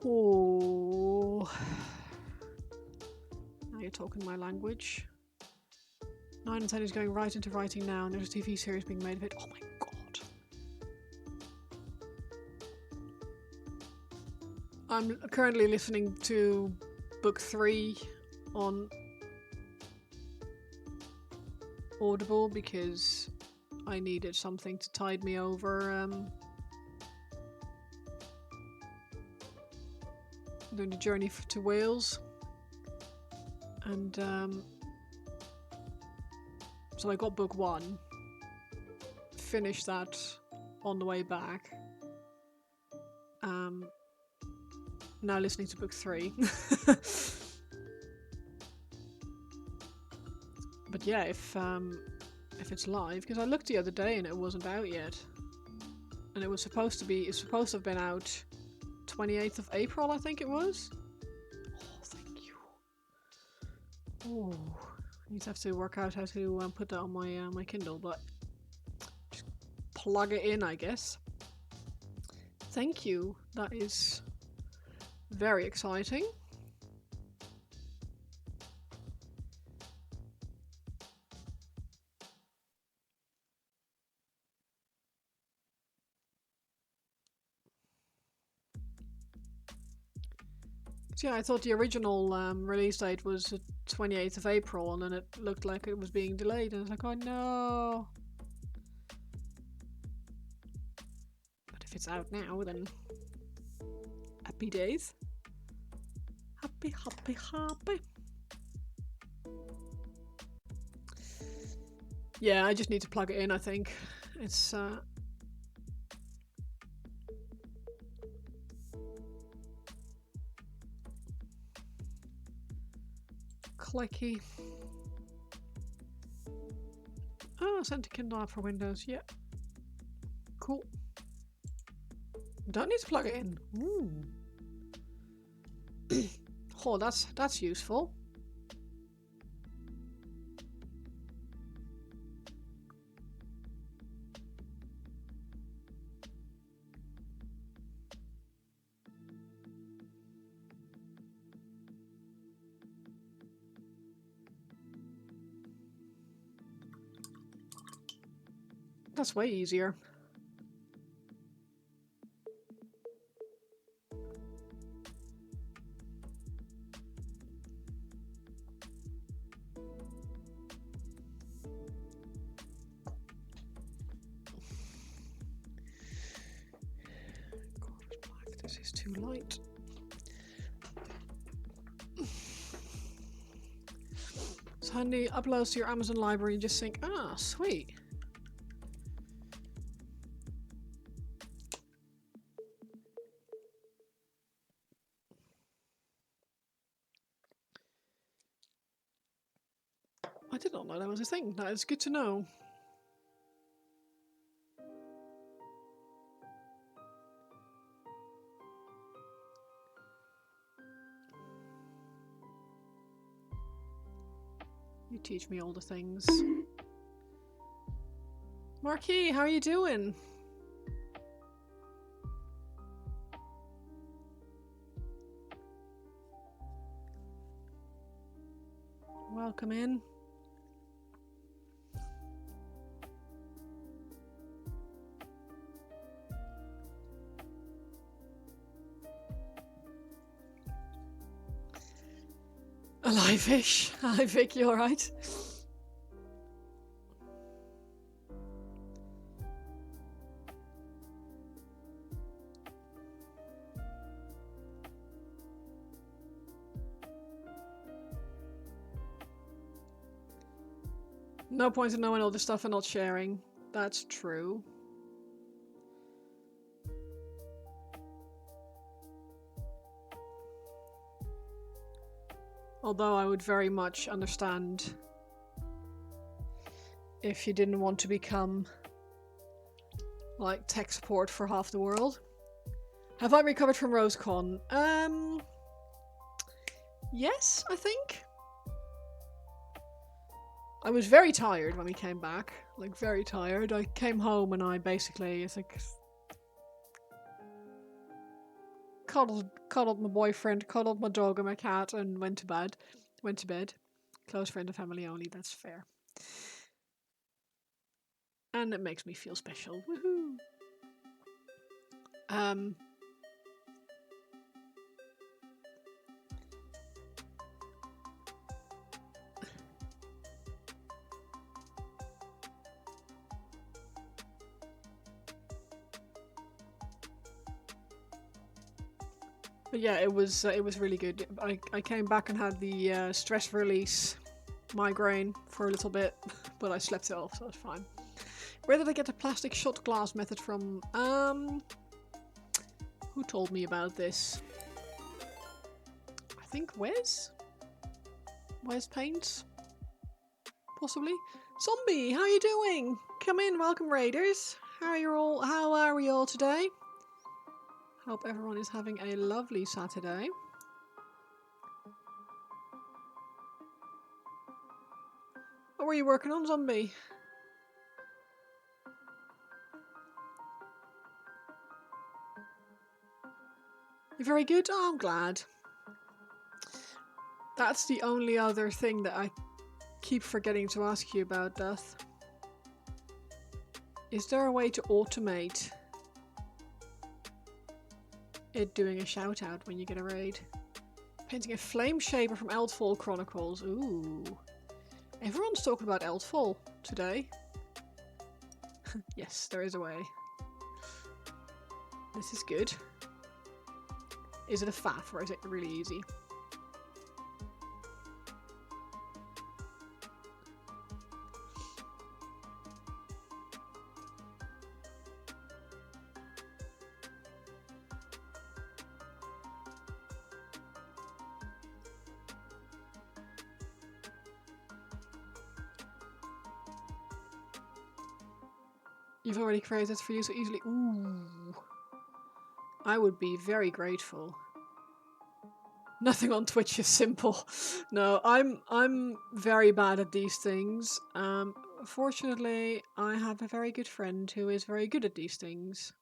Oh. Now you're talking my language. 9 and 10 is going right into writing now, and there's a TV series being made of it. Oh my god. I'm currently listening to book 3 on Audible because I needed something to tide me over doing the journey to Wales. And so I got book 1, finished that on the way back. Now listening to book 3. But yeah, if it's live, because I looked the other day and it wasn't out yet, and it's supposed to have been out 28th of April, I think it was. Oh, thank you. Oh, I need to have to work out how to put that on my my Kindle, but just plug it in, I guess. Thank you. That is very exciting. So yeah, I thought the original release date was the 28th of April, and then it looked like it was being delayed, and I was like, oh no. But if it's out now, then happy days. Happy, happy, happy. Yeah, I just need to plug it in, I think. It's clicky. Oh, sent to Kindle app for Windows. Yeah. Cool. Don't need to plug it in. Ooh. Oh, that's useful. That's way easier. This is too light. It's handy. Uploads to your Amazon library and just think, ah, sweet. did not know that was a thing. That is good to know. You teach me all the things. Marquis, how are you doing? Welcome in. Alive fish. Hi Vic, you alright? No point in knowing all this stuff and not sharing. That's true. Although I would very much understand if you didn't want to become like tech support for half the world. Have I recovered from RoseCon? Yes, I think. I was very tired when we came back. Like, very tired. I came home and I basically, it's like, cuddled my boyfriend, cuddled my dog and my cat, and went to bed. Close friend and family only, that's fair. And it makes me feel special. Woohoo! But yeah, it was really good. I came back and had the stress release migraine for a little bit, but I slept it off, so it's fine. Where did I get the plastic shot glass method from? Who told me about this? I think Wes? Wes Paints? Possibly? Zombie, how are you doing? Come in, welcome raiders. How are we all today? Hope everyone is having a lovely Saturday. What were you working on, Zombie? You're very good? Oh, I'm glad. That's the only other thing that I keep forgetting to ask you about, Duth. Is there a way to automate it doing a shout out when you get a raid? Painting a flame shaper from Eldfall Chronicles. Ooh. Everyone's talking about Eldfall today. Yes, there is a way. This is good. Is it a faff or is it really easy? You've already created for you so easily. Ooh. I would be very grateful. Nothing on Twitch is simple. No, I'm very bad at these things. Fortunately, I have a very good friend who is very good at these things.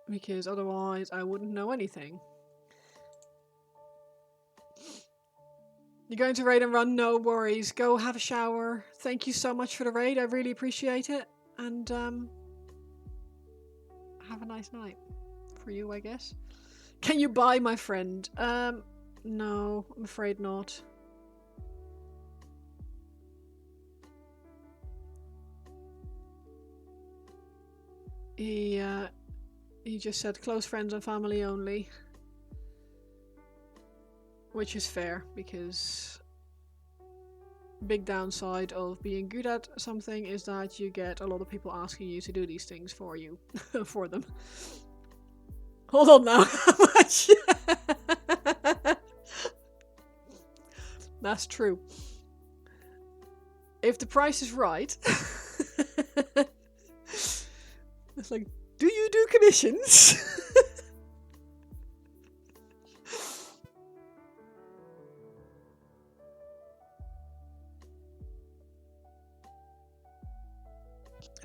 Because otherwise I wouldn't know anything. You're going to raid and run? No worries. Go have a shower. Thank you so much for the raid. I really appreciate it. And have a nice night. For you, I guess. Can you buy my friend? No, I'm afraid not. He just said close friends and family only. Which is fair, because big downside of being good at something is that you get a lot of people asking you to do these things for you. For them. Hold on now. How much? That's true. If the price is right, it's like, do you do commissions?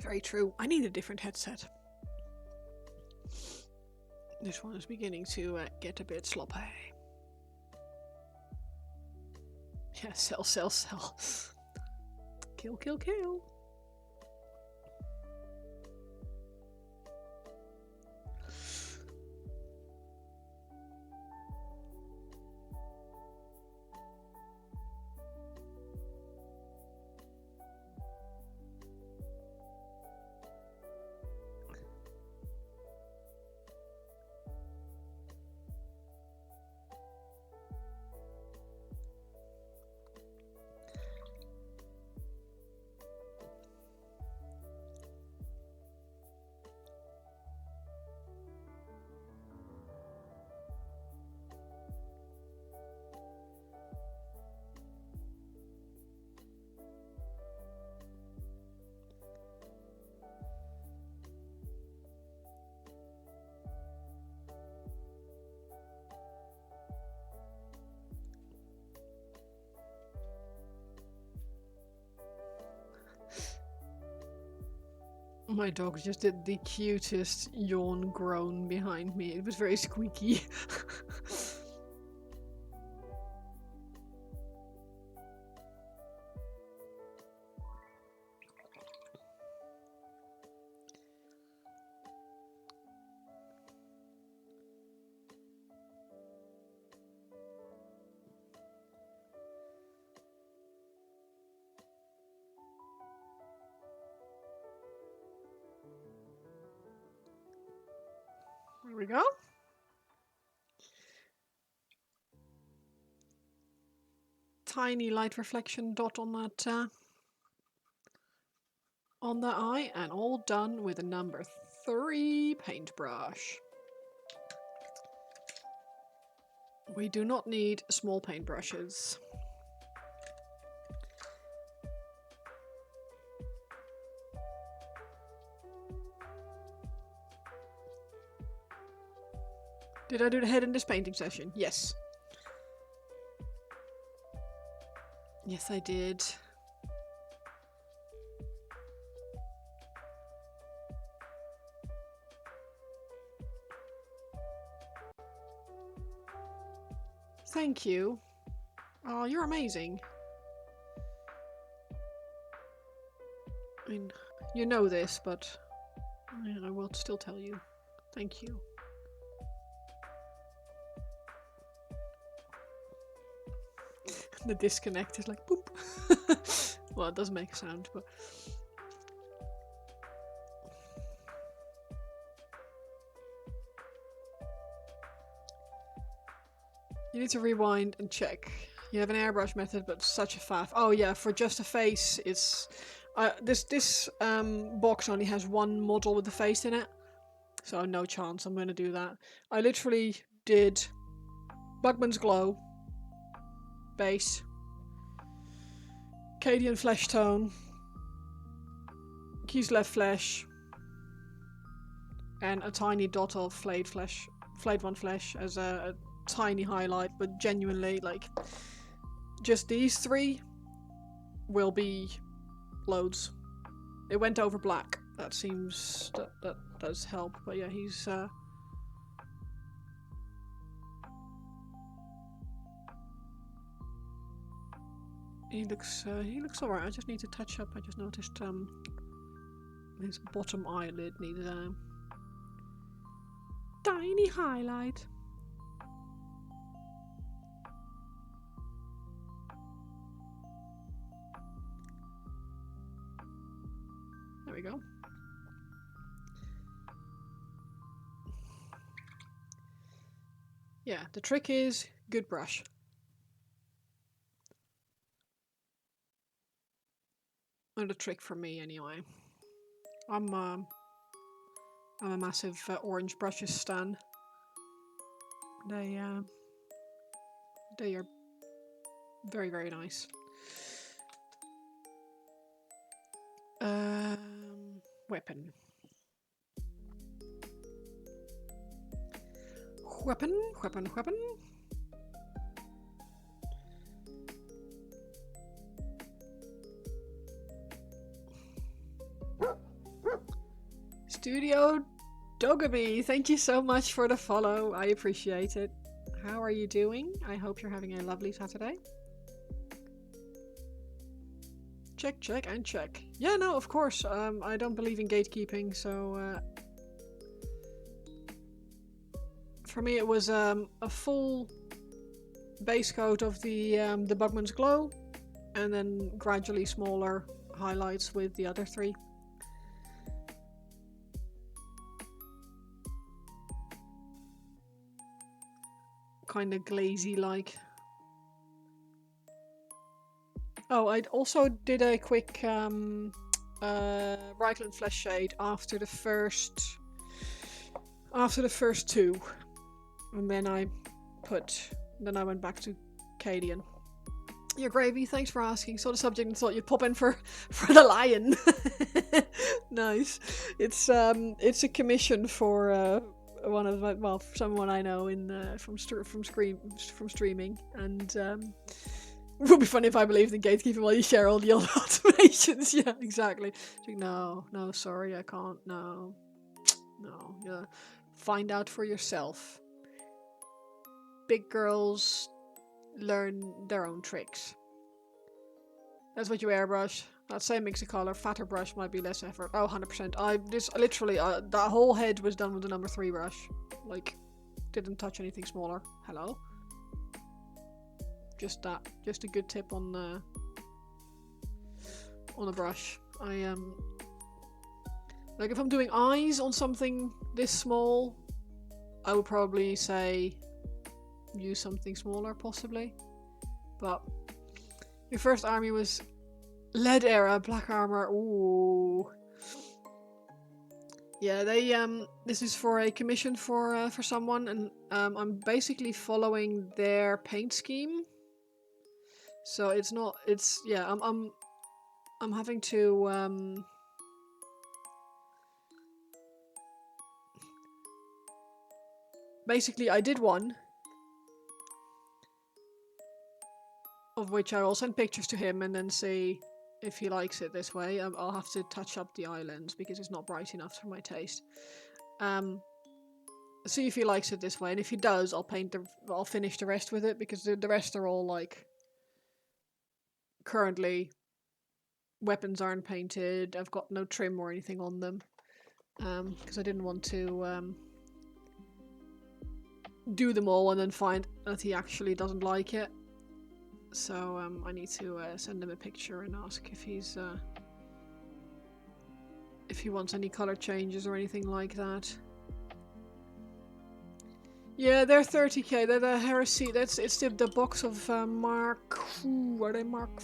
Very true. I need a different headset. This one is beginning to get a bit sloppy. Yeah, sell, sell, sell. Kill, kill, kill. My dog just did the cutest yawn groan behind me. It was very squeaky. There we go. Tiny light reflection dot on that on the eye, and all done with a number 3 paintbrush. We do not need small paintbrushes. Did I do the head in this painting session? Yes. Yes, I did. Thank you. Oh, you're amazing. I mean, you know this, but I will still tell you. Thank you. The disconnect is like boop. Well, it does make a sound, but you need to rewind and check. You have an airbrush method, but such a faff. Oh yeah, for just a face, it's this box only has one model with the face in it, so no chance I'm gonna do that. I literally did Bugman's Glow base, Cadian Flesh Tone, Kislev Flesh, and a tiny dot of Flayed One Flesh as a tiny highlight, but genuinely, like, just these 3 will be loads. It went over black. That seems that does help, but yeah, he's he looks alright. I just need to touch up. I just noticed his bottom eyelid needs a tiny highlight. There we go. Yeah, the trick is good brush. Or the trick for me, anyway. I'm a massive orange brushes stan. They are Very, very nice. Weapon. Weapon. Studio Dogaby, thank you so much for the follow. I appreciate it. How are you doing? I hope you're having a lovely Saturday. Check, and check. Yeah, no, of course. I don't believe in gatekeeping, so for me it was a full base coat of the Bugman's Glow, and then gradually smaller highlights with the other three. Kind of glazy like. Oh, I also did a quick Reichland Flesh Shade after the first two, and then I went back to Cadian. Your gravy, thanks for asking. Saw the subject and thought you'd pop in for the lion. Nice. It's a commission for one of my, well, someone I know in from streaming, and it would be funny if I believed in gatekeeping while you share all the other automations. Yeah, exactly. Like, no, sorry, I can't. No, yeah. Find out for yourself. Big girls learn their own tricks. That's what you airbrush. That same mix of color, fatter brush might be less effort. Oh, 100%. This literally, that whole head was done with the number 3 brush. Like, didn't touch anything smaller. Hello? Just that. Just a good tip on the brush. Like if I'm doing eyes on something this small, I would probably say use something smaller, possibly. But your first army was Lead Era, Black Armor. Ooh. Yeah, they this is for a commission for someone, and I'm basically following their paint scheme. So it's not. It's yeah. I'm having to basically I did one, of which I will send pictures to him and then see if he likes it this way. I'll have to touch up the eye lens because it's not bright enough for my taste. See if he likes it this way, and if he does, I'll finish the rest with it, because the rest are all like currently weapons aren't painted. I've got no trim or anything on them because I didn't want to do them all and then find that he actually doesn't like it. So I need to send him a picture and ask if he wants any color changes or anything like that. Yeah, they're 30k. They're the Heresy. It's the box of Mark. Are they Mark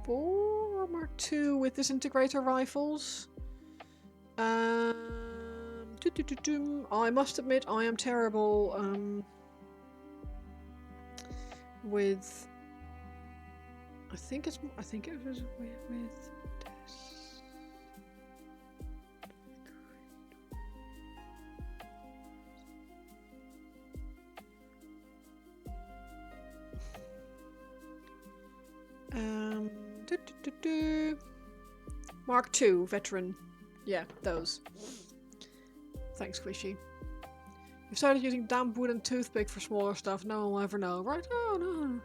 4 or Mark 2 with disintegrator rifles? I must admit I am terrible with. I think it was with this. Mark II veteran. Yeah, those. Thanks, Squishy. You started using damp wood and toothpick for smaller stuff. No one will ever know, right? Oh, no.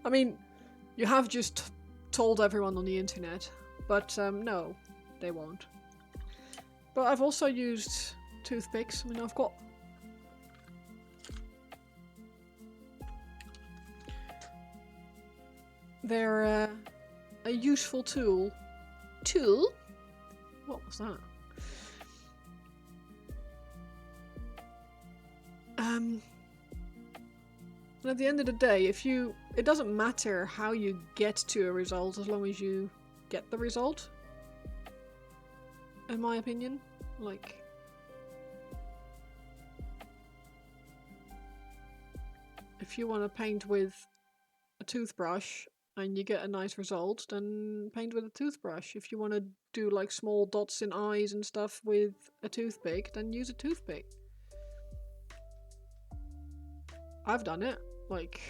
I mean, you have just told everyone on the internet, but no, they won't. But I've also used toothpicks. I mean, I've got... They're a useful tool. Tool? What was that? And at the end of the day, it doesn't matter how you get to a result as long as you get the result. In my opinion, like, if you want to paint with a toothbrush and you get a nice result, then paint with a toothbrush. If you want to do like small dots in eyes and stuff with a toothpick, then use a toothpick. I've done it. Like,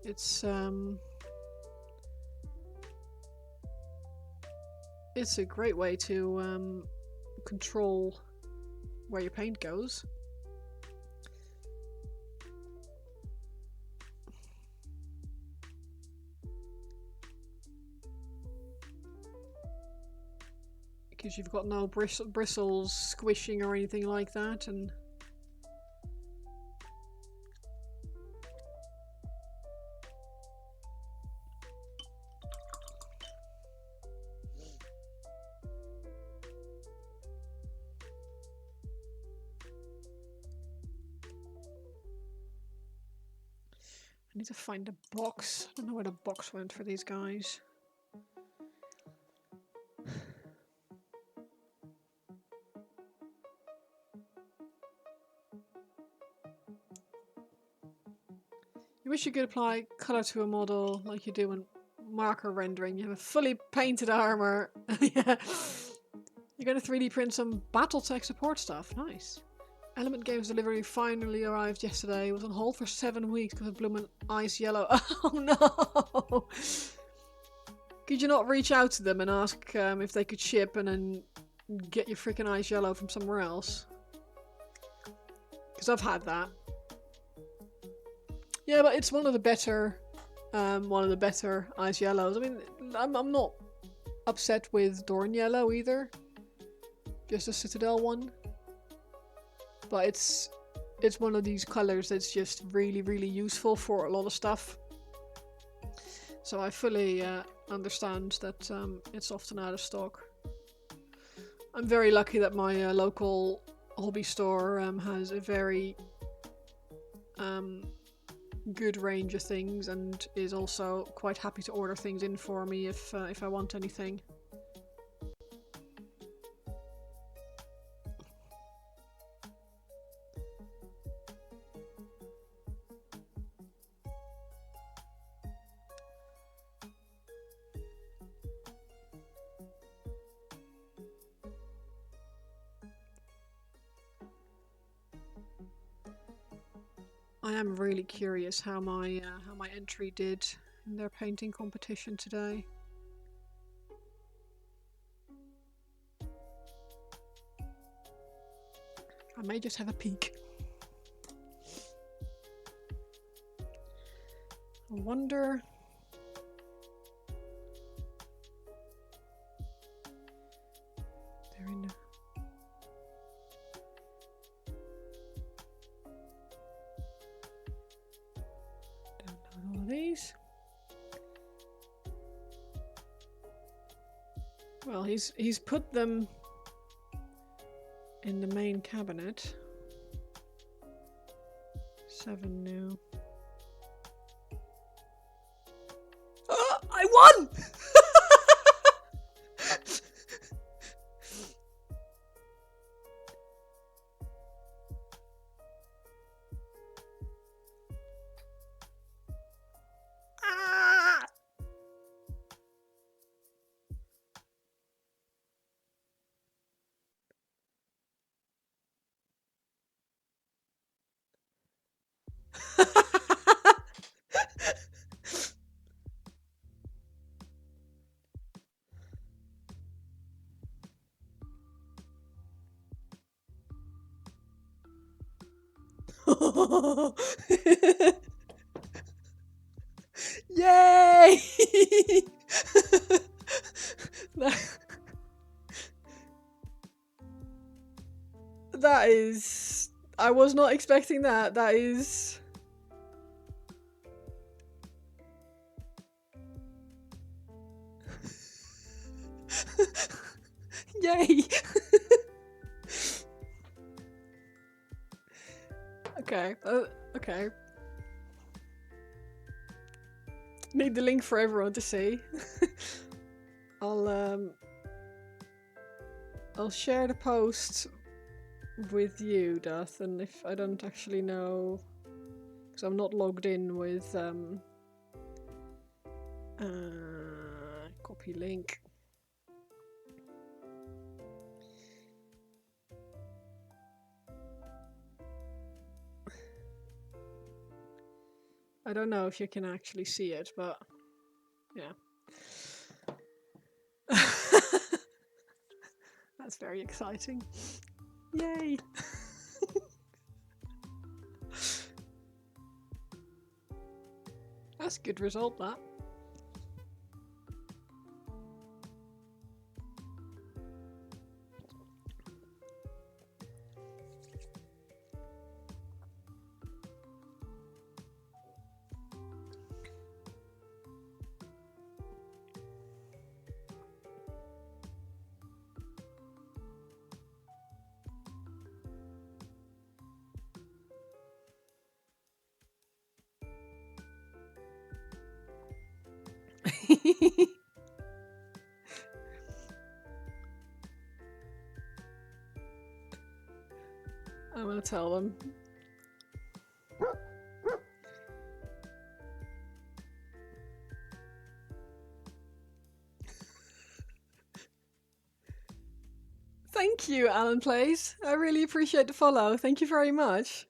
it's a great way to control where your paint goes. Because you've got no bristles squishing or anything like that, and I need to find a box. I don't know where the box went for these guys. You wish you could apply colour to a model like you do in marker rendering. You have a fully painted armor. Yeah. You're going to 3D print some Battletech support stuff. Nice. Element Games delivery finally arrived yesterday. It was on hold for 7 weeks because of blooming ice yellow. Oh no! Could you not reach out to them and ask if they could ship and then get your freaking ice yellow from somewhere else? Because I've had that. Yeah, but it's one of the better ice yellows. I mean, I'm not upset with Dorn yellow either. Just a Citadel one. But it's one of these colors that's just really, really useful for a lot of stuff. So I fully understand that it's often out of stock. I'm very lucky that my local hobby store has a very good range of things and is also quite happy to order things in for me if I want anything. I am really curious how my entry did in their painting competition today. I may just have a peek. I wonder. They're in the... Download all of these. Well, he's put them in the main cabinet. 7 new. Oh, I won! Ah! Yay! That is... I was not expecting that. That is... Yay! Okay, okay. Need the link for everyone to see. I'll share the post with you, Duth, and if I don't actually know, because I'm not logged in with copy link. I don't know if you can actually see it, but yeah. That's very exciting. Yay! That's a good result, that. I'm gonna tell them. Thank you, Alan Plays. I really appreciate the follow. Thank you very much.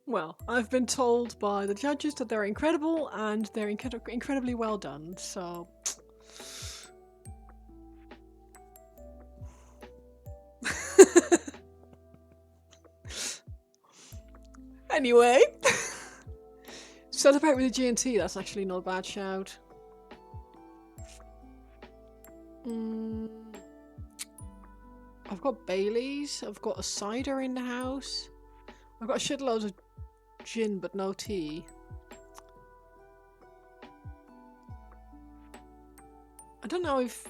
Well, I've been told by the judges that they're incredible and they're incredibly well done, so... Anyway, celebrate with a G&T, that's actually not a bad shout. I've got Baileys, I've got a cider in the house, I've got a shitload of gin but no tea. I don't know if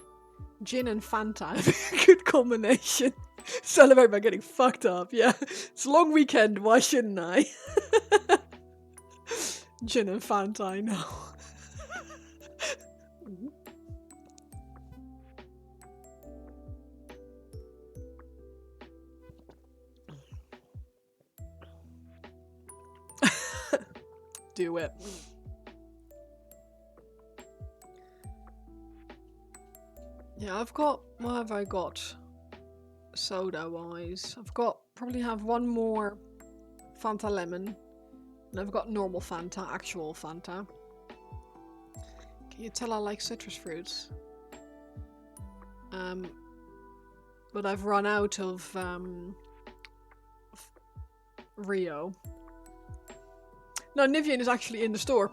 gin and Fanta is a good combination. Celebrate by getting fucked up, yeah. It's a long weekend, why shouldn't I? Gin and Fanta, I know. Do it. Yeah, I've got... What have I got? Soda-wise. I've got... Probably have one more Fanta Lemon. And I've got normal Fanta, actual Fanta. Can you tell I like citrus fruits? But I've run out of Rio. No, Nivian is actually in the store.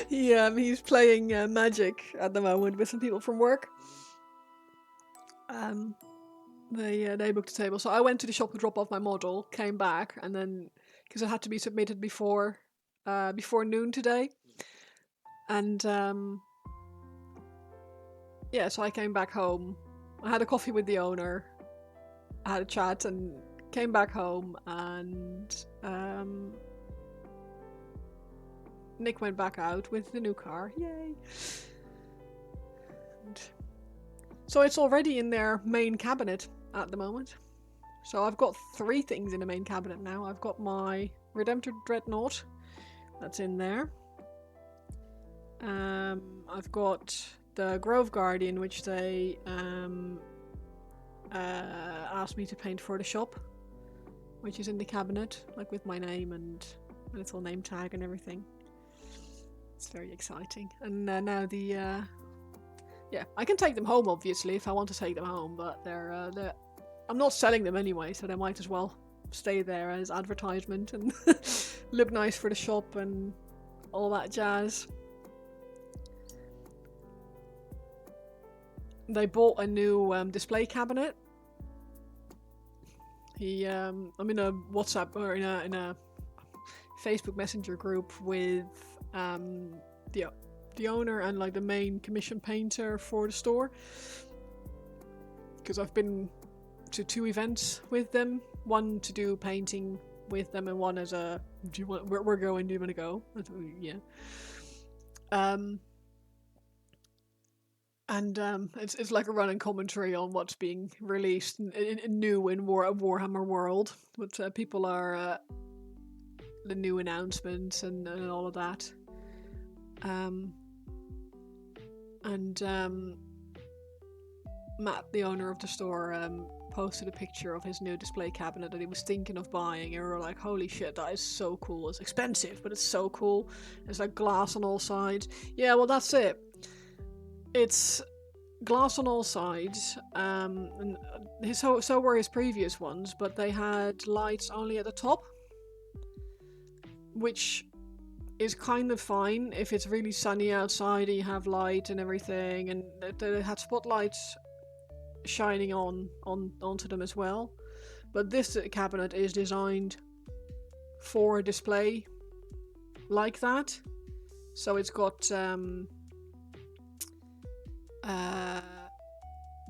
He's playing Magic at the moment with some people from work. They booked a table, so I went to the shop to drop off my model, came back, and then because it had to be submitted before noon today, and yeah, so I came back home. I had a coffee with the owner, I had a chat, and came back home, and Nick went back out with the new car. Yay! And so it's already in their main cabinet at the moment. So I've got 3 things in the main cabinet now. I've got my Redemptor Dreadnought. That's in there. I've got the Grove Guardian, which they asked me to paint for the shop, which is in the cabinet, like with my name and a little name tag and everything. It's very exciting. And now the yeah, I can take them home obviously if I want to take them home, but they're I'm not selling them anyway, so they might as well stay there as advertisement and look nice for the shop and all that jazz. They bought a new display cabinet. I'm in a WhatsApp or in a Facebook Messenger group with the owner and like the main commission painter for the store, because I've been to 2 events with them. One to do painting with them, and one as a do you want we're going. Do you want to go? Yeah. It's like a running commentary on what's being released new in Warhammer World. What people are the new announcements and all of that. Matt, the owner of the store, posted a picture of his new display cabinet that he was thinking of buying, and we were like, holy shit, that is so cool. It's expensive, but it's so cool. It's like glass on all sides. Yeah, well, that's it. It's glass on all sides, and so were his previous ones, but they had lights only at the top, which is kind of fine if it's really sunny outside and you have light and everything, and they had spotlights shining onto them as well. But this cabinet is designed for a display like that, so it's got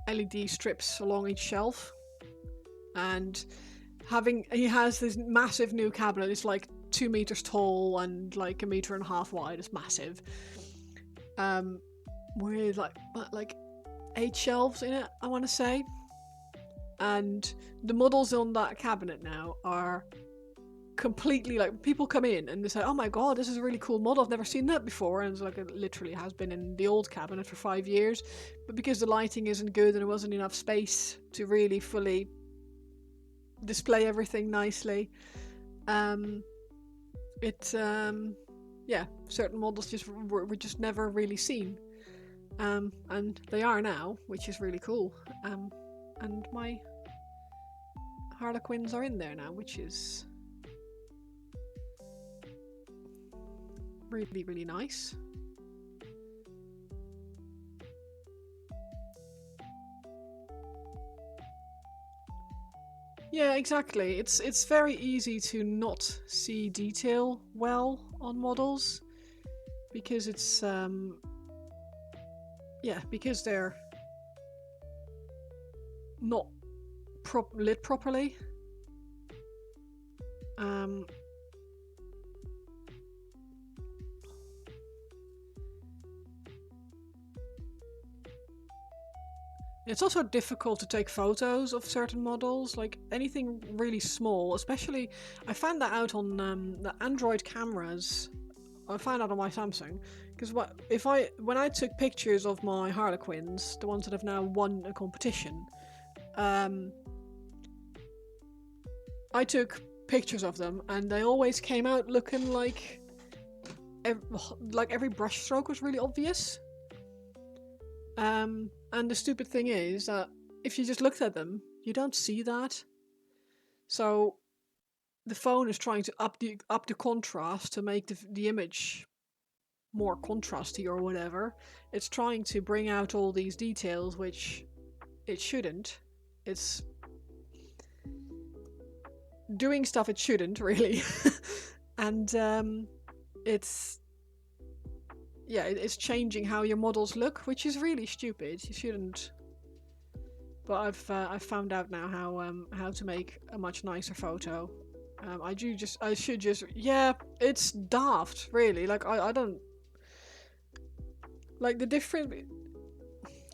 LED strips along each shelf, and he has this massive new cabinet. It's like 2 meters tall and like 1.5 meters wide. It's massive. With like 8 shelves in it, I want to say. And the models on that cabinet now are completely like, people come in and they say, oh my god, this is a really cool model, I've never seen that before, and it's like, it literally has been in the old cabinet for 5 years, but because the lighting isn't good and there wasn't enough space to really fully display everything nicely, certain models were just never really seen, and they are now, which is really cool. And my Harlequins are in there now, which is really, really nice. Yeah, exactly. It's very easy to not see detail well on models because it's because they're not lit properly. It's also difficult to take photos of certain models, like anything really small, especially I found that out on the Android cameras. I found out on my Samsung, because when I took pictures of my Harlequins, the ones that have now won a competition, I took pictures of them and they always came out looking like every brush stroke was really obvious. And the stupid thing is that if you just looked at them, you don't see that. So the phone is trying to up the contrast to make the image more contrasty or whatever. It's trying to bring out all these details, which it shouldn't. It's doing stuff it shouldn't, really. And it's changing how your models look, which is really stupid. You shouldn't. But I've found out now how to make a much nicer photo. It's daft, really. Like I don't like the different.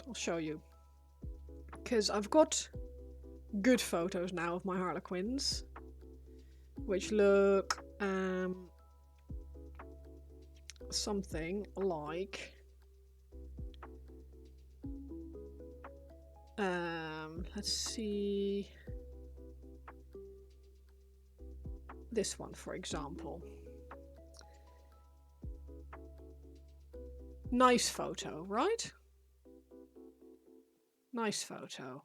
I'll show you, because I've got good photos now of my Harlequins, which look something like let's see, this one for example. Nice photo, right? Nice photo.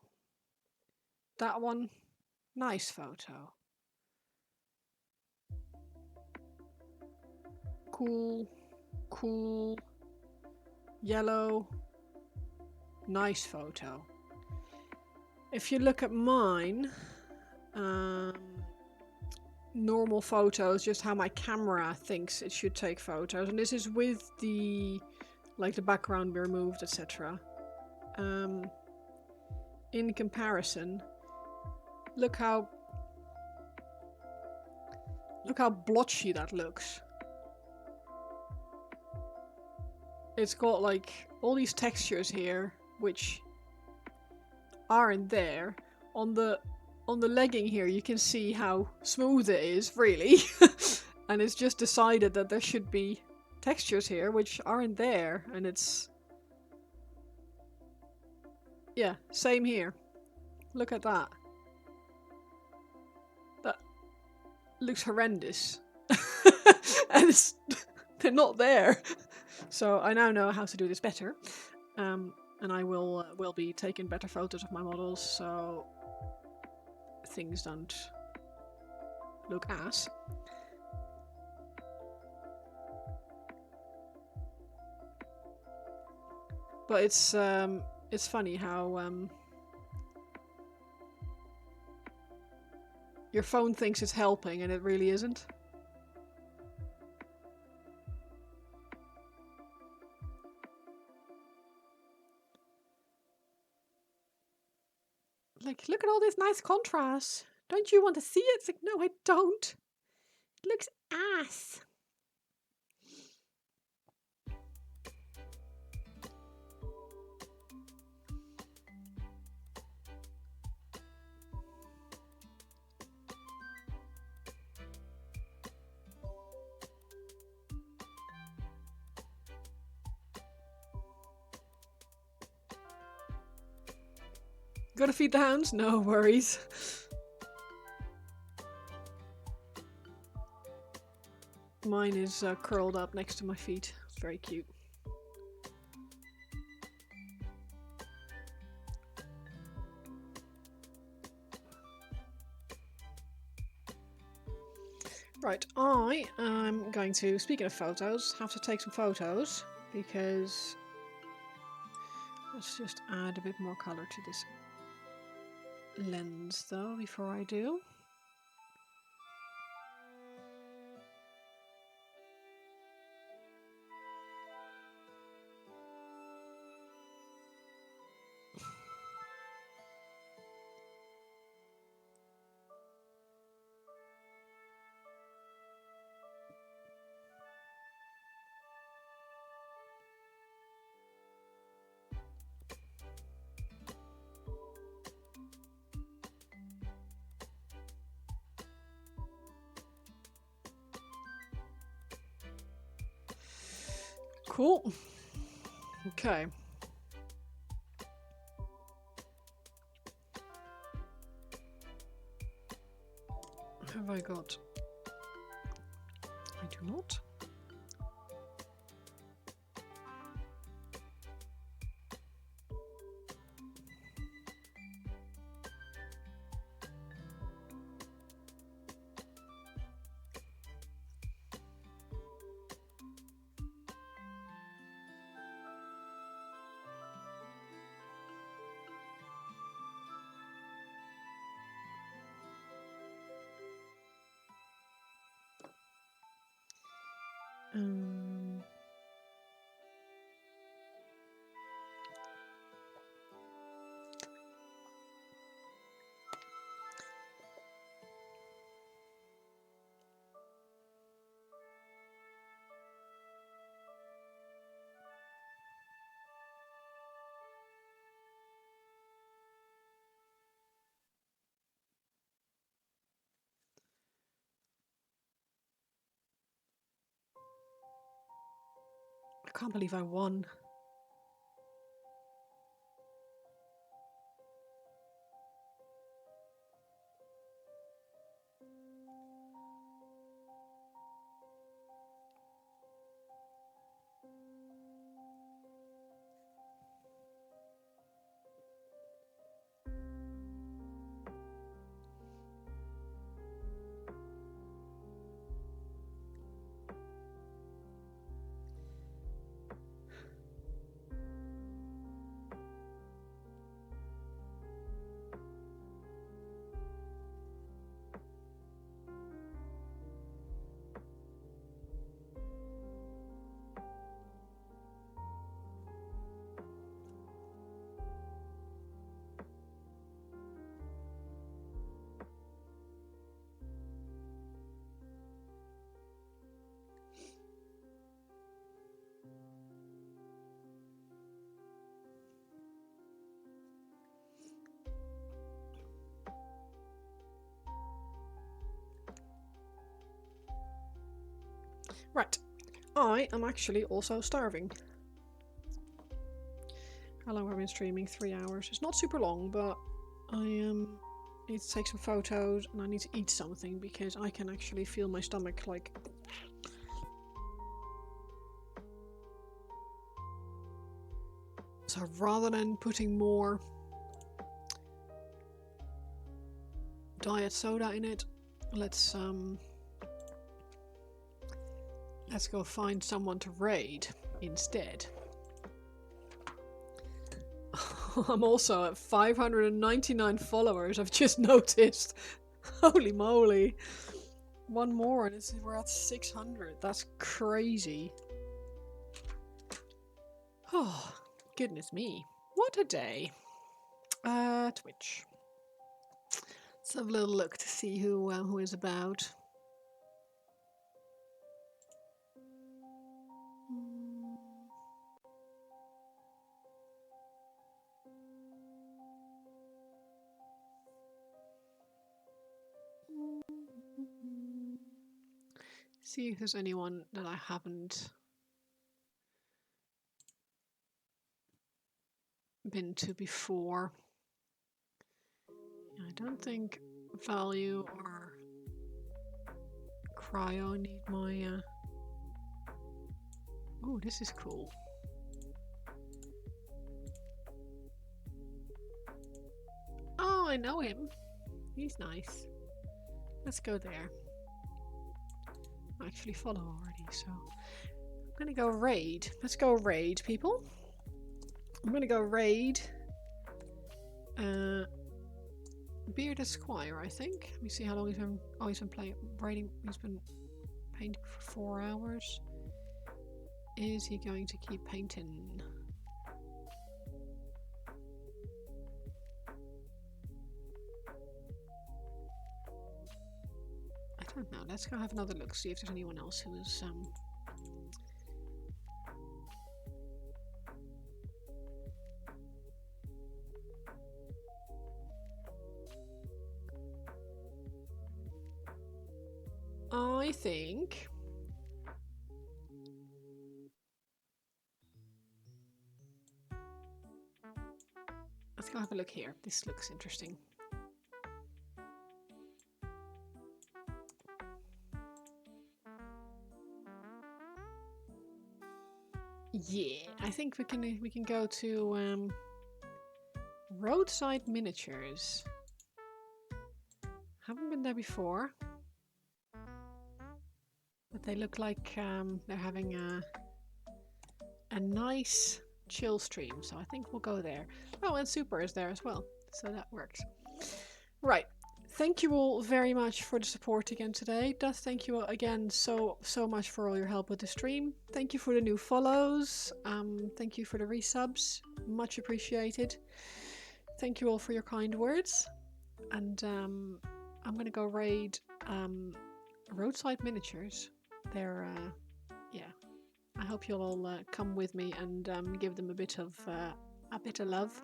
That one, nice photo. Cool. Yellow. Nice photo. If you look at mine, normal photos, just how my camera thinks it should take photos, and this is with the background removed, etc. In comparison, Look how blotchy that looks. It's got like all these textures here, which aren't there. On the legging here, you can see how smooth it is, really. And it's just decided that there should be textures here, which aren't there. And it's... yeah, same here. Look at that. That looks horrendous. And they're not there. So I now know how to do this better. And I will be taking better photos of my models, so things don't look ass. But it's funny how your phone thinks it's helping and it really isn't. Like, look at all this nice contrast. Don't you want to see it? It's like, no, I don't. It looks ass. Gotta feed the hounds? No worries. Mine is curled up next to my feet. It's very cute. Right, I am going to, speaking of photos, have to take some photos because let's just add a bit more color to this lens though before I do. Cool. Okay. Have I got? I do not. I can't believe I won. Right. I am actually also starving. How long have I been streaming? 3 hours. It's not super long, but I need to take some photos and I need to eat something because I can actually feel my stomach like... So rather than putting more diet soda in it, let's go find someone to raid instead. I'm also at 599 followers, I've just noticed. Holy moly. One more and we're at 600. That's crazy. Oh, goodness me. What a day. Twitch. Let's have a little look to see who is about. See if there's anyone that I haven't been to before. I don't think Value or Cryo need my... Oh, this is cool. Oh, I know him. He's nice. Let's go there. I actually follow already, so... I'm gonna go raid. Let's go raid, people. I'm gonna go raid... Bearded Squire, I think. Let me see how long he's been... Oh, he's been playing... Raiding... He's been painting for 4 hours. Is he going to keep painting? I don't know. Let's go have another look, see if there's anyone else who is I think let's go have a look here. This looks interesting. Yeah, I think we can go to Roadside Miniatures. Haven't been there before, but they look like they're having a nice chill stream, so I think we'll go there. Oh, and Super is there as well, so that works. Right. Thank you all very much for the support again today. Does thank you again so much for all your help with the stream. Thank you for the new follows. Thank you for the resubs. Much appreciated. Thank you all for your kind words. And I'm gonna go raid Roadside Miniatures. They're yeah. I hope you'll all come with me and give them a bit of love.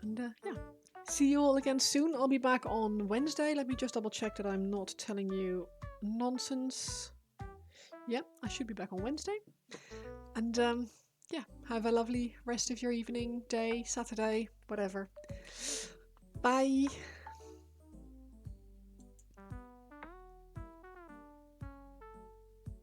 And yeah. See you all again soon. I'll be back on Wednesday. Let me just double check that I'm not telling you nonsense. Yeah, I should be back on Wednesday. And yeah, have a lovely rest of your evening, day, Saturday, whatever. Bye.